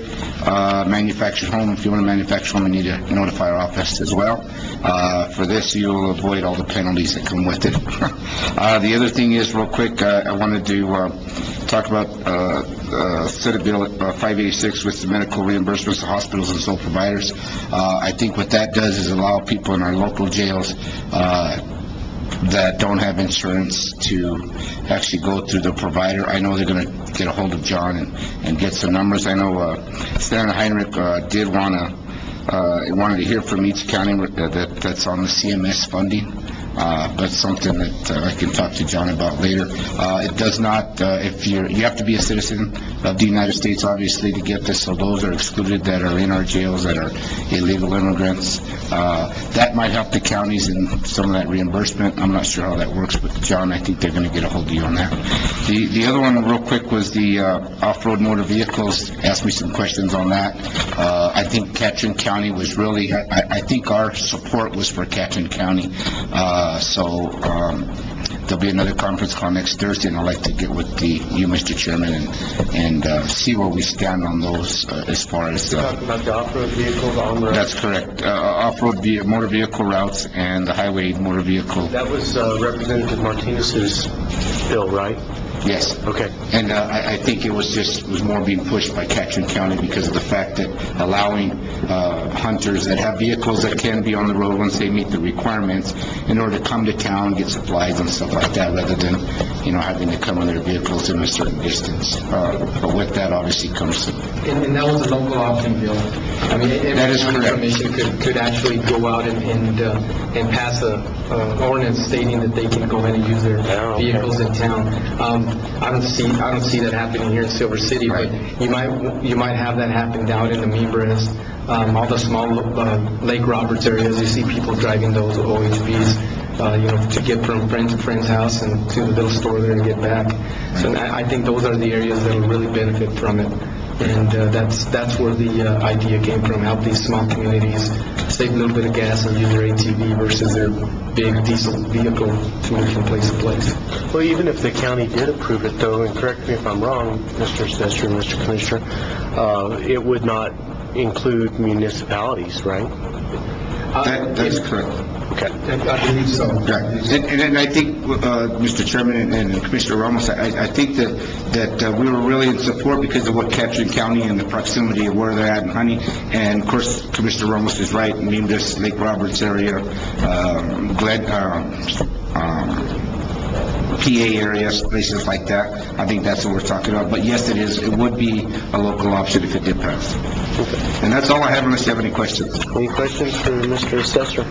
Manufactured home, if you want to manufacture home, you need to notify our office as well. For this, you'll avoid all the penalties that come with it. The other thing is, real quick, I wanted to talk about Senate Bill 586 with the medical reimbursements to hospitals and sole providers. I think what that does is allow people in our local jails that don't have insurance to actually go through the provider. I know they're going to get a hold of John and get some numbers. I know Senator Heinrich did wanted to hear from each county that's on the CMS funding. But something that I can talk to John about later. It does not, if you have to be a citizen of the United States, obviously, to get this, so those are excluded that are in our jails, that are illegal immigrants. That might help the counties in some of that reimbursement. I'm not sure how that works, but John, I think they're going to get a hold of you on that. The other one, real quick, was the off-road motor vehicles. Asked me some questions on that. I think Ketchikan County was really, I think our support was for Ketchikan County. So there'll be another conference call next Thursday, and I'd like to get with you, Mr. Chairman, and see where we stand on those as far as... Talking about the off-road vehicles on the... That's correct. Off-road motor vehicle routes and the highway motor vehicle. That was Representative Martinez's bill, right? Yes. Okay. And I think it was more being pushed by Ketchikan County because of the fact that allowing hunters that have vehicles that can be on the road once they meet the requirements in order to come to town, get supplies and stuff like that, rather than, having to come on their vehicles in a certain distance. But with that, obviously, comes... And that was a local option bill. I mean, that is correct. Commission could actually go out and pass a ordinance stating that they can go ahead and use their vehicles in town. I don't see that happening here in Silver City, right. But you might have that happen down in the Mimbres, all the small Lake Roberts areas. You see people driving those OHVs, to get from friend to friend's house and to the little store there and get back. So I think those are the areas that will really benefit from it. And that's where the idea came from, help these small communities save a little bit of gas and use their ATV versus their big diesel vehicle to move from place to place. Well, even if the county did approve it, though, and correct me if I'm wrong, Mr. Sester, Mr. Commissioner, it would not include municipalities, right? That is correct. Okay. I believe so. Right. And I think, Mr. Chairman and Commissioner Ramos, I think that we were really in support because of what Ketchikan County and the proximity of where they're at in Honey. And of course, Commissioner Ramos is right, named this Lake Roberts area, PA areas, places like that. I think that's what we're talking about. But yes, it would be a local option if it did pass. And that's all I have unless you have any questions. Any questions for Mr. Assessor?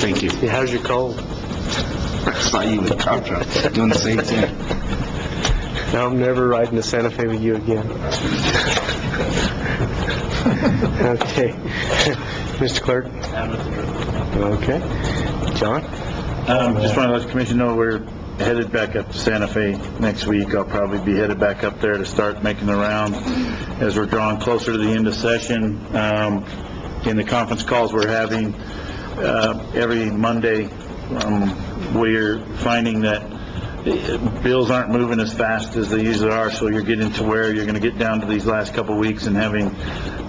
Thank you. Yeah, how's your cold? I saw you with Contra doing the same thing. Now I'm never riding to Santa Fe with you again. Okay. Mr. Clerk? Okay. John? Just want to let the commission know we're headed back up to Santa Fe next week. I'll probably be headed back up there to start making the round as we're drawing closer to the end of session. In the conference calls we're having every Monday, we're finding that bills aren't moving as fast as they usually are, so you're getting to where you're going to get down to these last couple of weeks and having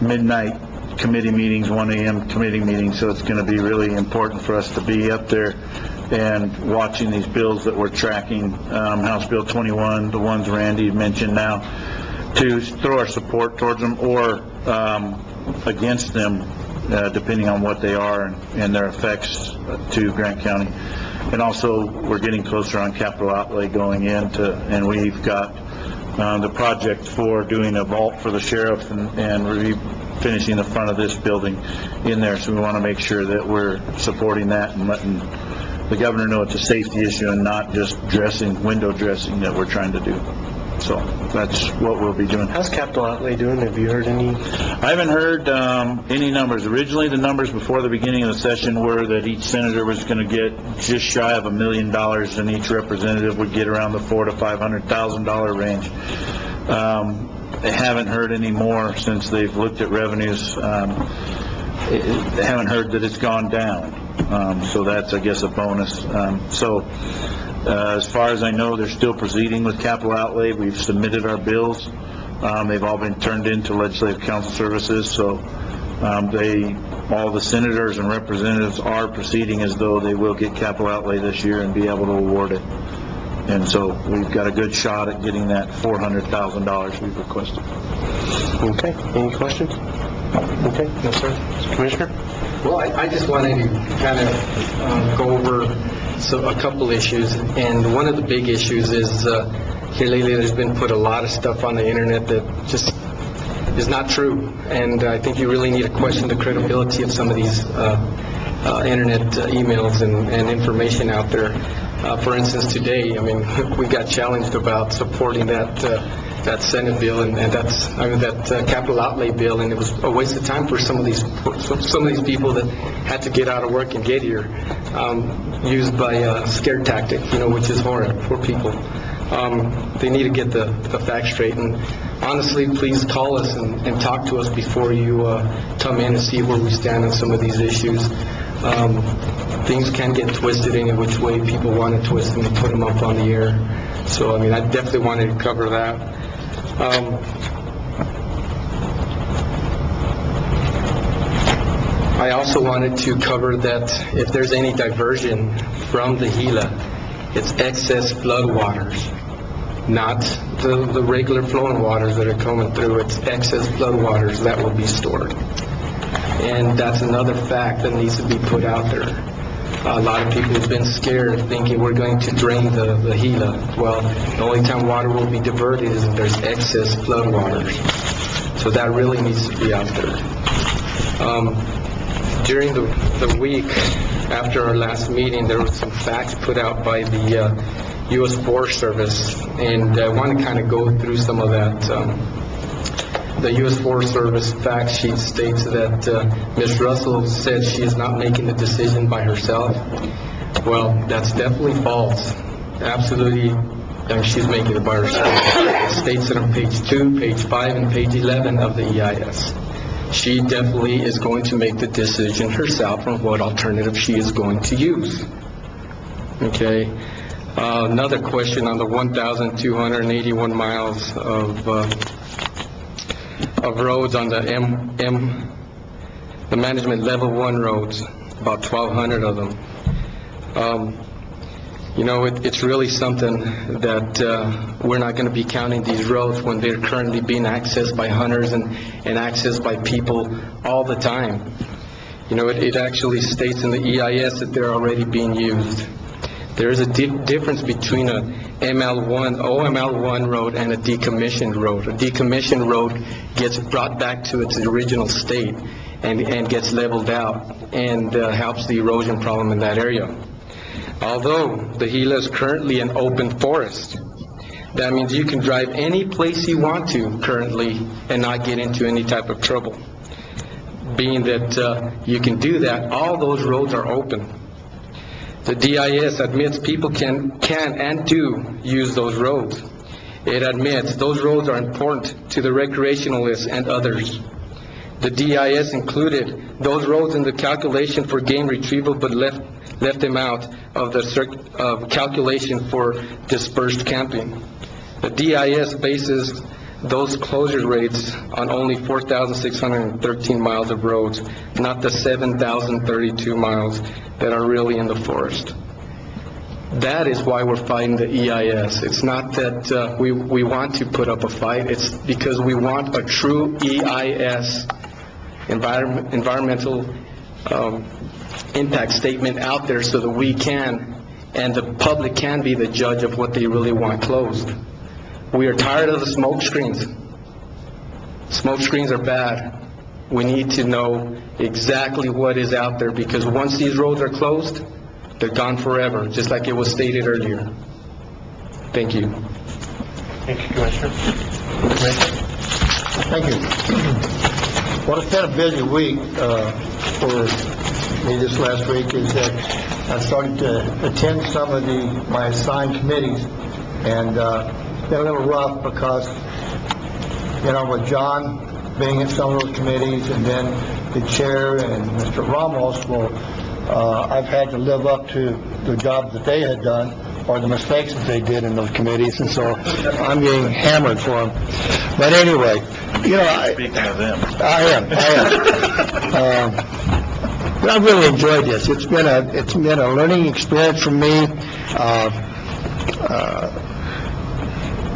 midnight committee meetings, 1 a.m. committee meetings, so it's going to be really important for us to be up there and watching these bills that we're tracking, House Bill 21, the ones Randy mentioned now, to throw our support towards them or against them, depending on what they are and their effects to Grant County. And also, we're getting closer on capital outlay going into, and we've got the project for doing a vault for the sheriff and finishing the front of this building in there. So we want to make sure that we're supporting that and letting the governor know it's a safety issue and not just window dressing that we're trying to do. So that's what we'll be doing. How's capital outlay doing? Have you heard any? I haven't heard any numbers. Originally, the numbers before the beginning of the session were that each senator was going to get just shy of $1 million, and each representative would get around the $400,000 to $500,000 range. I haven't heard any more since they've looked at revenues. They haven't heard that it's gone down. So that's, I guess, a bonus. As far as I know, they're still proceeding with capital outlay. We've submitted our bills. They've all been turned into Legislative Council Services, so all the senators and representatives are proceeding as though they will get capital outlay this year and be able to award it. And so we've got a good shot at getting that $400,000 we've requested. Okay. Any questions? Okay. No, sir. Commissioner? Well, I just wanted to kind of go over a couple issues, and one of the big issues is here lately there's been put a lot of stuff on the internet that just is not true, and I think you really need to question the credibility of some of these internet emails and information out there. For instance, today, I mean, we got challenged about supporting that Senate bill and that capital outlay bill, and it was a waste of time for some of these people that had to get out of work and get here, used by a scare tactic, which is horrid for people. They need to get the facts straight, and honestly, please call us and talk to us before you come in and see where we stand on some of these issues. Things can get twisted in which way people want to twist them and put them up on the air. So, I mean, I definitely wanted to cover that. I also wanted to cover that if there's any diversion from the Gila, it's excess flood waters, not the regular flowing waters that are coming through. It's excess flood waters that will be stored. And that's another fact that needs to be put out there. A lot of people have been scared thinking we're going to drain the Gila. Well, the only time water will be diverted is if there's excess flood waters. So that really needs to be out there. During the week after our last meeting, there were some facts put out by the U.S. Forest Service, and I want to kind of go through some of that. The U.S. Forest Service fact sheet states that Ms. Russell said she is not making the decision by herself. Well, that's definitely false. Absolutely, she's making it by herself. It states it on page 2, page 5, and page 11 of the EIS. she definitely is going to make the decision herself on what alternative she is going to use. Okay? Another question on the 1,281 miles of roads on the the management level 1 roads, about 1,200 of them. It's really something that we're not going to be counting these roads when they're currently being accessed by hunters and accessed by people all the time. It actually states in the EIS that they're already being used. There is a difference between a OML1 road and a decommissioned road. A decommissioned road gets brought back to its original state and gets leveled out and helps the erosion problem in that area. Although the Gila is currently an open forest, that means you can drive any place you want to currently and not get into any type of trouble. Being that you can do that, all those roads are open. The DIS admits people can and do use those roads. It admits those roads are important to the recreationalists and others. The DIS included those roads in the calculation for game retrieval, but left them out of the calculation for dispersed camping. The DIS bases those closure rates on only 4,613 miles of roads, not the 7,032 miles that are really in the forest. That is why we're fighting the EIS. It's not that we want to put up a fight. It's because we want a true EIS, environmental impact statement out there so that we can, and the public can be the judge of what they really want closed. We are tired of the smoke screens. Smoke screens are bad. We need to know exactly what is out there, because once these roads are closed, they're gone forever, just like it was stated earlier. Thank you. Thank you, Commissioner. Thank you. Well, it's been a busy week for me this last week. Is that I started to attend some of my assigned committees, and it's been a little rough because, with John being at some of those committees, and then the chair and Mr. Ramos, I've had to live up to the job that they had done, or the mistakes that they did in those committees, and so I'm getting hammered for them. But anyway, speaking of them, I am. But I really enjoyed this. It's been a learning experience for me,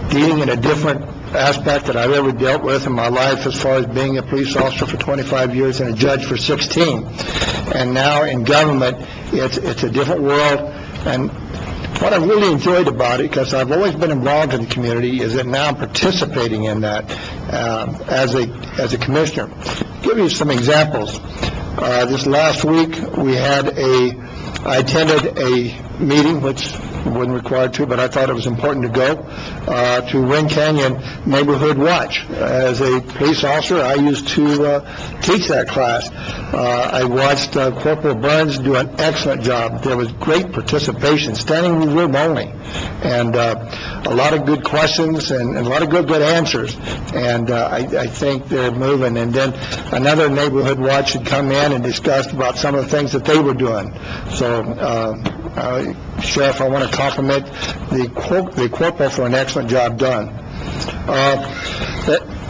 dealing in a different aspect that I've ever dealt with in my life, as far as being a police officer for 25 years and a judge for 16. And now in government, it's a different world. And what I really enjoyed about it, because I've always been involved in the community, is that now I'm participating in that as a commissioner. I'll give you some examples. This last week, I attended a meeting, which I wasn't required to, but I thought it was important to go, to Wynn Canyon Neighborhood Watch. As a police officer, I used to teach that class. I watched Corporal Burns do an excellent job. There was great participation, standing room only, and a lot of good questions and a lot of good answers. And I think they're moving. And then another Neighborhood Watch had come in and discussed about some of the things that they were doing. So, Sheriff, I want to compliment the corporal for an excellent job done.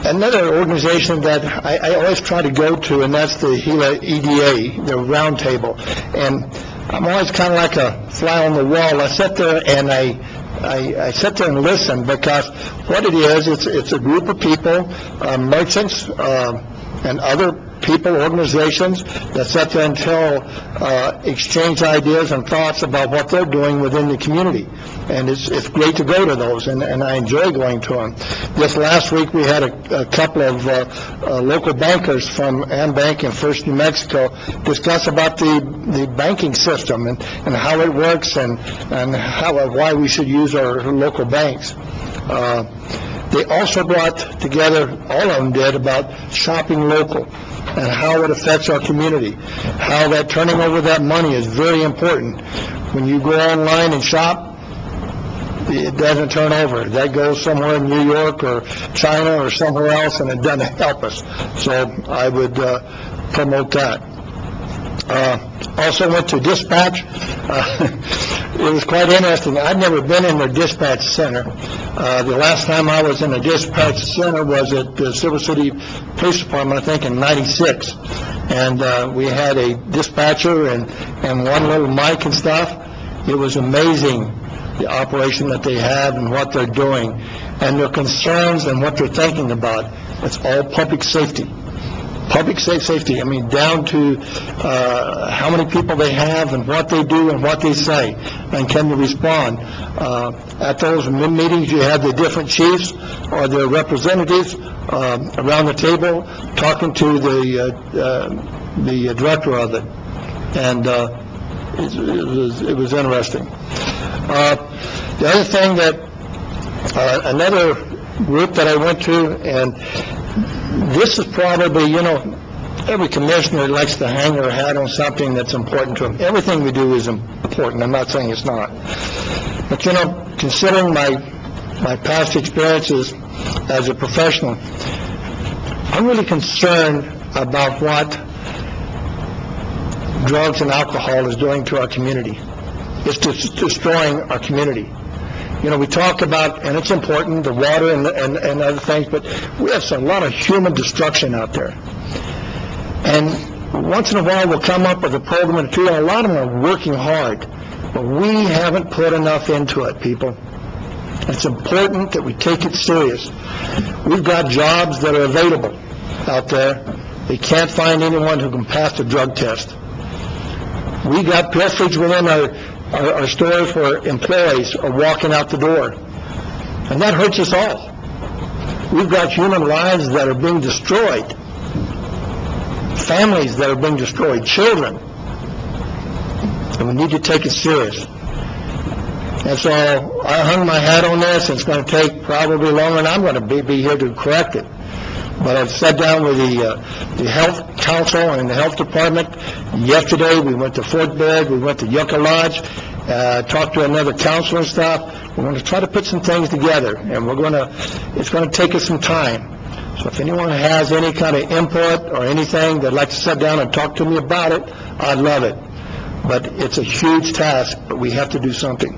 Another organization that I always try to go to, and that's the Gila EDA, the round table. And I'm always kind of like a fly on the wall. I sit there and I sit there and listen, because what it is, it's a group of people, merchants, and other people, organizations that sit there and exchange ideas and thoughts about what they're doing within the community. And it's great to go to those, and I enjoy going to them. This last week we had a couple of local bankers from AmBank and First New Mexico discuss about the banking system and how it works and why we should use our local banks. They also brought together, all of them did, about shopping local and how it affects our community, how that turning over that money is very important. When you go online and shop, it doesn't turn over. That goes somewhere in New York or China or somewhere else, and it doesn't help us. So I would promote that. Also went to dispatch. It was quite interesting. I'd never been in their dispatch center. The last time I was in a dispatch center was at the Silver City Police Department, I think in '96. And we had a dispatcher and one little mic and stuff. It was amazing, the operation that they have and what they're doing, and their concerns and what they're thinking about. It's all public safety. Public safety, I mean, down to how many people they have and what they do and what they say, and can they respond. At those meetings, you have the different chiefs or their representatives around the table talking to the director of it, and it was interesting. The other thing that another group that I went to, and this is probably, every commissioner likes to hang their hat on something that's important to them. Everything we do is important. I'm not saying it's not. But, considering my past experiences as a professional, I'm really concerned about what drugs and alcohol is doing to our community. It's destroying our community. We talk about, and it's important, the water and other things, but we have a lot of human destruction out there. And once in a while we'll come up with a program or two, and a lot of them are working hard, but we haven't put enough into it, people. It's important that we take it serious. We've got jobs that are available out there. They can't find anyone who can pass the drug test. We got pilferage within our stores where employees are walking out the door. And that hurts us all. We've got human lives that are being destroyed. Families that are being destroyed. Children. And we need to take it serious. And so I hung my hat on this, and it's going to take probably longer, and I'm going to be here to correct it. But I've sat down with the health council and the health department. Yesterday, we went to Fort Bend, we went to Yucca Lodge, talked to another council and stuff. We're going to try to put some things together, and it's going to take us some time. So if anyone has any kind of input or anything they'd like to sit down and talk to me about it, I'd love it. But it's a huge task, but we have to do something.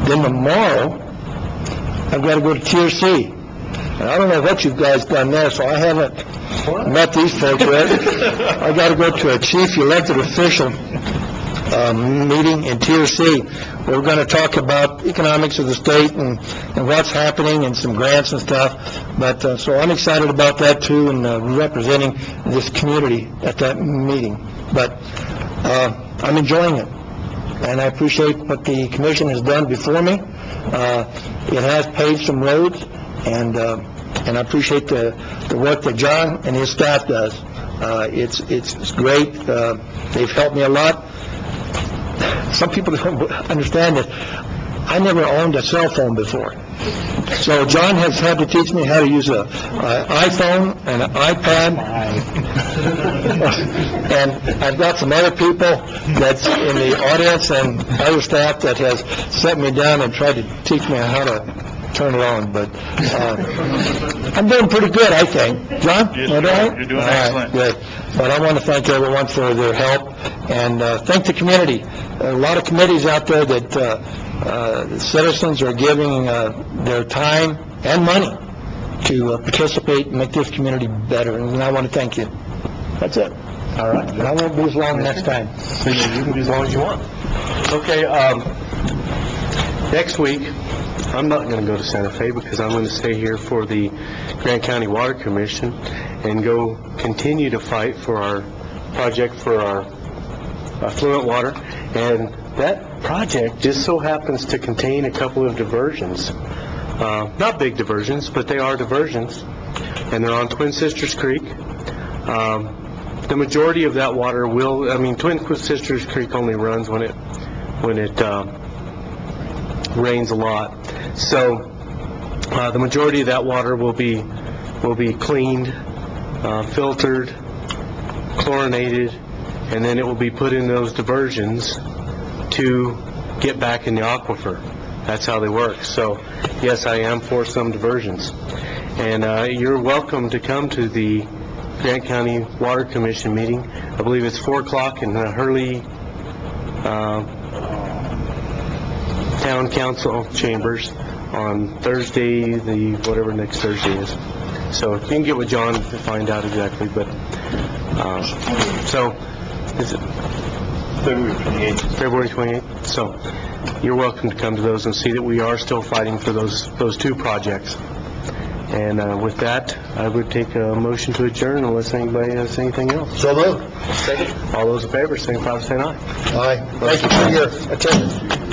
Then tomorrow, I've got to go to TRC. And I don't know what you guys done there, so I haven't met these folks yet. I got to go to a chief elected official meeting in TRC. We're going to talk about economics of the state and what's happening and some grants and stuff. But so I'm excited about that too, and representing this community at that meeting. But I'm enjoying it, and I appreciate what the commission has done before me. It has paved some roads, and I appreciate the work that John and his staff does. It's great. They've helped me a lot. Some people don't understand that I never owned a cell phone before. So John has had to teach me how to use an iPhone and an iPad. And I've got some other people that's in the audience and other staff that has set me down and tried to teach me how to turn it on. But I'm doing pretty good, I think. John? Yes, Am I right? you're doing All right, excellent. good. But I want to thank everyone for their help, and thank the community. A lot of committees out there that citizens are giving their time and money to participate and make this community better, and I want to thank you. That's it. All right. And I won't be as long next time. So you can be as long as you want. Okay, next week, I'm not going to go to Santa Fe because I'm going to stay here for the Grant County Water Commission and go continue to fight for our project for our affluent water. And that project just so happens to contain a couple of diversions. Not big diversions, but they are diversions. And they're on Twin Sisters Creek. The majority of that water Twin Sisters Creek only runs when it rains a lot. So the majority of that water will be cleaned, filtered, chlorinated, and then it will be put in those diversions to get back in the aquifer. That's how they work. So, yes, I am for some diversions. And you're welcome to come to the Grant County Water Commission meeting. I believe it's 4 o'clock in the Hurley Town Council chambers on Thursday, whatever next Thursday is. So you can get with John to find out exactly, but, so, is it? February 28th. So, you're welcome to come to those and see that we are still fighting for those two projects. And with that, I would take a motion to adjourn unless anybody has anything else. So moved. All those in favor, signify by saying aye. Aye. Thank you for your attendance.